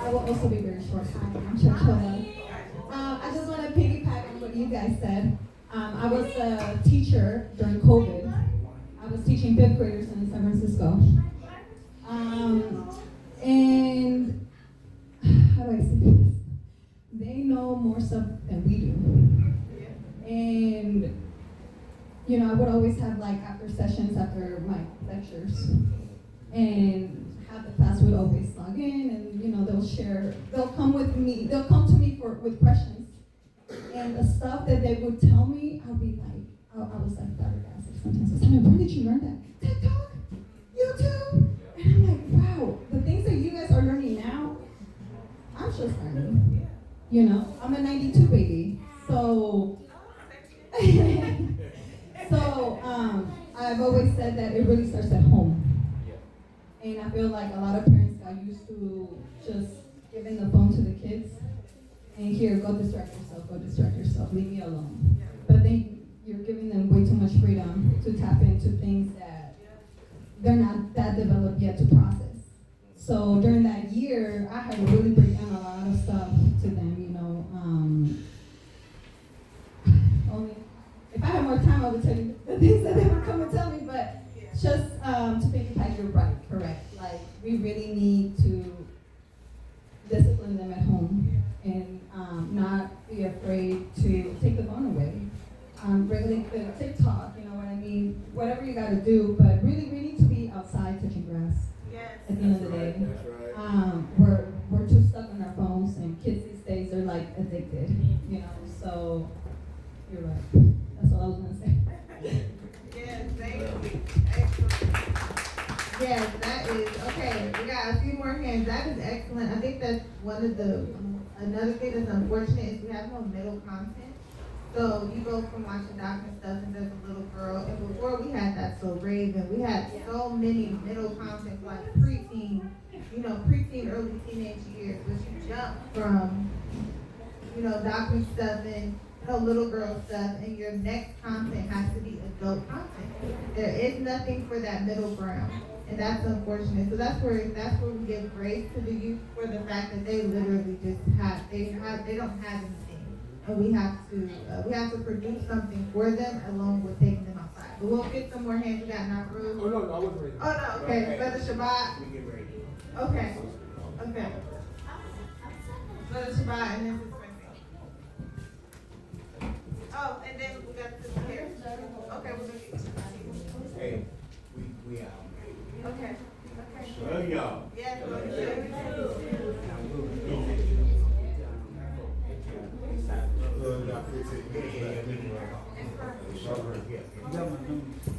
I will also be very short. Hi, I'm Chochola. I just want to piggyback on what you guys said. I was a teacher during COVID. I was teaching 5th graders in San Francisco. And how do I say this? They know more stuff than we do. And, you know, I would always have like after sessions, after my lectures, and half the class would always log in and, you know, they'll come to me with questions. And the stuff that they would tell me, I'll be like, I was like flabbergasted sometimes. I was like, where did you learn that? TikTok? YouTube? And I'm like, wow, the things that you guys are learning now, I'm just learning. You know, I'm a 92 baby. So I've always said that it really starts at home. And I feel like a lot of parents got used to just giving the phone to the kids. And here, go distract yourself. go distract yourself, leave me alone. But then you're giving them way too much freedom to tap into things that they're not that developed yet to process. So during that year, I had to really break down a lot of stuff to them, you know. Only if I had more time, I would tell you the things that they would come and tell me, but just to piggyback, you're right, correct. Like, we really need to discipline them at home and not be afraid to take the phone away. Regulate the TikTok, you know what I mean? Whatever you gotta do, but really we need to be outside touching grass. Yes. At the end of the day. That's right. We're too stuck on our phones, and kids these days are like addicted, you know, so you're right. That's all I was gonna say. Yes, thank you. Excellent. Yes, that is, okay, we got a few more hands. That is excellent. I think that's one of the, another thing that's unfortunate is we have no middle content. So you go from watching Doctor Stuff and there's a little girl, and before we had that so Raven, we had so many middle content like preteen, you know, preteen, early teenage years, which you jump from, you know, Doctor Stuff and little girl stuff, and your next content has to be adult content. There is nothing for that middle ground, and that's unfortunate. So that's where we give grace to the youth for the fact that they literally just they don't have anything, and we have to produce something for them along with taking them outside. But we'll get some more hands. We got in our room. Oh no, I wasn't ready. Oh no, okay, Brother Shabbat. We get ready. Okay, Brother Shabbat, and then. Oh, and then we got this here. Okay, we're gonna get Hey, we out. Okay. Love y'all. Yes, love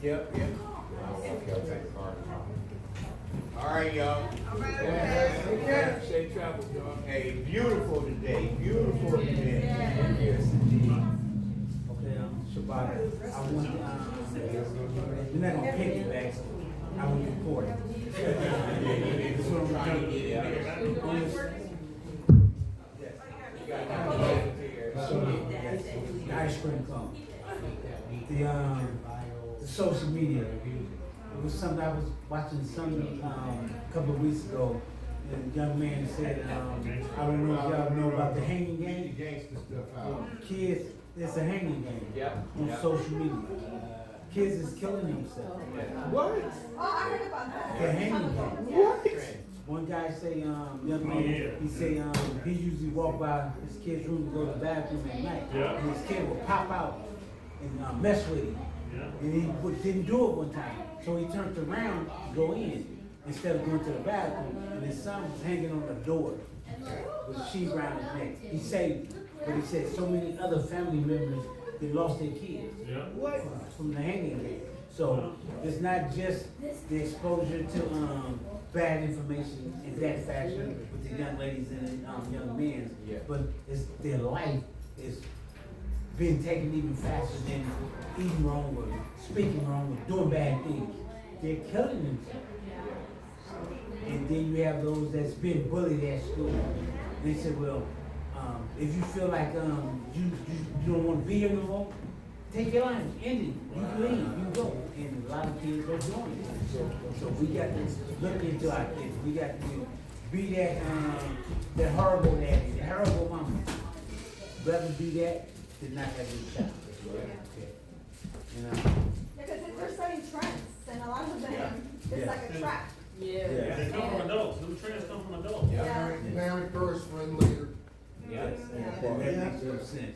Yep. All right, y'all. Safe travels, y'all. Hey, beautiful today. Beautiful today. Yes. Shabbat. I want you're not gonna pick it back. I want to report it. That's what I'm trying to get at. The ice cream cone. The social media. It was something I was watching a couple of weeks ago. And a young man said, I don't know if y'all know about the hanging game. Gangster stuff out. Kids, it's a hanging game on social media. Kids is killing themselves. What? Oh, I heard about that. The hanging game. What? One guy say, young man, he say he usually walk by his kid's room to go to the bathroom at night. And his kid would pop out and mess with him. And he didn't do it one time. So he turned around to go in instead of going to the bathroom. And his son was hanging on the door with a sheet around his neck. He said so many other family members, they lost their kids from the hanging game. So it's not just the exposure to bad information in that fashion with the young ladies and young men, but it's their life is being taken even faster than eating wrong or speaking wrong or doing bad things. They're killing themselves. And then you have those that's been bullied at school. They say, well, if you feel like you don't want to be here no more, take your life, end it. You can leave, you can go. And a lot of kids are doing it. So we got to look into our kids. We got to be that horrible daddy, that horrible mama. Rather be that than not have a child. You know? Because they're studying trends, and a lot of them, it's like a trap. They come from adults. New trends come from adults. Parent first, friend later. That makes no sense.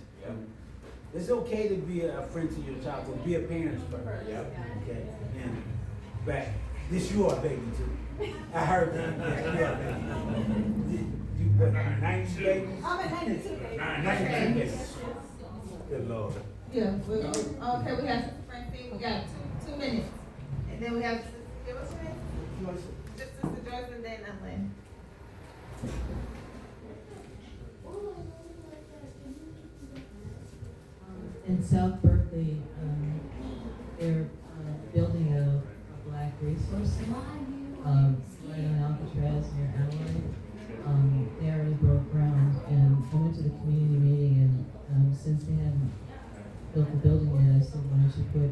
It's okay to be a friend to your child, but be a parent first. Okay. And back, this you are baby too. I heard that. You are baby. You what? 90 babies? I'm at 92 babies. 92 babies. Good Lord. Yeah. Okay, we have Sister Francine. We got 2 minutes, and then we have give us a minute. Just Sister Joyce and then Lynn. In South Berkeley, they're building a black resource center right on Alcatraz near Alloy. They already broke ground, and I went to the community meeting, and put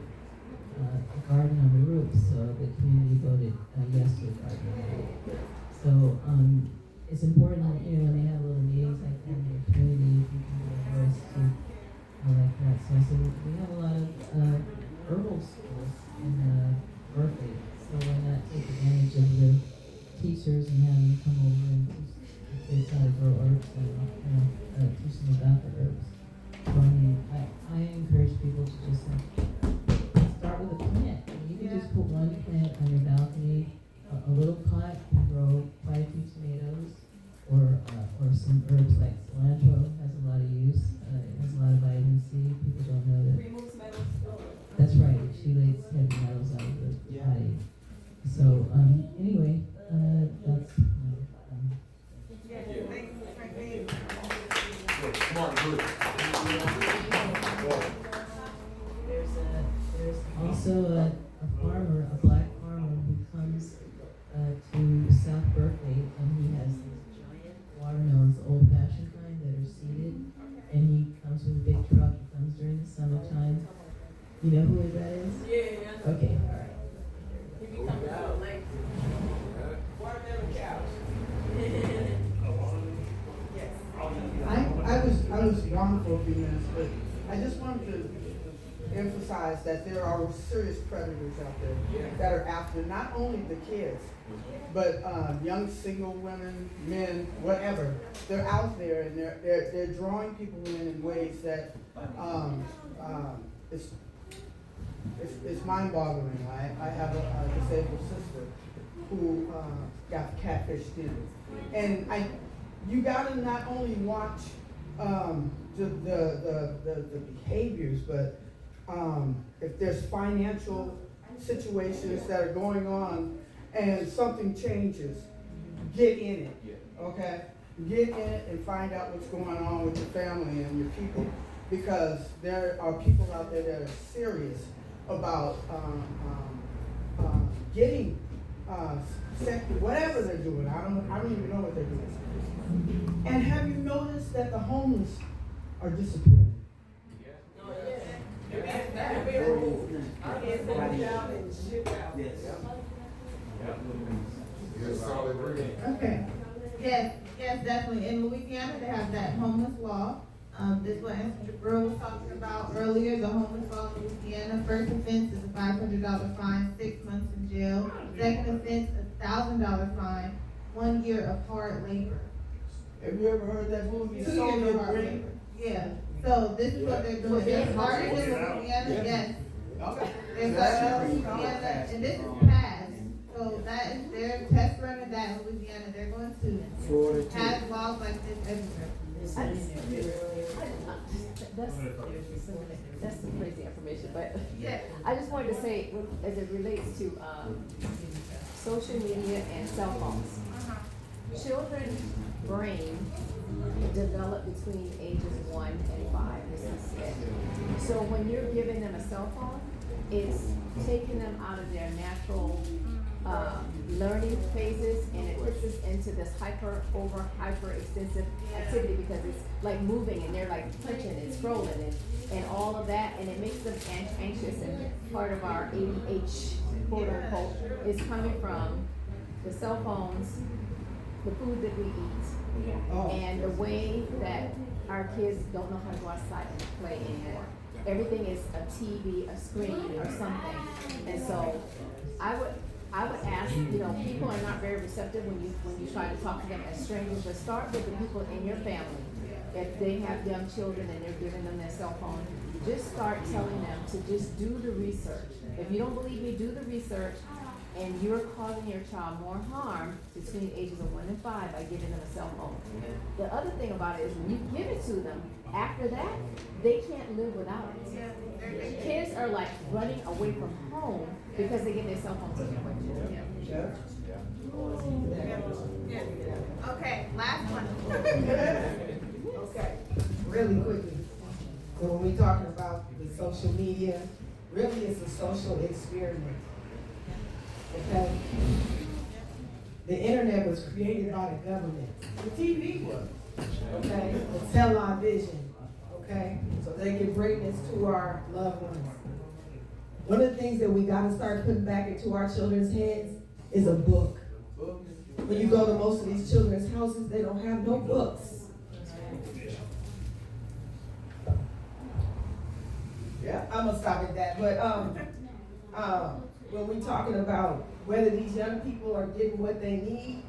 a garden on the roof, so the community voted yes to the garden on the roof. So it's important, you know, when they have little meetings like that in your community, if you can give a voice to like that. So I said we have a lot of herbal schools in Berkeley, so why not take advantage of the teachers and have them come over and teach the kids how to grow herbs and teach them about the herbs. So I mean, I encourage people to just start with a plant. I mean, you can just put one plant on your balcony. A little pot can grow quite a few tomatoes, or some herbs like cilantro has a lot of use. It has a lot of vitamin C. People don't know that. Removes metals. That's right. It chelates heavy metals out of the body. So anyway, that's. There's also a farmer, a black farmer, who comes to South Berkeley, and he has these giant watermelons, old-fashioned kind that are seeded, and he comes with a big truck. He comes during the summertime. You know who that is? Yeah. Okay, all right. He becomes like watermelon cows. I was gone for a few minutes, but I just wanted to emphasize that there are serious predators out there that are after not only the kids, but young single women, men, whatever. They're out there and they're drawing people in ways that it's mind-boggling. I have a disabled sister who got catfished in, and you gotta not only watch the behaviors, but if there's financial situations that are going on and something changes, get in it, okay? Get in it and find out what's going on with your family and your people, because there are people out there that are serious about getting whatever they're doing. I don't even know what they're doing. And have you noticed that the homeless are disappearing? Okay. Yes, definitely. In Louisiana, they have that homeless law. This is what Mr. Brewer was talking about earlier. The homeless law in Louisiana. First offense is a $500 fine, 6 months in jail. Second offense, a $1,000 fine, 1 year of hard labor. Have you ever heard that movie? 2 years of hard labor. Yeah. So this is what they're doing. They're starting in Louisiana. Yes. Okay. They're starting in Louisiana, and this is passed. So that is their test running that in Louisiana. They're going to pass laws like this everywhere. That's some crazy information, but I just wanted to say, as it relates to social media and cell phones, children's brain develop between ages 1 and 5. This is it. So when you're giving them a cell phone, it's taking them out of their natural learning phases, and it puts us into this hyper extensive activity, because it's like moving and they're like punching and scrolling and all of that, and it makes them anxious, and part of our ADH quote unquote is coming from the cell phones, the food that we eat, and the way that our kids don't know how to go outside and play anymore. Everything is a TV, a screen, or something. And so I would ask, people are not very receptive when you try to talk to them as strangers, but start with the people in your family. If they have young children and they're giving them their cell phone, just start telling them to just do the research. If you don't believe me, do the research, and you're causing your child more harm between ages of 1 and 5 by giving them a cell phone. The other thing about it is when you give it to them, after that, they can't live without it. Kids are like running away from home because they get their cell phone taken away from them. Okay, last one. Okay, really quickly. So when we're talking about the social media, really it's a social experiment. Okay? The internet was created by the government. The TV was. Okay? The television. Okay? So they can bring this to our loved ones. One of the things that we gotta start putting back into our children's heads is a book. When you go to most of these children's houses, they don't have no books. Yeah, I'm gonna stop at that. But when we're talking about whether these young people are getting what they need,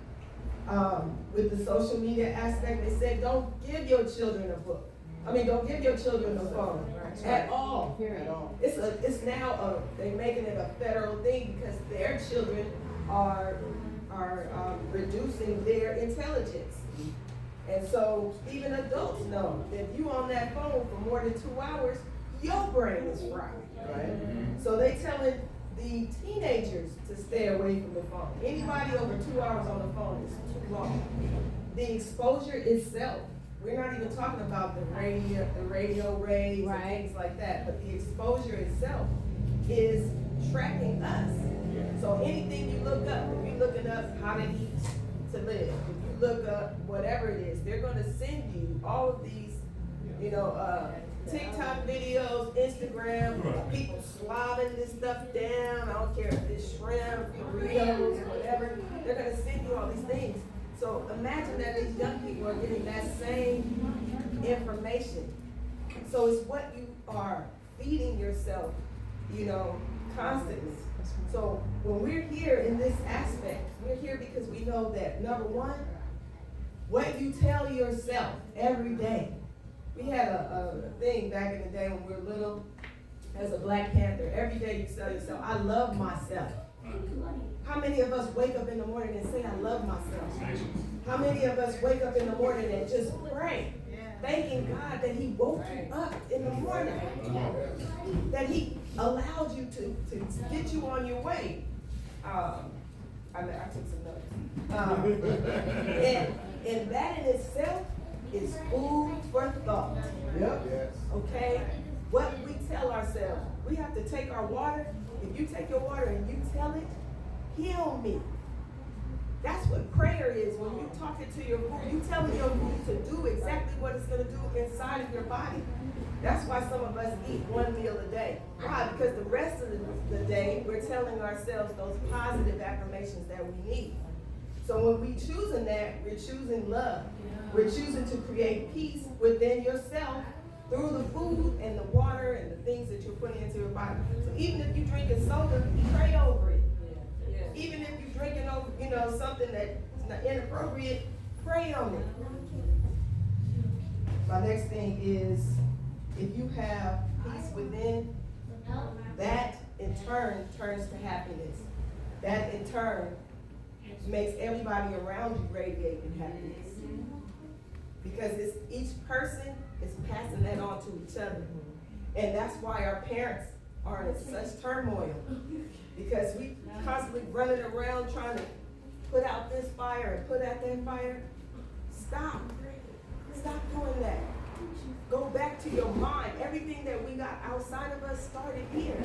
with the social media aspect, they said don't give your children a book. Don't give your children a phone at all. It's now they're making it a federal thing because their children are reducing their intelligence. And so even adults know that if you on that phone for more than 2 hours, your brain is fried. Right? So they telling the teenagers to stay away from the phone. Anybody over 2 hours on the phone is too long. The exposure itself, we're not even talking about the radio rays and things like that, but the exposure itself is tracking us. So anything you look up, if you're looking up how to eat to live, if you look up whatever it is, they're going to send you all of these, TikTok videos, Instagram, people slobbing this stuff down. I don't care if it's shrimp, burritos, whatever. They're going to send you all these things. So imagine that these young people are getting that same information. So it's what you are feeding yourself, constantly. So when we're here in this aspect, we're here because we know that, number one, what you tell yourself every day. We had a thing back in the day when we were little, as a Black Panther, every day you tell yourself, I love myself. How many of us wake up in the morning and say, I love myself? How many of us wake up in the morning and just pray, thanking God that He woke you up in the morning, that He allowed you to get you on your way? I took some notes. And that in itself is food for thought. Okay? What we tell ourselves, we have to take our water. If you take your water and you tell it, heal me. That's what prayer is. When you talk it to your food, you telling your food to do exactly what it's going to do inside of your body. That's why some of us eat one meal a day. Why? Because the rest of the day, we're telling ourselves those positive affirmations that we need. So when we choosing that, we're choosing love. We're choosing to create peace within yourself through the food and the water and the things that you're putting into your body. So even if you're drinking soda, pray over it. Even if you're drinking over, something that's inappropriate, pray on it. My next thing is, if you have peace within, that in turn turns to happiness. That in turn makes everybody around you radiate in happiness. Because each person is passing that on to each other. And that's why our parents are in such turmoil. Because we constantly running around trying to put out this fire and put out that fire. Stop. Stop doing that. Go back to your mind. Everything that we got outside of us started here.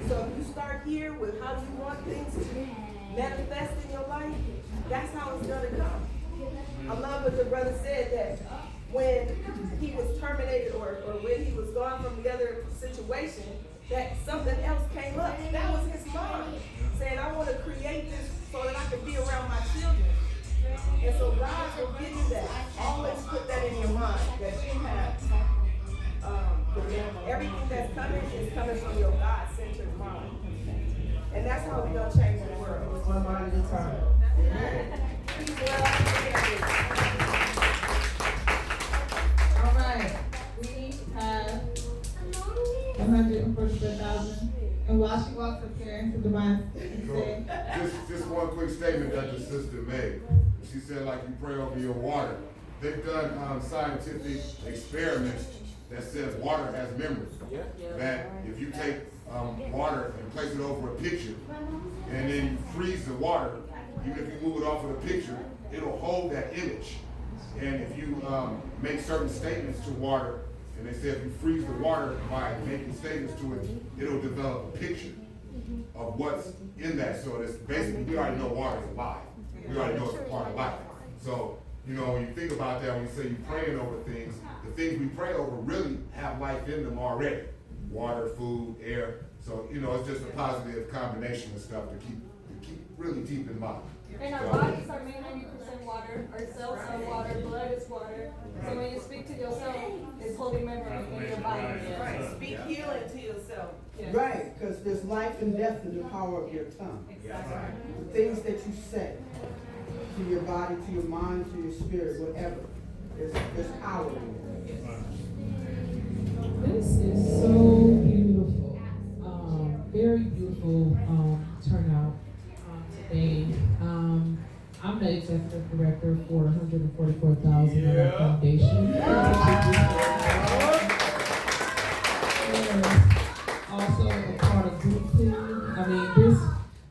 So if you start here with how you want things to manifest in your life, that's how it's going to come. I love what the brother said, that when he was terminated or when he was gone from the other situation, that something else came up. That was his mind, saying, I want to create this so that I can be around my children. And so God will give you that. Always put that in your mind, that you have everything that's coming is coming from your God-centered mind. And that's how we're going to change the world. It's one mind at a time. All right, we have 144,000. And while she walks up here into the mind, just one quick statement that the sister made. She said, like, you pray over your water. They've done scientific experiments that says water has memory. That if you take water and place it over a picture, and then you freeze the water, even if you move it off of the picture, it'll hold that image. And if you make certain statements to water, and they say if you freeze the water by making statements to it, it'll develop a picture of what's in that. So it's basically, we already know water is alive. We already know it's a part of life. So, when you think about that, when you say you're praying over things, the things we pray over really have life in them already. water, food, air. So, you know, it's just a positive combination of stuff to keep really deep in mind. And our bodies are made 90% water, our cells are water, blood is water. So when you speak to yourself, it's holy memory in your body. Right, speak healing to yourself. Yeah. Right, because there's life and death in the power of your tongue. Exactly. The things that you say to your body, to your mind, to your spirit, whatever. There's power in it. This is so beautiful. Very beautiful turnout today. I'm the executive director for 144,000 Foundation. Also a part of BUCU. I mean, this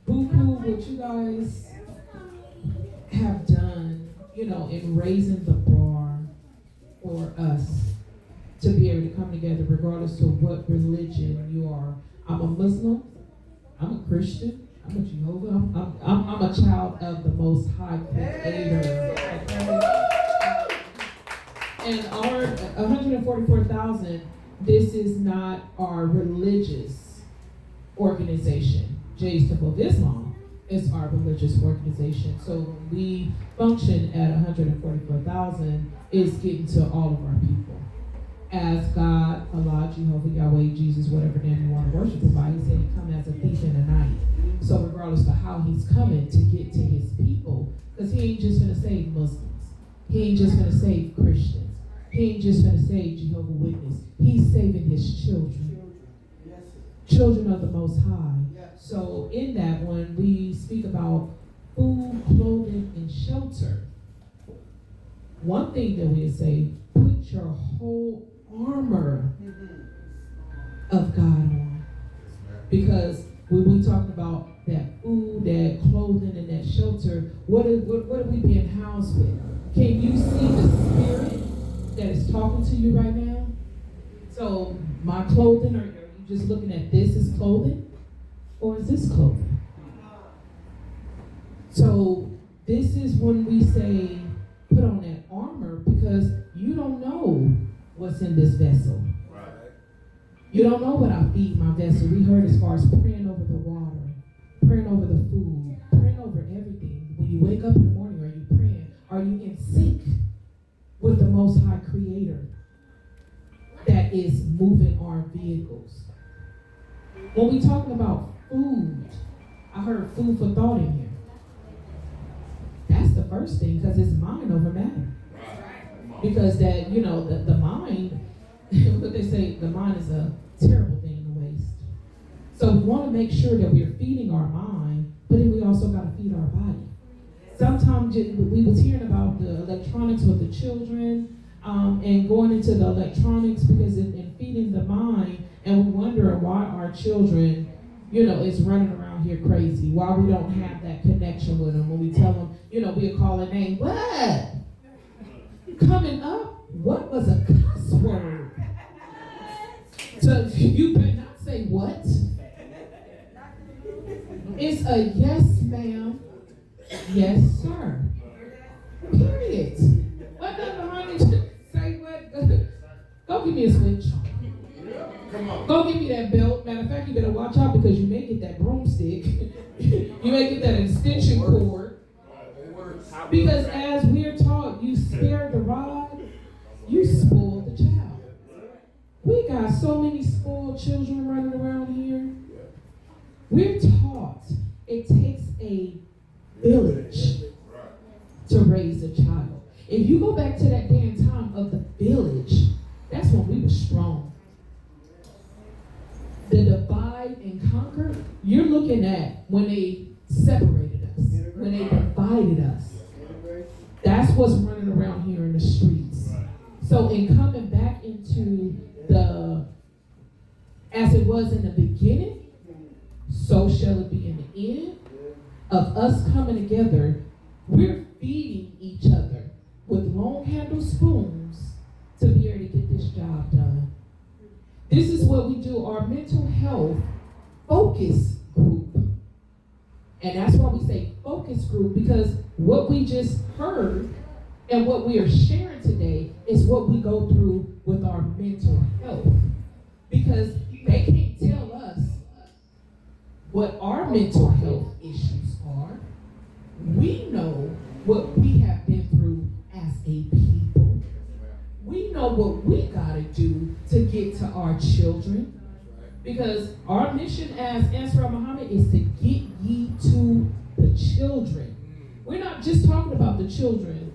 BUCU, what you guys have done, you know, in raising the bar for us to be able to come together regardless of what religion you are. I'm a Muslim, I'm a Christian, I'm a Jehovah, I'm a child of the Most High Creator. And our 144,000, this is not our religious organization. J's Temple of Islam is our religious organization. So when we function at 144,000, it's getting to all of our people. As God, Allah, Jehovah, Yahweh, Jesus, whatever name you want to worship him by, he said he come as a thief in the night. So regardless of how he's coming to get to his people, because he ain't just going to save Muslims. He ain't just going to save Christians. He ain't just going to save Jehovah Witness. He's saving his children. Children of the Most High. So in that, when we speak about food, clothing, and shelter, one thing that we say, put your whole armor of God on. Because when we talk about that food, that clothing, and that shelter, what are we being housed with? Can you see the spirit that is talking to you right now? So my clothing, are you just looking at this as clothing? Or is this clothing? So this is when we say put on that armor, because you don't know what's in this vessel. Right. You don't know what I feed my vessel. We heard as far as praying over the water, praying over the food, praying over everything. When you wake up in the morning, are you praying? Are you in sync with the Most High Creator that is moving our vehicles? When we talking about food, I heard food for thought in here. That's the first thing, because it's mind over matter. Because that, you know, the mind, what they say, the mind is a terrible thing to waste. So we want to make sure that we're feeding our mind, but then we also got to feed our body. Sometimes we was hearing about the electronics with the children and going into the electronics because in feeding the mind, and we wonder why our children, you know, is running around here crazy. Why we don't have that connection with them when we tell them, you know, we'll call a name. What? Coming up, what was a cuss word? So you better not say what. It's a yes, ma'am, yes, sir. Period. What does behind it say what? Go give me a switch. Come on. Go give me that belt. Matter of fact, you better watch out because you may get that broomstick. You may get that extension cord. Because as we're taught, you spare the rod, you spoil the child. We got so many spoiled children running around here. We're taught it takes a village to raise a child. If you go back to that day and time of the village, that's when we were strong. The divide and conquer, you're looking at when they separated us, when they divided us. That's what's running around here in the streets. So in coming back into the, as it was in the beginning, so shall it be in the end, of us coming together, we're feeding each other with long handled spoons to be able to get this job done. This is what we do, our mental health focus group. And that's why we say focus group, because what we just heard and what we are sharing today is what we go through with our mental health. Because They can't tell us what our mental health issues are. We know what we have been through as a people. We know what we gotta do to get to our children. Because our mission as Ansar Muhammad is to get ye to the children. We're not just talking about the children,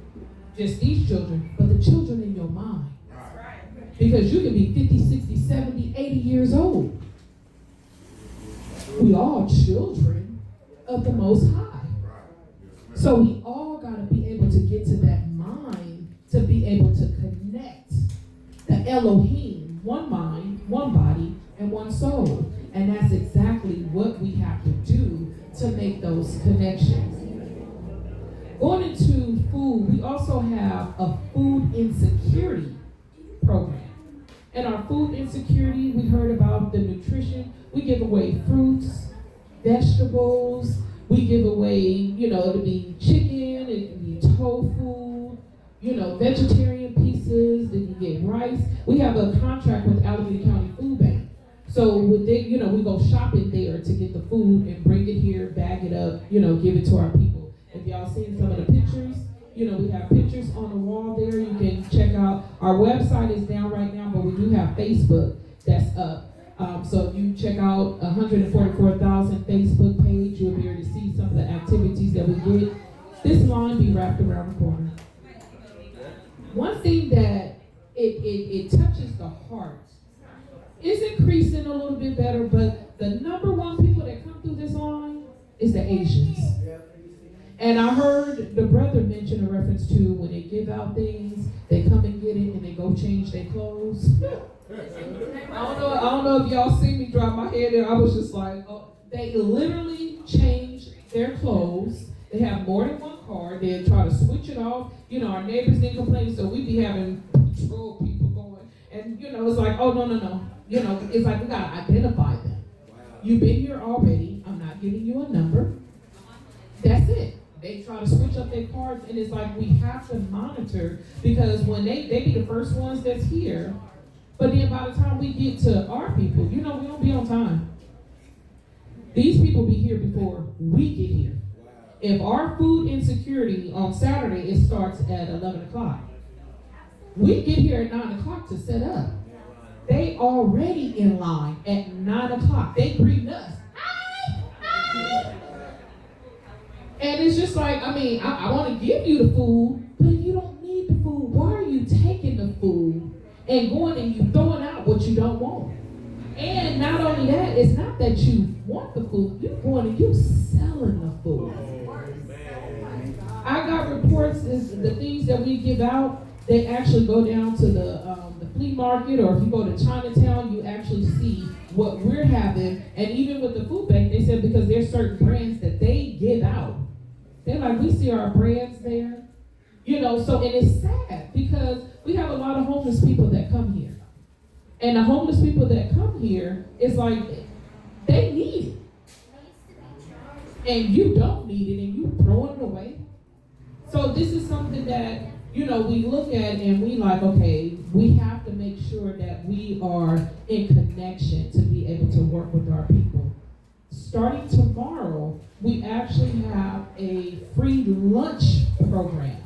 just these children, but the children in your mind. Because you can be 50, 60, 70, 80 years old. We all children of the Most High. So we all got to be able to get to that mind to be able to connect the Elohim, one mind, one body, and one soul. And that's exactly what we have to do to make those connections. Going into food, we also have a food insecurity program. And our food insecurity, we heard about the nutrition. We give away fruits, vegetables. We give away, it'll be chicken, it can be tofu, vegetarian pieces. They can get rice. We have a contract with Allegheny County Food Bank. So with they, we go shopping there to get the food and bring it here, bag it up, give it to our people. If y'all seen some of the pictures, we have pictures on the wall there. You can check out. Our website is down right now, but we do have Facebook that's up. So if you check out 144,000 Facebook page, you'll be able to see some of the activities that we get. This line be wrapped around the corner. One thing that it touches the heart. It's increasing a little bit better, but the number one people that come through this line is the Asians. And I heard the brother mention a reference to when they give out things, they come and get it and they go change their clothes. I don't know if y'all see me drop my head and I was just like, oh, they literally change their clothes. They have more than one car. They try to switch it off. Our neighbors didn't complain, so we be having patrol people going. And, it's like, oh, no. It's like we got to identify them. You've been here already. I'm not giving you a number. That's it. They try to switch up their cards, and it's like we have to monitor because when they be the first ones that's here, but then by the time we get to our people, we don't be on time. These people be here before we get here. If our food insecurity on Saturday, it starts at 11 o'clock. We get here at 9 o'clock to set up. They already in line at 9 o'clock. They greet us. Hi! And it's just like, I want to give you the food, but you don't need the food. Why are you taking the food and going and you throwing out what you don't want? And not only that, it's not that you want the food, you're going and you're selling the food. I got reports, the things that we give out, they actually go down to the flea market, or if you go to Chinatown, you actually see what we're having. And even with the food bank, they said because there's certain brands that they give out. They're like, we see our brands there. So, and it's sad because we have a lot of homeless people that come here. And the homeless people that come here, it's like, they need it. And you don't need it, and you throwing it away. So this is something that, we look at and we like, okay, we have to make sure that we are in connection to be able to work with our people. Starting tomorrow, we actually have a free lunch program,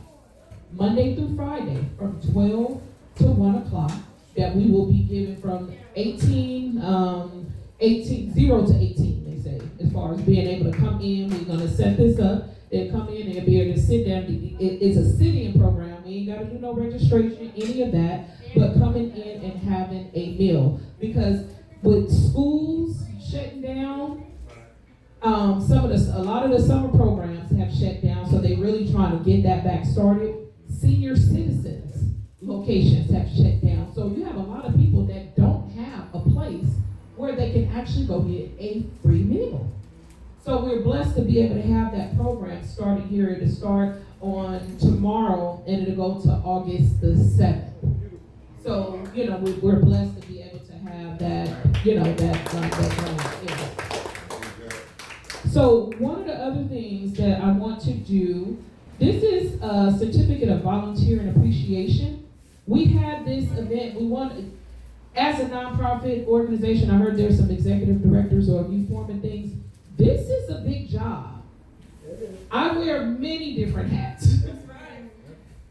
Monday through Friday, from 12 to 1 o'clock, that we will be giving from 0 to 18, they say, as far as being able to come in. We're going to set this up. They'll come in, they'll be able to sit down. It's a sit-in program. We ain't got to do no registration, any of that, but coming in and having a meal. Because with schools shutting down, a lot of the summer programs have shut down, so they're really trying to get that back started. Senior citizens locations have shut down. So you have a lot of people that don't have a place where they can actually go get a free meal. So we're blessed to be able to have that program started here. It'll start on tomorrow and it'll go to August the 7th. So, we're blessed to be able to have that, So one of the other things that I want to do, this is a certificate of volunteer and appreciation. We had this event, As a nonprofit organization, I heard there's some executive directors or you forming things. This is a big job. I wear many different hats.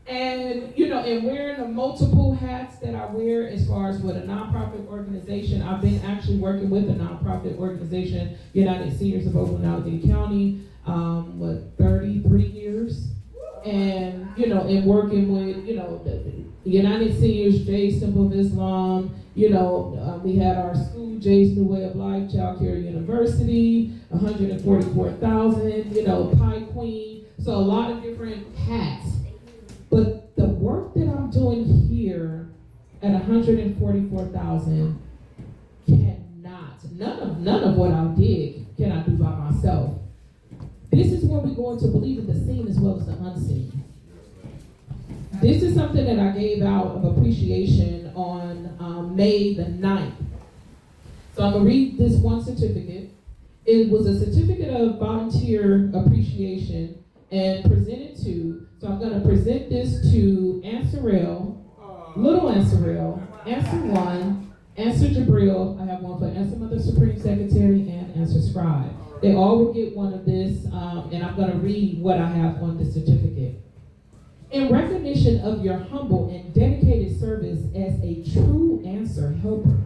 And, and wearing the multiple hats that I wear as far as with a nonprofit organization, I've been actually working with a nonprofit organization, United Seniors of Oakland, Allegheny County, 33 years. And, and working with, the United Seniors, Jay's Temple of Islam, we had our school, Jay's New Way of Life, Child Care University, 144,000, Pie Queen, so a lot of different hats. But the work that I'm doing here at 144,000 none of what I did can I do by myself. This is where we're going to believe in the seen as well as the unseen. This is something that I gave out of appreciation on May the 9th. So I'm going to read this one certificate. It was a certificate of volunteer appreciation and presented to, so I'm going to present this to Ansarel, Little Ansarel, Answer 1, Answer Jabril, I have one for Answer Mother Supreme Secretary, and Answer Scribe. They all will get one of this, and I'm going to read what I have on the certificate. In recognition of your humble and dedicated service as a true answer helper,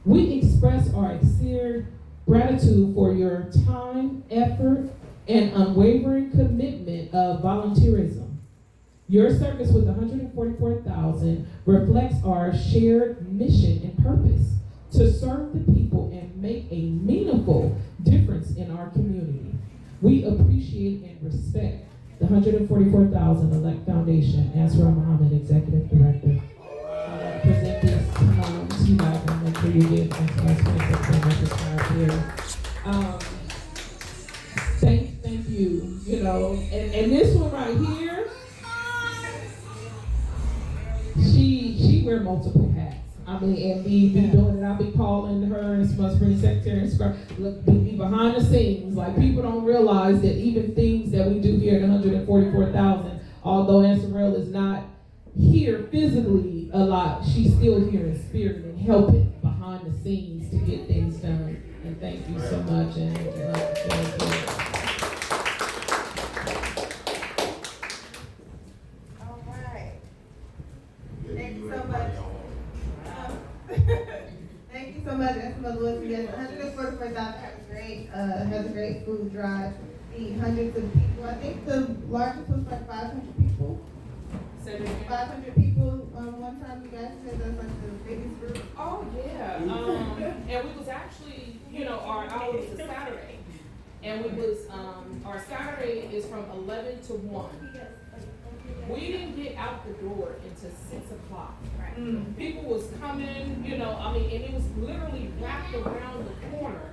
we express our sincere gratitude for your time, effort, and unwavering commitment of volunteerism. Your service with 144,000 reflects our shared mission and purpose to serve the people and make a meaningful difference in our community. We appreciate and respect the 144,000 Elect Foundation, Asra Muhammad, Executive Director. Present this to you guys and make sure you get thank you, and this one right here, she wear multiple hats. I mean, and be doing it. I'll be calling her and Smart Spring Secretary and look, be behind the scenes. Like, people don't realize that even things that we do here at 144,000, although Ansarel is not here physically a lot, she's still here in spirit and helping behind the scenes to get things done. And thank you so much. And all right. Thank you so much. Thank you so much, Esma Lewis. Yes, 144,000 has a great food drive. Feed hundreds of people. I think the largest was like 500 people. 500 people one time. You guys said that's like the biggest group. Oh yeah. And we was actually, our hours is Saturday, and we was our Saturday is from 11 to 1. We didn't get out the door until 6 o'clock. People was coming, and it was literally wrapped around the corner,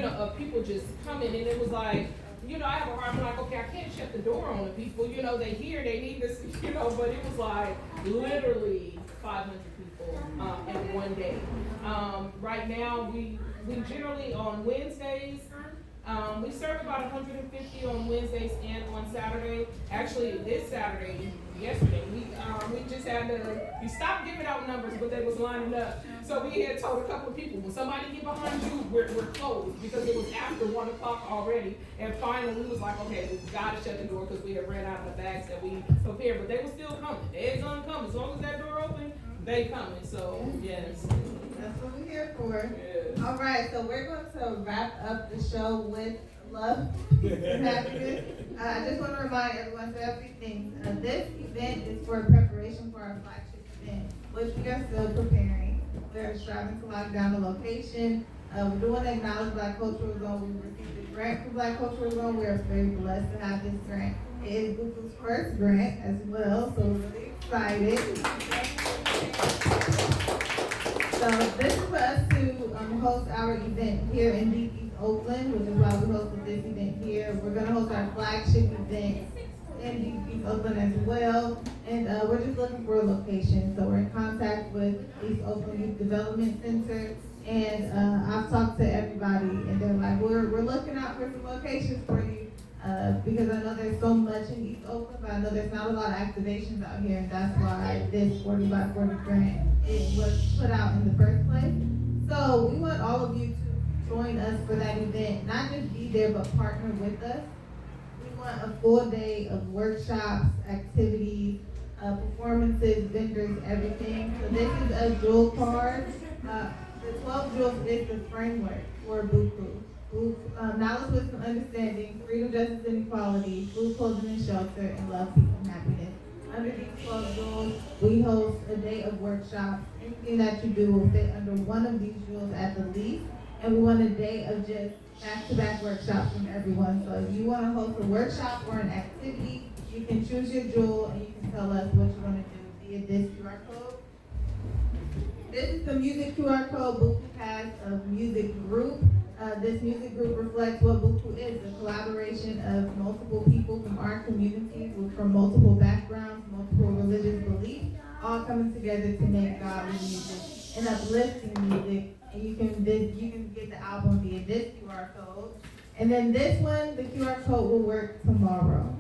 of people just coming, and it was like, I have a hard time, like, okay, I can't shut the door on the people, they here, they need this, but it was like literally 500 people in one day. Right now, we generally on Wednesdays, we serve about 150 on Wednesdays and on Saturday. Actually, this Saturday, yesterday, we just had we stopped giving out numbers, but they was lining up. So we had told a couple of people, when somebody get behind you, we're closed, because it was after 1 o'clock already. And finally, we was like, okay, we gotta shut the door because we had ran out of the bags that we prepared. But they were still coming. They're gonna come as long as that door open. They coming. So yes. That's what we're here for. Yes. All right, so we're going to wrap up the show with love and happiness. I just want to remind everyone to have 3 things. This event is for preparation for our flagship event, which we are still preparing. We're striving to lock down the location. We're doing Acknowledge Black Cultural Zone. We received a grant for Black Cultural Zone. We're very blessed to have this grant. It is BUCU's first grant as well, so we're really excited. So this is for us to host our event here in East Oakland, which is why we hosted this event here. We're going to host our flagship event in East Oakland as well, and we're just looking for a location. So we're in contact with East Oakland Youth Development Center, and I've talked to everybody, and they're like, we're looking out for some locations for you. because I know there's so much in East Oakland, but I know there's not a lot of activations out here, and that's why this 40 by 40 grant was put out in the first place. So we want all of you to join us for that event, not just be there, but partner with us. We want a full day of workshops, activities, performances, vendors, everything. So this is a jewel card. The 12 jewels is the framework for BUCU. Knowledge, wisdom, understanding, freedom, justice, and equality, food, clothing, and shelter, and love, peace, and happiness. Under these 12 jewels, we host a day of workshops. Anything that you do will fit under one of these jewels at the least. And we want a day of just back-to-back workshops from everyone. So if you want to host a workshop or an activity, you can choose your jewel and you can tell us what you want to do via this QR code. This is the music QR code. BUCU has a music group. This music group reflects what BUCU is, a collaboration of multiple people from our communities, from multiple backgrounds, multiple religious beliefs, all coming together to make godly music and uplifting music. And you can get the album via this QR code. And then this one, the QR code will work tomorrow.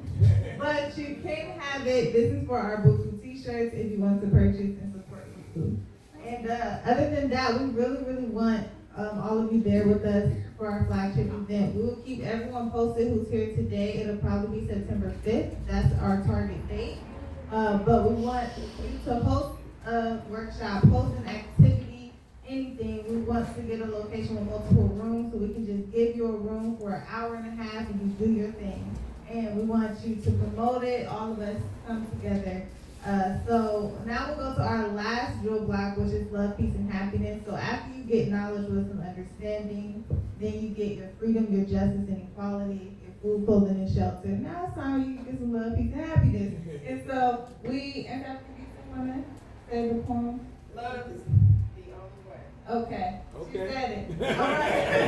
But you can have it. This is for our BUCU t-shirts if you want to purchase and support BUCU. And other than that, we really, really want all of you there with us for our flagship event. We will keep everyone posted who's here today. It'll probably be September 5th. That's our target date. But we want you to host a workshop, host an activity, anything. We want to get a location with multiple rooms so we can just give you a room for an hour and a half and you do your thing. And we want you to promote it. All of us come together. So now we'll go to our last jewel block, which is love, peace, and happiness. So after you get knowledge, wisdom, understanding, then you get your freedom, your justice, and equality, your food, clothing, and shelter. Now it's time you get some love, peace, and happiness. And so and after you want to say the poem? Love is the only way. Okay. She said it. All right.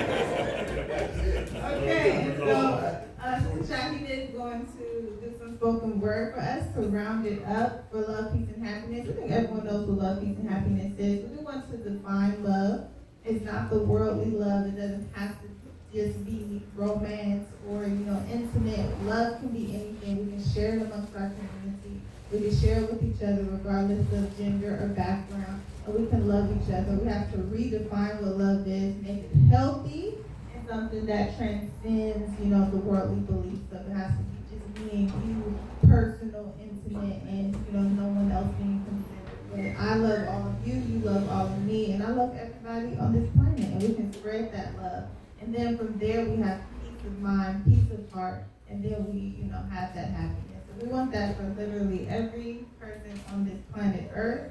Okay. And so Shahida is going to do some spoken word for us to round it up for love, peace, and happiness. I think everyone knows what love, peace, and happiness is. We want to define love. It's not the worldly love. It doesn't have to just be romance or, intimate. Love can be anything. We can share it amongst our community. We can share it with each other regardless of gender or background. And we can love each other. We have to redefine what love is, make it healthy, and something that transcends, the worldly beliefs of it has to be just being you, personal, intimate, and, no one else being considered. But I love all of you, you love all of me, and I love everybody on this planet, and we can spread that love. And then from there, we have peace of mind, peace of heart, and then we, have that happiness. So we want that for literally every person on this planet Earth,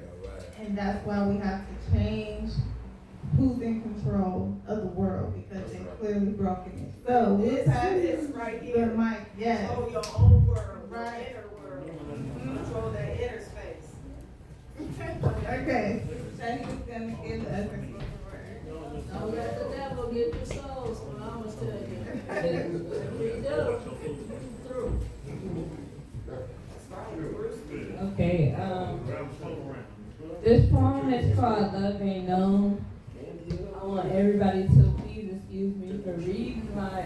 and that's why we have to change who's in control of the world, because they've clearly broken it. So we'll pass this right here. The mic, yes. Control your own world, Right. your inner world. Control that inner space. Okay, Shahida's gonna give us a spoken word. Don't let the devil get your souls, what I'm gonna tell you. Read up, through. Okay, this poem is called Love Ain't Known. I want everybody to please excuse me for reading my,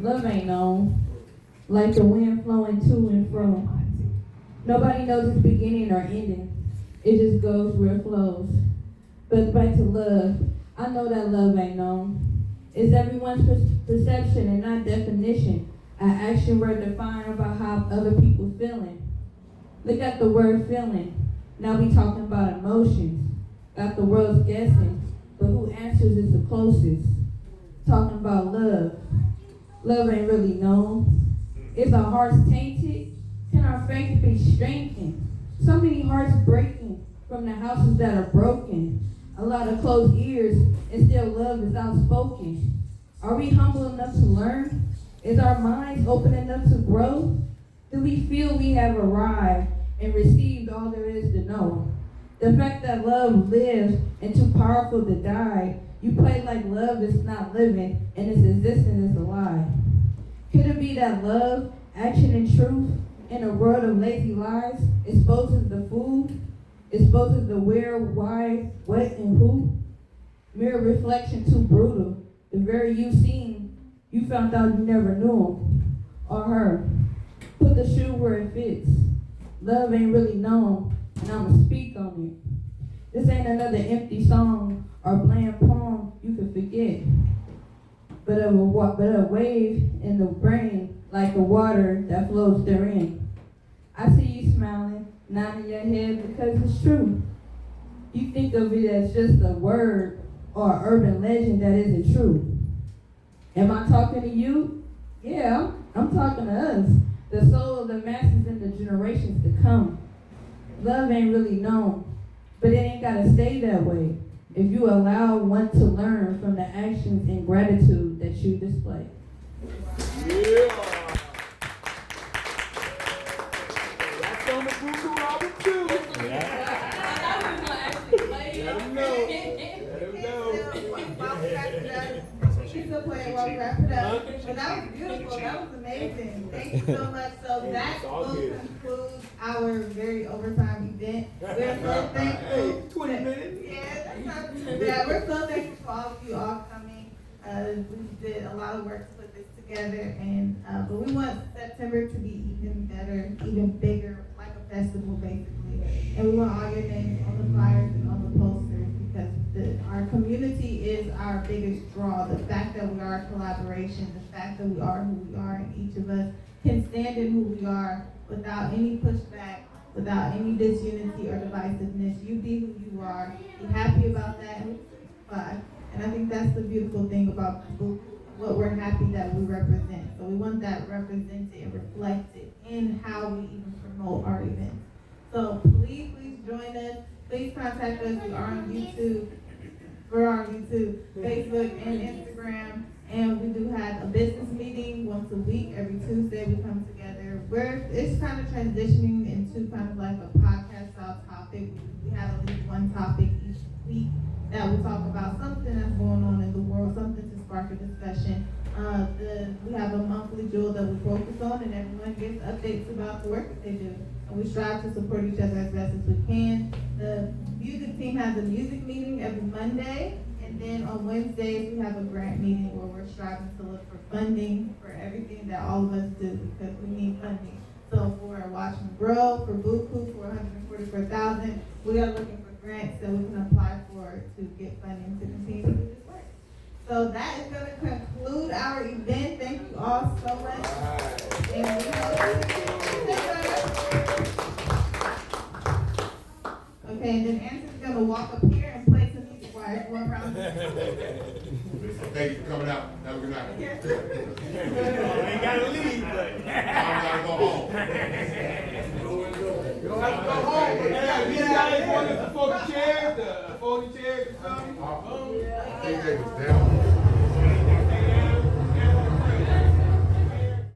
love ain't known, like the wind flowing to and fro. Nobody knows its beginning or ending. It just goes where it flows. But back to love, I know that love ain't known. It's everyone's perception and not definition. An action word defined about how other people feeling. Look at the word feeling. Now we talking about emotions. Got the world's guessing, but who answers is the closest. Talking about love. Love ain't really known. Is our hearts tainted? Can our faith be strengthened? So many hearts breaking from the houses that are broken. A lot of closed ears, and still love is outspoken. Are we humble enough to learn? Is our minds open enough to grow? Do we feel we have arrived and received all there is to know? The fact that love lives and too powerful to die, you play like love is not living and its existence is a lie. Could it be that love, action, and truth in a world of lazy lies exposes the food, exposes the where, why, what, and who? Mirror reflection too brutal. The very you seen, you found out you never knew him or her. Put the shoe where it fits. Love ain't really known, and I'ma speak on it. This ain't another empty song or bland poem you can forget, but a wave in the brain like the water that flows therein. I see you smiling, nodding your head because it's true. You think of it as just a word or an urban legend that isn't true. Am I talking to you? Yeah, I'm talking to us, the soul of the masses and the generations to come. Love ain't really known, but it ain't gotta stay that way if you allow one to learn from the actions and gratitude that you display. Yeah. That's on the BUCU album too. Let him know. Let him know. She's still playing while we wrap it up. But that was beautiful. That was amazing. Thank you so much. So that will conclude our very overtime event. We're so thankful. 20 minutes. Yeah, we're so thankful for all of you all coming. We did a lot of work to put this together, and but we want September to be even better, even bigger, like a festival basically. And we want all your names on the flyers and on the posters, because our community is our biggest draw. The fact that we are a collaboration, the fact that we are who we are, and each of us can stand in who we are without any pushback, without any disunity or divisiveness. You be who you are, be happy about that, and I think that's the beautiful thing about what we're happy that we represent. So we want that represented and reflected in how we even promote our events. So please join us. Please contact us. We are on YouTube. We're on YouTube, Facebook, and Instagram. And we do have a business meeting once a week. Every Tuesday we come together. It's kind of transitioning into kind of like a podcast style topic. We have at least one topic each week that will talk about something that's going on in the world, something to spark a discussion. We have a monthly jewel that we focus on, and everyone gets updates about the work that they do. And we strive to support each other as best as we can. The music team has a music meeting every Monday, and then on Wednesdays we have a grant meeting where we're striving to look for funding for everything that all of us do, because we need funding. So for Watch and Grow, for BUCU, for $144,000, we are looking for grants that we can apply for to get funding to continue to do this work. So that is going to conclude our event. Thank you all so much. And we hope to see you September. Okay, and then Answer's going to walk up here and play some music while everyone around. Thank you for coming out. Have a good night. You ain't got to leave, but I gotta go home. You don't have to go home. But yeah, these guys want us to fold the chairs,